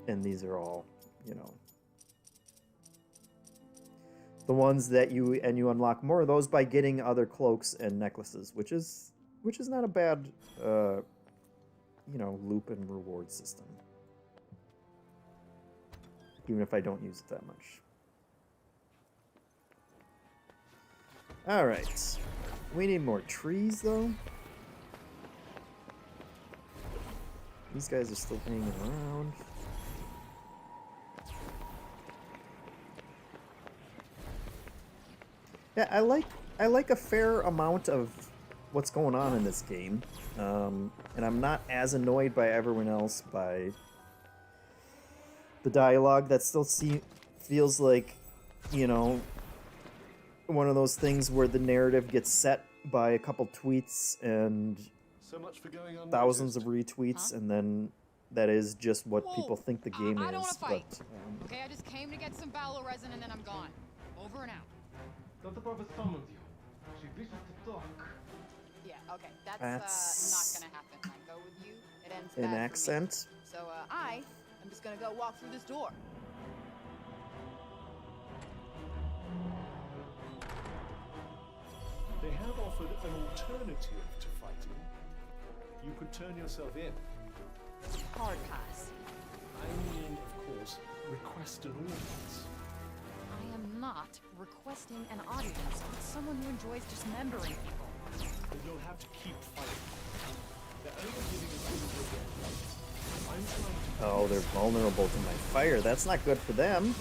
And these are all, you know, the ones that you unlock more of those by getting other cloaks and necklaces, which is not a bad, you know, loop and reward system. Even if I don't use it that much. Alright. We need more trees, though. These guys are still hanging around. Yeah, I like a fair amount of what's going on in this game. And I'm not as annoyed by everyone else by the dialogue. That still feels like, you know, one of those things where the narrative gets set by a couple tweets and So much for going unnoticed. thousands of retweets, and then that is just what people think the game I don't is. want to fight. But, Okay, I just came to get some Valor resin and then I'm gone. Over and out. Santa Barbara summoned you. She wishes to talk. Yeah, okay, that's That's not gonna happen. I go with you, it ends an bad for me. accent. So I'm just gonna go walk through this door. They have offered an alternative to fighting. You could turn yourself in. Hard pass. I mean, of course, request an audience. I am not requesting an audience with someone who enjoys dismembering people. But you'll have to keep fighting. They're only giving as good as they get. Oh, they're vulnerable to my fire. That's not good for them.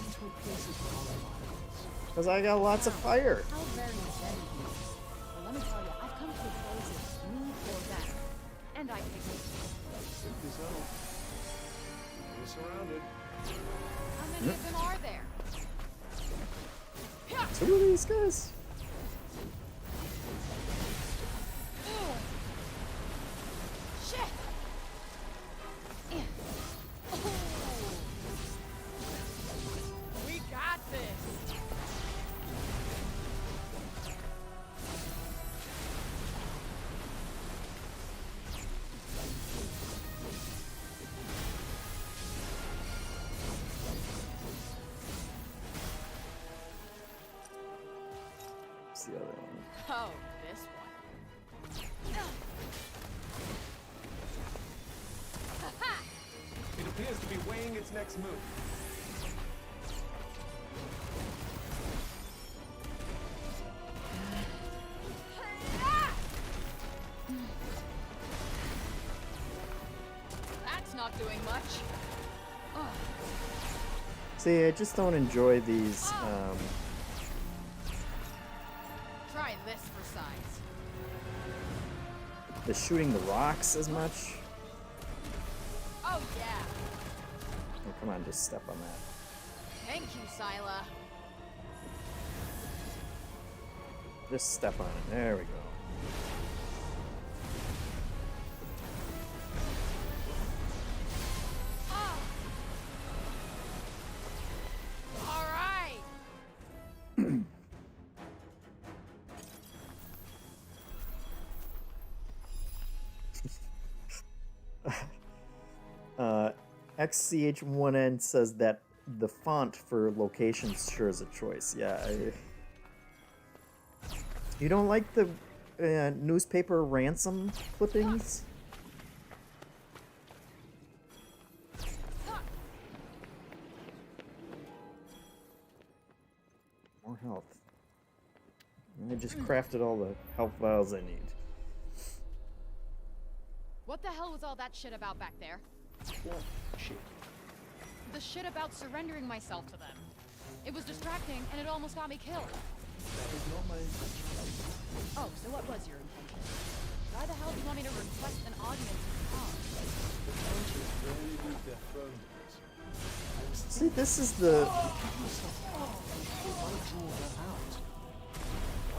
Because I got lots of fire. How very zen he is. Well, let me tell you, I've come to a place of me or them. And I pick it. Simply so. We're surrounded. How many of them are there? Two of these guys? Shit! We got this! What's the other one? Oh, this one. It appears to be weighing its next move. That's not doing much. Oh. See, I just don't enjoy these. Try this for size. The shooting the rocks as much. Oh, yeah. Oh, come on, just step on that. Thank you, Sila. Just step on it. There we go. All right. XCH1N says that the font for locations sure is a choice. Yeah. You don't like the newspaper ransom clippings? More health. I just crafted all the health vials I need. What the hell was all that shit about back there? What shit? The shit about surrendering myself to them. It was distracting, and it almost got me killed. That is not my intention. Oh, so what was your intention? Why the hell do you want me to request an audience with Tom? The Countess rarely leave their throne days. See, this is the... If I draw her out,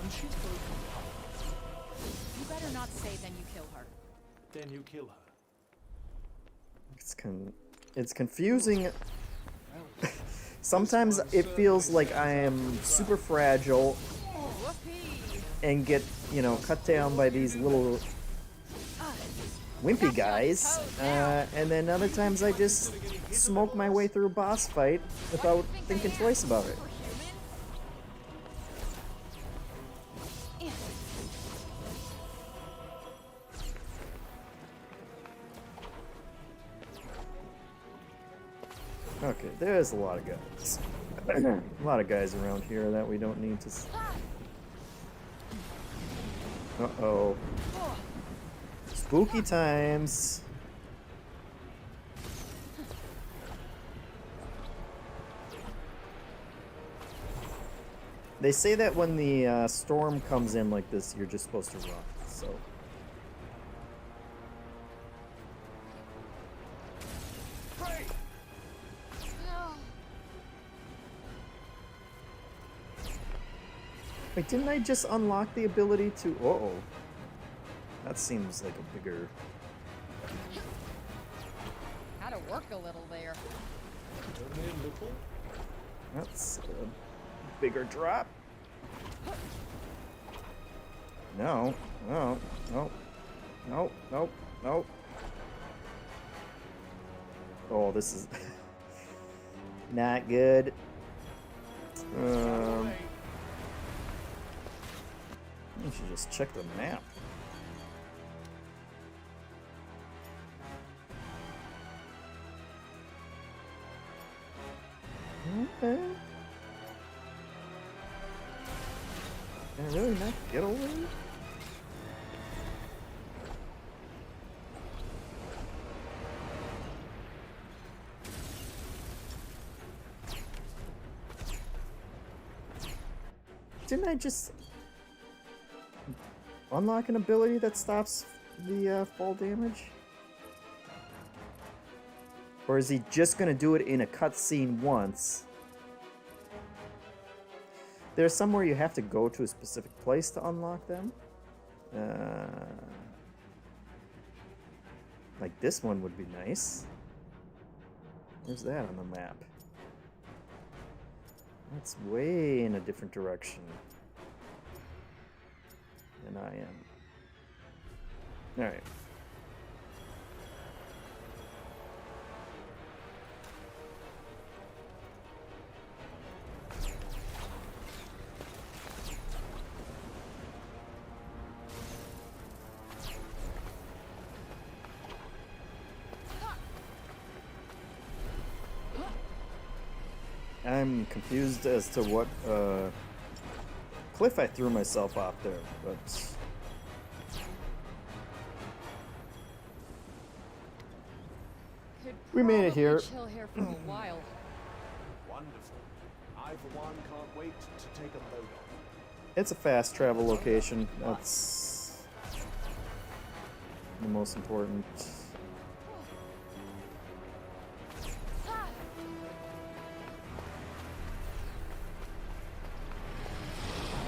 once she's broken up, You better not say then you kill her. Then you kill her. It's confusing. Sometimes it feels like I am super fragile and get, you know, cut down by these little wimpy guys, and then other times I just smoke my way through a boss fight without thinking twice about it. Okay, there's a lot of guys. A lot of guys around here that we don't need to... Uh-oh. Spooky times. They say that when the storm comes in like this, you're just supposed to run, so... Wait, didn't I just unlock the ability to... Uh-oh. That seems like a bigger... Had to work a little there. Only a little? That's a bigger drop. No. No. No. No. No. No. Oh, this is... not good. I should just check the map. Okay. Can I really not get over it? Didn't I just unlock an ability that stops the fall damage? Or is he just gonna do it in a cutscene once? There's somewhere you have to go to a specific place to unlock them. Like this one would be nice. Where's that on the map? That's way in a different direction than I am. Alright. I'm confused as to what cliff I threw myself off there, but we made it here. Chill here for a while. Wonderful. I, for one, can't wait to take a load off. It's a fast travel location. That's the most important.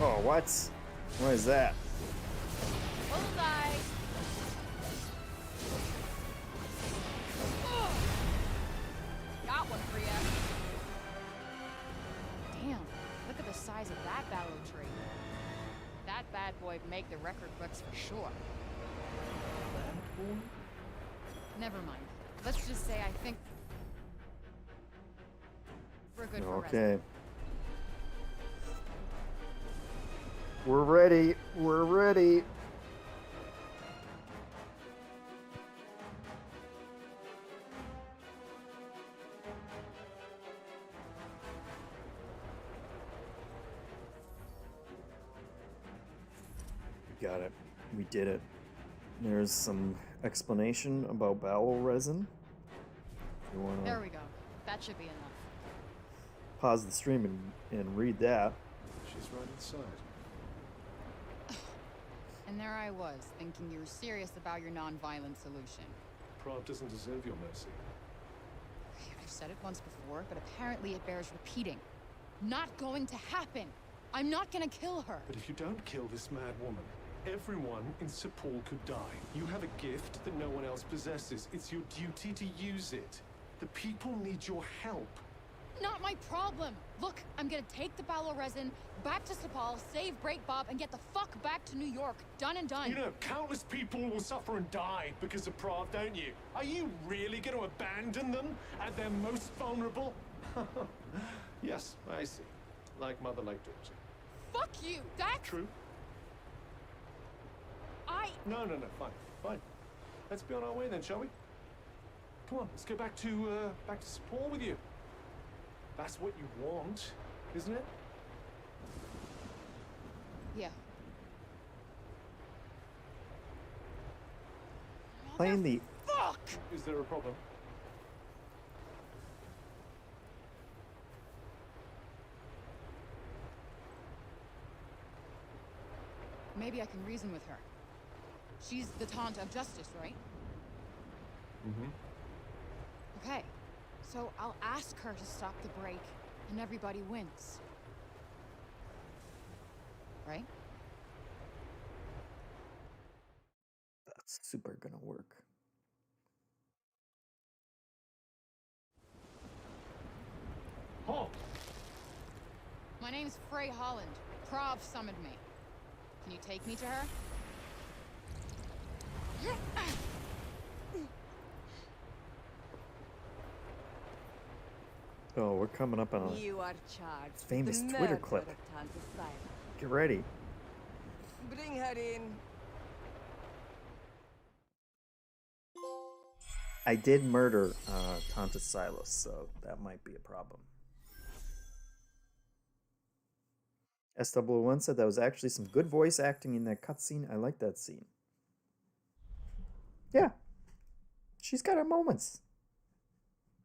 Oh, what? What is that? Bullseye! Got one for ya. Damn, look at the size of that battle tree. That bad boy'd make the record books for sure. Never mind. Let's just say I think we're good for Okay. We're ready. We're ready. We got it. We did it. There's some explanation about bowel resin. If you wanna There we go. That should be enough. pause the stream and read that. She's right inside. And there I was, thinking you were serious about your non-violent solution. Prague doesn't deserve your mercy. I've said it once before, but apparently it bears repeating. Not going to happen! I'm not gonna kill her! But if you don't kill this mad woman, everyone in Sepul could die. You have a gift that no one else possesses. It's your duty to use it. The people need your help. Not my problem! Look, I'm gonna take the Balo resin, back to Sepal, save Break Bob, and get the fuck back to New York. Done and done. You know, countless people will suffer and die because of Prague, don't you? Are you really going to abandon them at their most vulnerable? Yes, I see. Like mother, like daughter. Fuck you! That's... True. No, fine, fine. Let's be on our way then, shall we? Come on, let's go back to Sepul with you. That's what you want, isn't it? Yeah. Playing the... Fuck! Is there a problem? Maybe I can reason with her. She's the taunt of justice, right? Mm-hmm. Okay. So I'll ask her to stop the break, and everybody wins. Right? That's super gonna work. Halt! My name's Frey Holland. Prav summoned me. Can you take me to her? Oh, we're coming up on You are charged. a famous the Twitter murder clip. of Tante Sila. Get ready. Bring her in. I did murder Tanta Silas, so that might be a problem. SW1 said that was actually some good voice acting in that cutscene. I like that scene. Yeah. She's got her moments.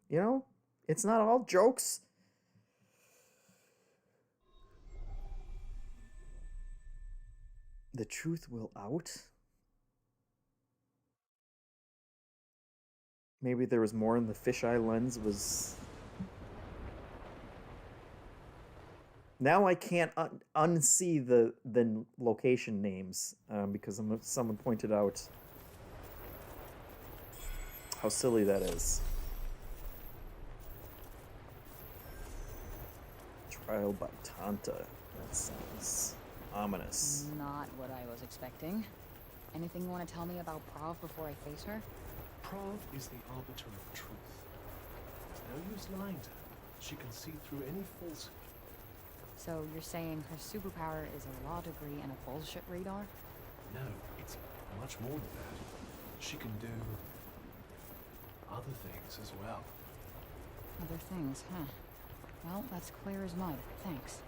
You know? It's not all jokes. The truth will out? Maybe there was more in the fisheye lens was... Now I can't unsee the location names because someone pointed out how silly that is. Trial by Tanta. That sounds ominous. Not what I was expecting. Anything you want to tell me about Prav before I face her? Prav is the arbiter of truth. There's no use lying to her. She can see through any falsehood. So you're saying her superpower is a law degree and a bullshit radar? No, it's much more than that. She can do other things as well. Other things, huh? Well, that's clear as mud. Thanks.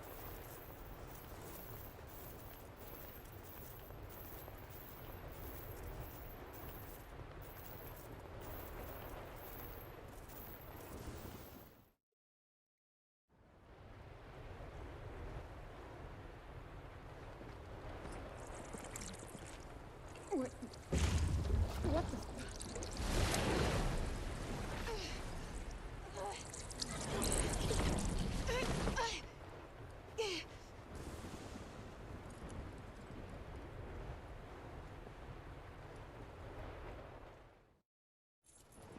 What the...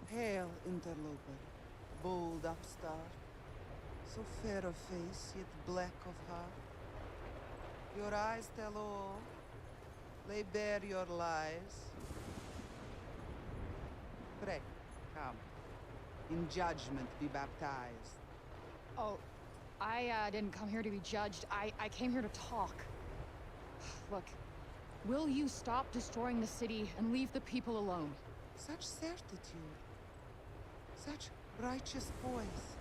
Hail, interloper, bold upstart, so fair of face, yet black of heart. Your eyes tell all, lay bare your lies. Pray, come, in judgment be baptized. Oh, I didn't come here to be judged. I came here to talk. Look, will you stop destroying the city and leave the people alone? Such certitude, such righteous poise,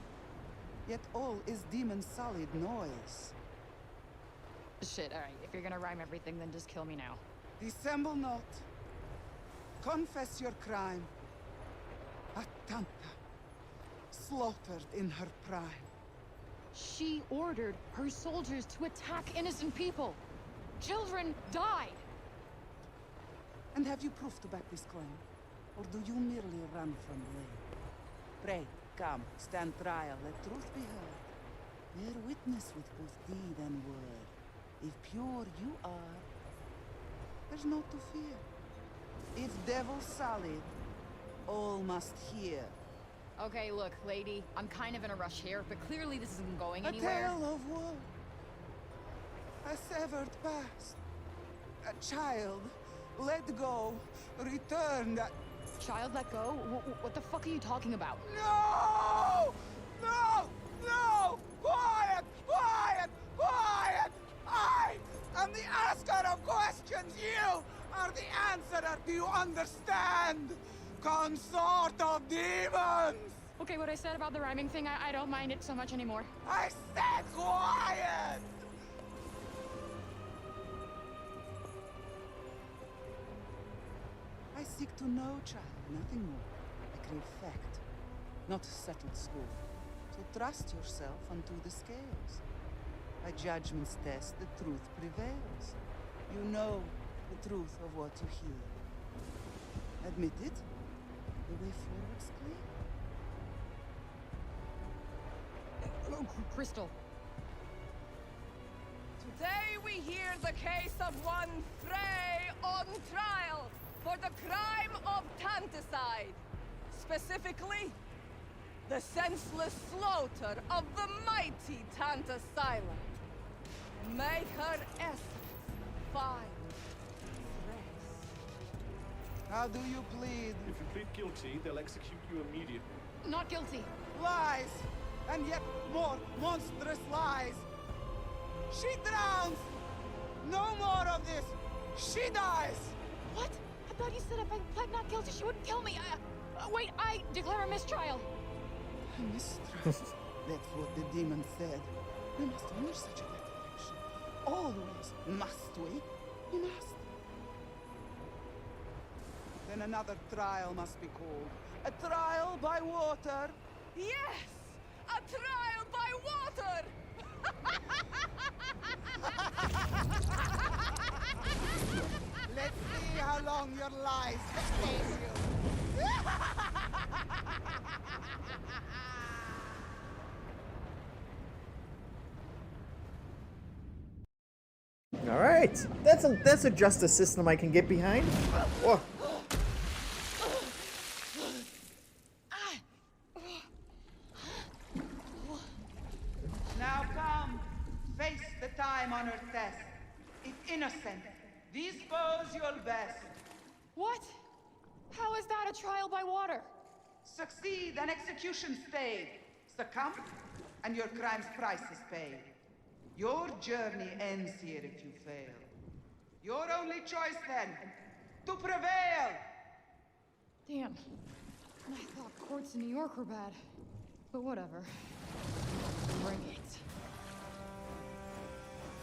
yet all is demon-solid noise. Shit, alright, if you're gonna rhyme everything, then just kill me now. Dissemble not. Confess your crime. Atanta, slaughtered in her prime. She ordered her soldiers to attack innocent people. Children died. And have you proof to back this claim? Or do you merely run from blame? Pray, come, stand trial, let truth be heard. Bear witness with both deed and word. If pure you are, there's naught to fear. If devil solid, all must hear. Okay, look, lady, I'm kind of in a rush here, but clearly this isn't going anywhere. A tale of woe. A severed past. A child let go, returned. Child let go? What the fuck are you talking about? No! No! No! Quiet! Quiet! Quiet! I am the asker of questions. You are the answerer. Do you understand? Consort of demons! Okay, what I said about the rhyming thing, I don't mind it so much anymore. I said quiet! I seek to know, child, nothing more. I crave fact, not settled score. So trust yourself unto the scales. By judgment's test, the truth prevails. You know the truth of what you hear. Admit it, the way forward's clear. Oh, Crystal. Today we hear the case of one Frey on trial for the crime of Tanticide. Specifically, the senseless slaughter of the mighty Tanta Silent. May her essence find rest. How do you plead? If you plead guilty, they'll execute you immediately. Not guilty. Lies! And yet more monstrous lies! She drowns! No more of this! She dies! What? I thought you said if I pled not guilty, she wouldn't kill me. Wait, I declare a mistrial. Mistrust. That's what the demon said. We must honor such a declaration. Always. Must we? We must. Then another trial must be called. A trial by water. Yes! A trial by water! long your lies sustain you. All right, that's a justice system I can get behind. Whoa. Now come, face the time-honored test. If innocent, dispose your best. What? How is that a trial by water? Succeed and execution stayed. Succumb, and your crime's price is paid. Your journey ends here if you fail. Your only choice then, to prevail! Damn. I thought courts in New York were bad. But whatever. Bring it.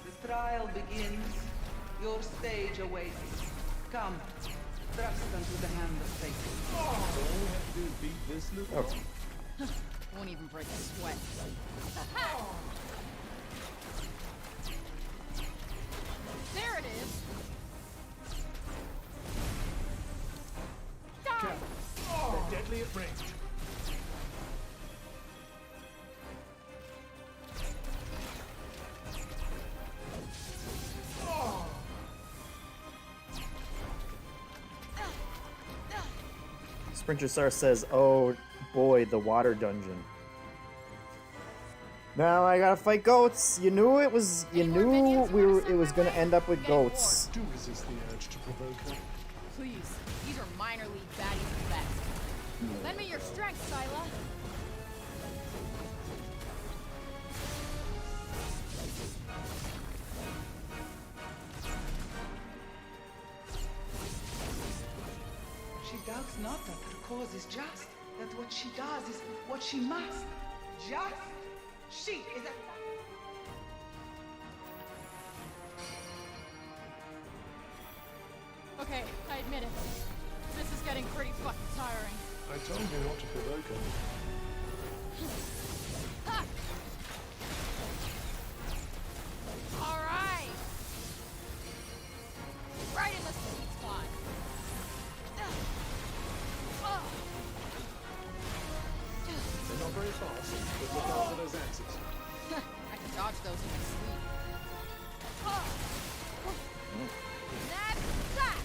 The trial begins. Your stage awaits. Come, thrust unto the hand of fate. All I have to do is beat this little... Won't even break a sweat. There it is. Die! They're deadly at range. Sprinter Star says, "Oh boy, the water dungeon." Now I gotta fight goats. You knew it was. You knew it was gonna end up with goats. Do resist the urge to provoke her. Please, these are minor league baddies at best. Lend me your strength, Scylla. She doubts not that her cause is just, that what she does is what she must. Just. She is a... Okay, I admit it. This is getting pretty fucking tiring. I told you not to provoke her. Ha! All right. Right in the sweet spot. They're not very fast, but look out for those axes. I can dodge those in my sleep. That's that.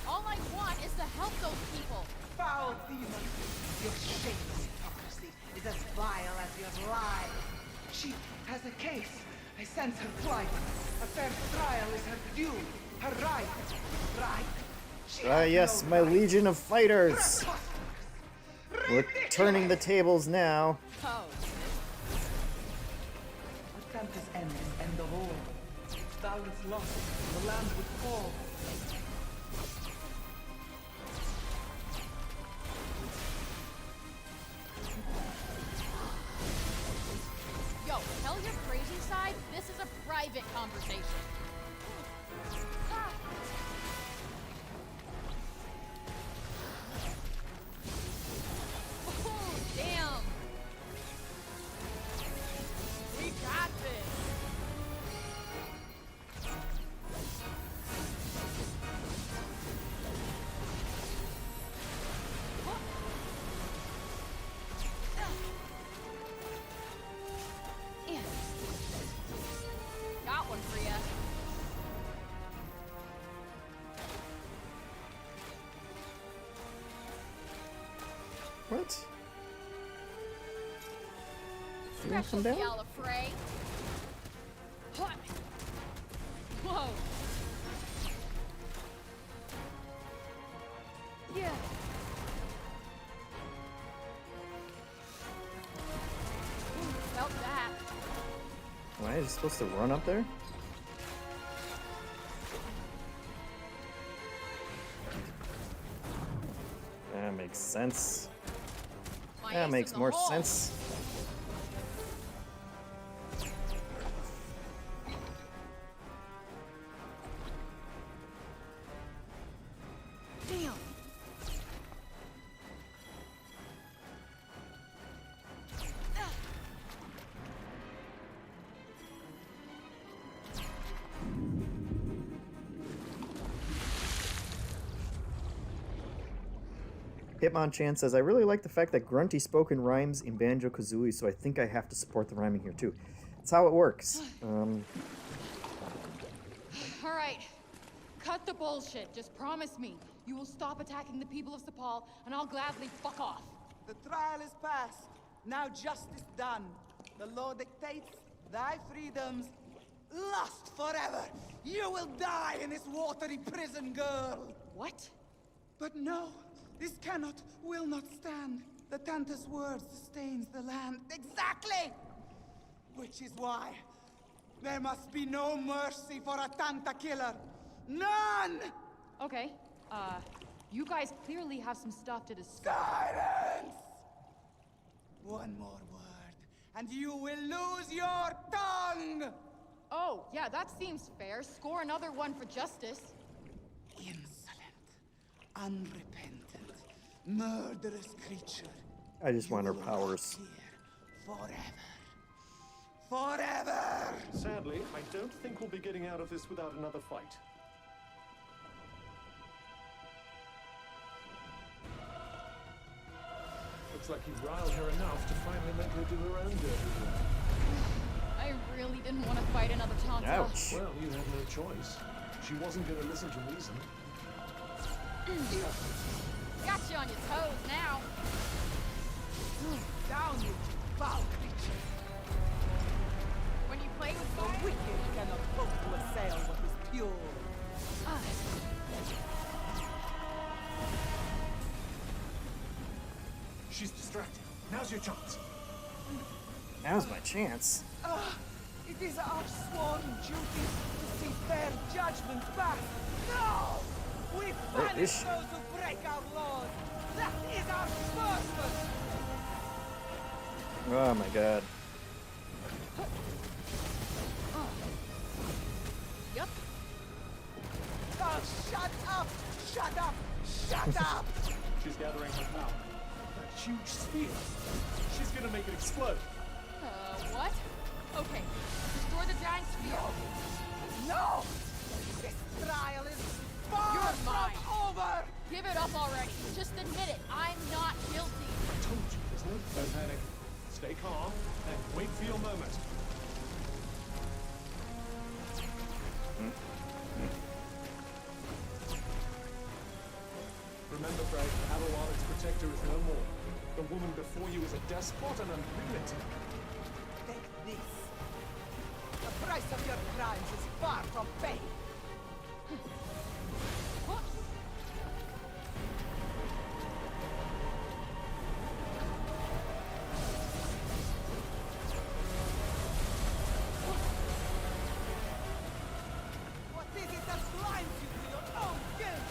All I want is to help those people. Foul demon! Your shameless hypocrisy is as vile as your lie. She has a case. I sense her plight. A fair trial is her due. Her right. Right? She has Yes, no my right. legion of fighters. We're turning the tables now. Oh. Atlantis ends end of all. Thou is lost. The land would fall. Yo, tell your crazy side this is a private conversation. Oh, damn. We got this. Got one for ya. What? You wanna Special come down? Gallifrey. Hot. Whoa. Yeah. Ooh, felt that. Why is he supposed to run up there? That makes sense. My That ace makes in the more hole. sense. Damn. Hitmonchan says, I really like the fact that Grunty spoken rhymes in Banjo-Kazooie, so I think I have to support the rhyming here too. That's how it works. All right. Cut the bullshit. Just promise me you will stop attacking the people of Sepal, and I'll gladly fuck off. The trial is past. Now justice done. The law dictates thy freedoms last forever. You will die in this watery prison, girl. What? But no, this cannot, will not stand. The Tanta's word sustains the land. Exactly! Which is why there must be no mercy for a Tanta killer. None! Okay, you guys clearly have some stuff to discuss. Silence! One more word, and you will lose your tongue! Oh, yeah, that seems fair. Score another one for justice. Insolent, unrepentant, murderous creature. I just want her powers. Forever. Forever! Sadly, I don't think we'll be getting out of this without another fight. Looks like you riled her enough to finally make her do her own dirty work. I really didn't want to fight another Tanta. Ouch. Well, you had no choice. She wasn't going to listen to reason. Got you on your toes now. Down, you foul creature! When you play with The fire... wicked cannot hope to assail what is pure. She's distracted. Now's your chance. Now's my chance. It is our sworn duty to see fair judgment back. No! We banish those who break our laws. That is our purpose. Oh my god. Yep. Oh, shut up! Shut up! Shut up! She's gathering her power. That huge spear. She's going to make it explode. What? Okay. Destroy the giant sphere. No! This trial is far You're from mine. over! Give it up already. Just admit it. I'm not guilty. I told you, there's no panic. Stay calm and wait for your moment. Remember, Fred, Adelwallet's protector is no more. The woman before you is a despot and a lunatic. Take this. The price of your crimes is far from paid. What is it that blinds you to your own guilt?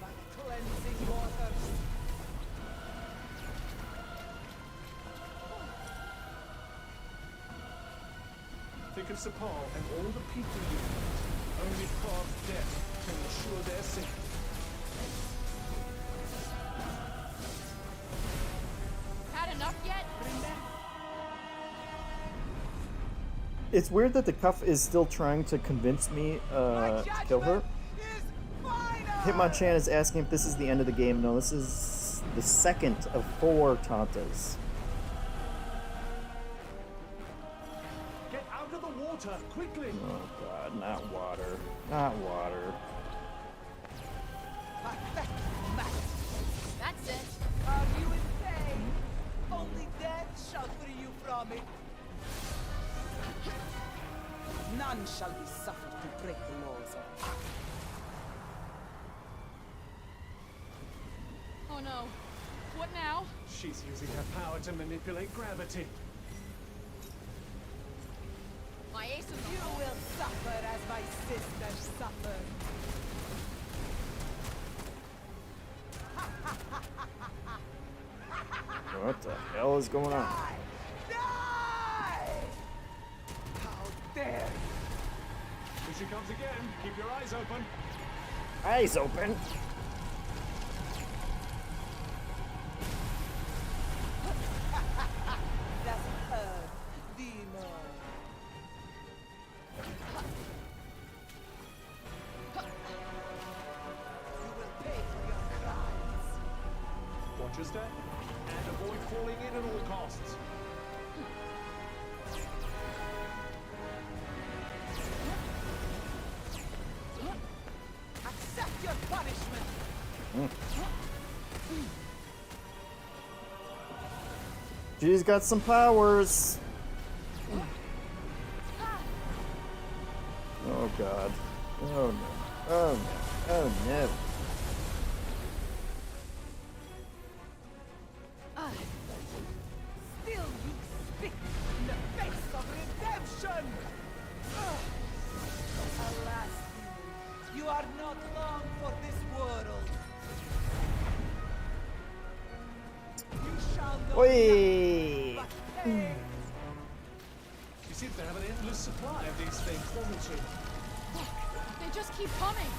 By the cleansing waters. Think of Sepal and all the people you meet. Only carved death can ensure their safety. Had enough yet? It's weird that the cuff is still trying to convince me to kill her. Hitmonchan is asking if this is the end of the game. No, this is the second of 4 Tantas. Get out of the water, quickly! Oh god, not water. Not water. That's it. Are you insane? Only death shall free you from it. None shall be suffered to break the laws of Earth. Oh no. What now? She's using her power to manipulate gravity. My ace of You will suffer as my sisters suffered. What the hell is going on? Die! How dare you! Here she comes again. Keep your eyes open. Eyes open. That's her, demon. Just and avoid falling in at all costs. Accept your punishment. She's got some powers. Oh god. Oh no. Oh no. Oh no. Still you spit in the face of redemption! Alas, you are not long for this world. You shall know Oi! nothing but pain. She seems to have an endless supply of these things, doesn't she? Look, they just keep coming.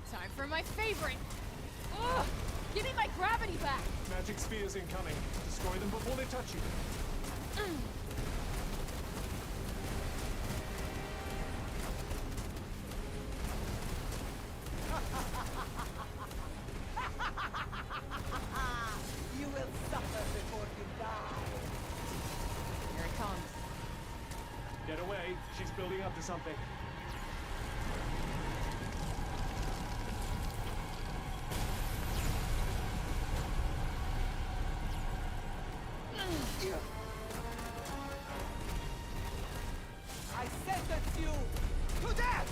Time for my favorite. Ugh! Give me my gravity back. Magic spheres incoming. Destroy them before they touch you. You will suffer before you die. Here it comes. Get away. She's building up to something. I sentence you to death!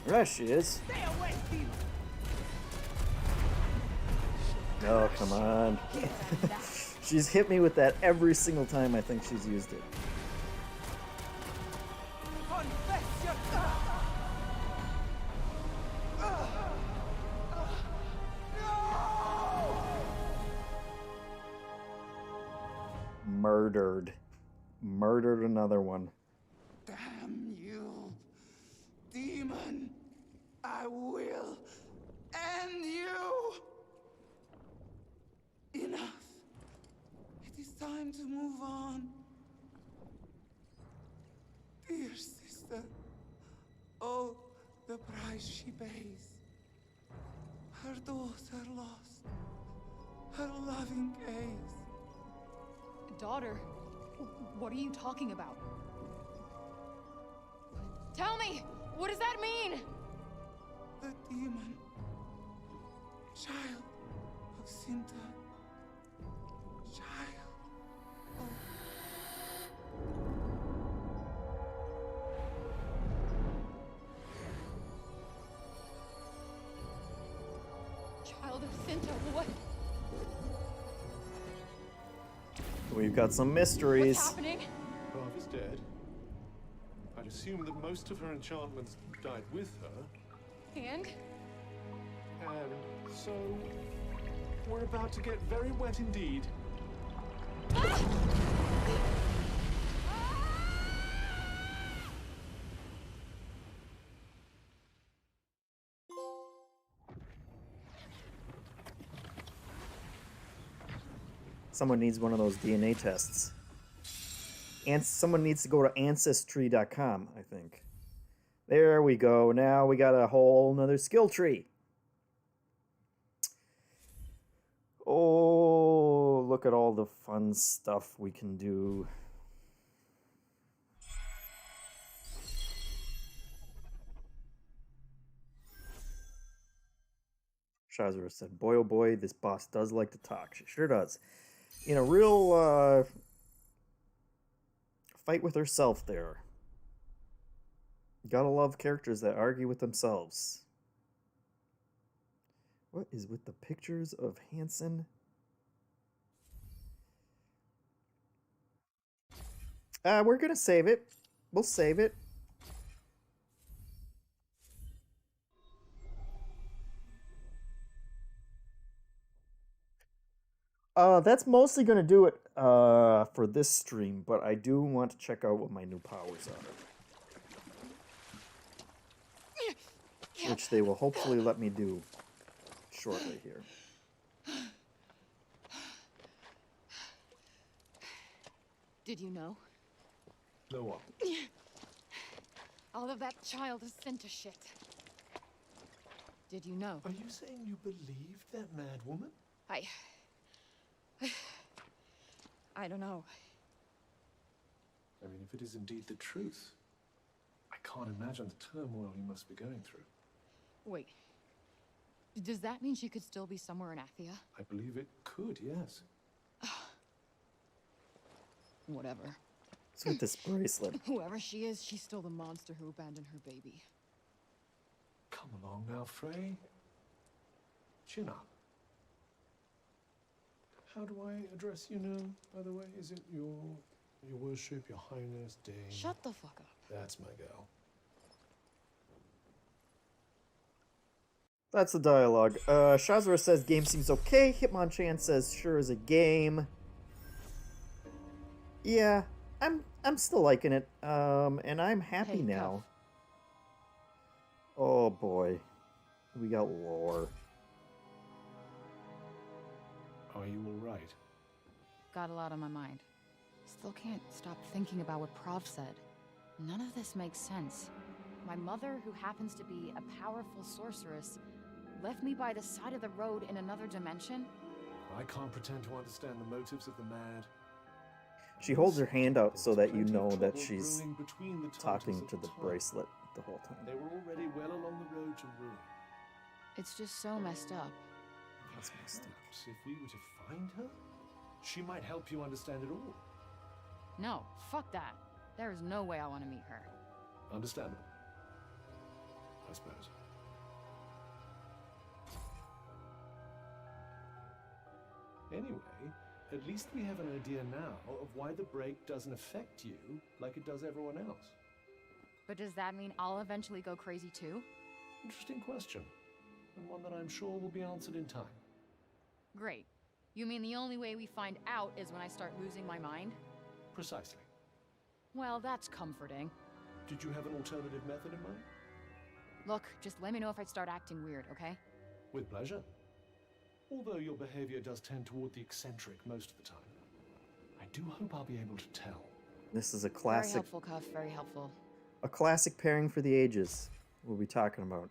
There she is. Stay away, demon! Oh, come on. She's hit me with that every single time I think she's used it. Confess your... Murdered. Murdered another one. Damn you, demon! I will end you! Enough. It is time to move on. Dear sister, oh, the price she pays. Her daughter lost. Her loving gaze. Daughter? What are you talking about? Tell me! What does that mean? The demon. Child of Sinta. Child of... Child of Sinta, what? We've got some mysteries. What's happening? Ratha's dead. I'd assume that most of her enchantments died with her. And? And so... we're about to get very wet indeed. Someone needs one of those DNA tests. And someone needs to go to ancestry.com, I think. There we go. Now we got a whole nother skill tree. Oh, look at all the fun stuff we can do. Shazura said, boy oh boy, this boss does like to talk. She sure does. In a real fight with herself there. Gotta love characters that argue with themselves. What is with the pictures of Hansen? We're gonna save it. We'll save it. That's mostly going to do it for this stream, but I do want to check out what my new powers are. Which they will hopefully let me do shortly here. Did you know? No what? All of that child is sent to shit. Did you know? Are you saying you believed that mad woman? I don't know. I mean, if it is indeed the truth, I can't imagine the turmoil you must be going through. Wait. Does that mean she could still be somewhere in Athia? I believe it could, yes. Whatever. What's with this bracelet? Whoever she is, she's still the monster who abandoned her baby. Come along now, Frey. Chin up. How do I address you now, by the way? Is it your worship, your highness, dame? Shut the fuck up. That's my girl. That's the dialogue. Shazra says game seems okay. Hitmonchan says sure is a game. Yeah, I'm still liking it. And I'm happy now. Oh boy. We got lore. Are you all right? Got a lot on my mind. Still can't stop thinking about what Prov said. None of this makes sense. My mother, who happens to be a powerful sorceress, left me by the side of the road in another dimension? I can't pretend to understand the motives of the mad. She holds her hand out so that you know that she's talking to the bracelet the whole time. They were already well along the road to ruin. It's just so messed up. That's messed up. Perhaps if we were to find her, she might help you understand it all. No, fuck that. There is no way I want to meet her. Understandable, I suppose. Anyway, at least we have an idea now of why the break doesn't affect you like it does everyone else. But does that mean I'll eventually go crazy too? Interesting question, and one that I'm sure will be answered in time. Great. You mean the only way we find out is when I start losing my mind? Precisely. Well, that's comforting. Did you have an alternative method in mind? Look, just let me know if I start acting weird, okay? With pleasure. Although your behavior does tend toward the eccentric most of the time. I do hope I'll be able to tell. This is a classic. Very helpful, Cuff. Very helpful. A classic pairing for the ages. We'll be talking about.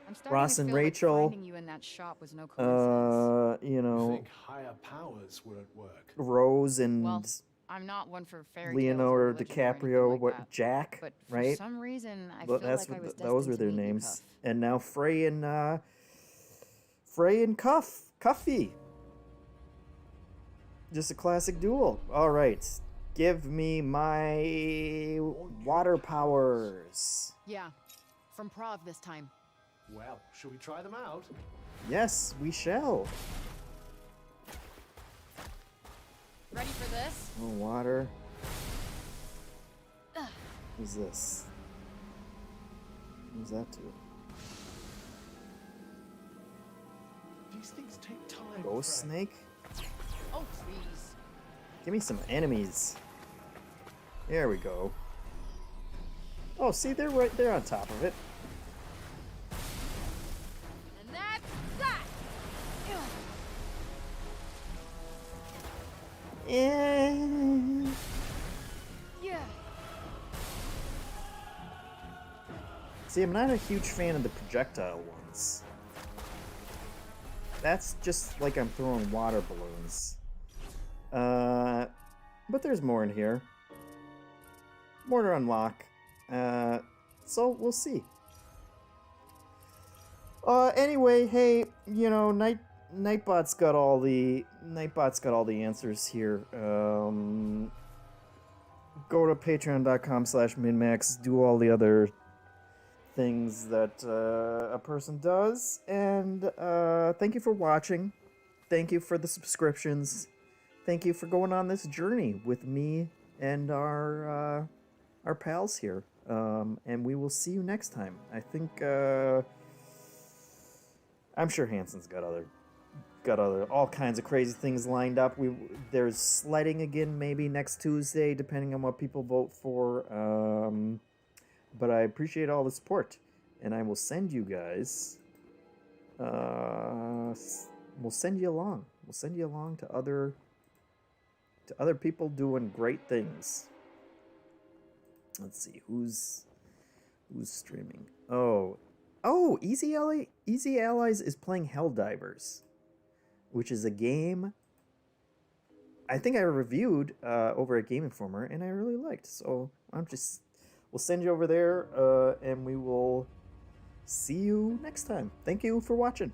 I'm starting Ross to and feel Rachel. Like finding you in that shop was no coincidence. You I know, think higher powers were at work. Rose and Well, I'm not one for fairy Leonardo tales or religion or DiCaprio, anything like what that. Jack, But for right? some reason, I But feel that's like I was what those were destined their to meet you, names. Cuff. And now Frey and Cuffy. Just a classic duel. All right, give me my water powers. Yeah, from Prov this time. Well, shall we try them out? Yes, we shall. Ready for this? Oh, water. Who's this? Who's that to? These things take time. Ghost Frey. snake? Oh, please. Give me some enemies. There we go. Oh, see, they're right there on top of it. And that's that! Yeah. Yeah. See, I'm not a huge fan of the projectile ones. That's just like I'm throwing water balloons. But there's more in here. More to unlock. So we'll see. Anyway, hey, you know, Nightbot's got all the answers here. Go to patreon.com/MinnMax, do all the other things that a person does, and thank you for watching. Thank you for the subscriptions. Thank you for going on this journey with me and our pals here. And we will see you next time. I think I'm sure Hanson's got other got all kinds of crazy things lined up. There's sledding again, maybe next Tuesday, depending on what people vote for. But I appreciate all the support, and I will send you guys. We'll send you along. We'll send you along to other people doing great things. Let's see who's streaming. Oh, Easy Allies is playing Helldivers, which is a game I think I reviewed over at Game Informer, and I really liked. So we'll send you over there, and we will see you next time. Thank you for watching.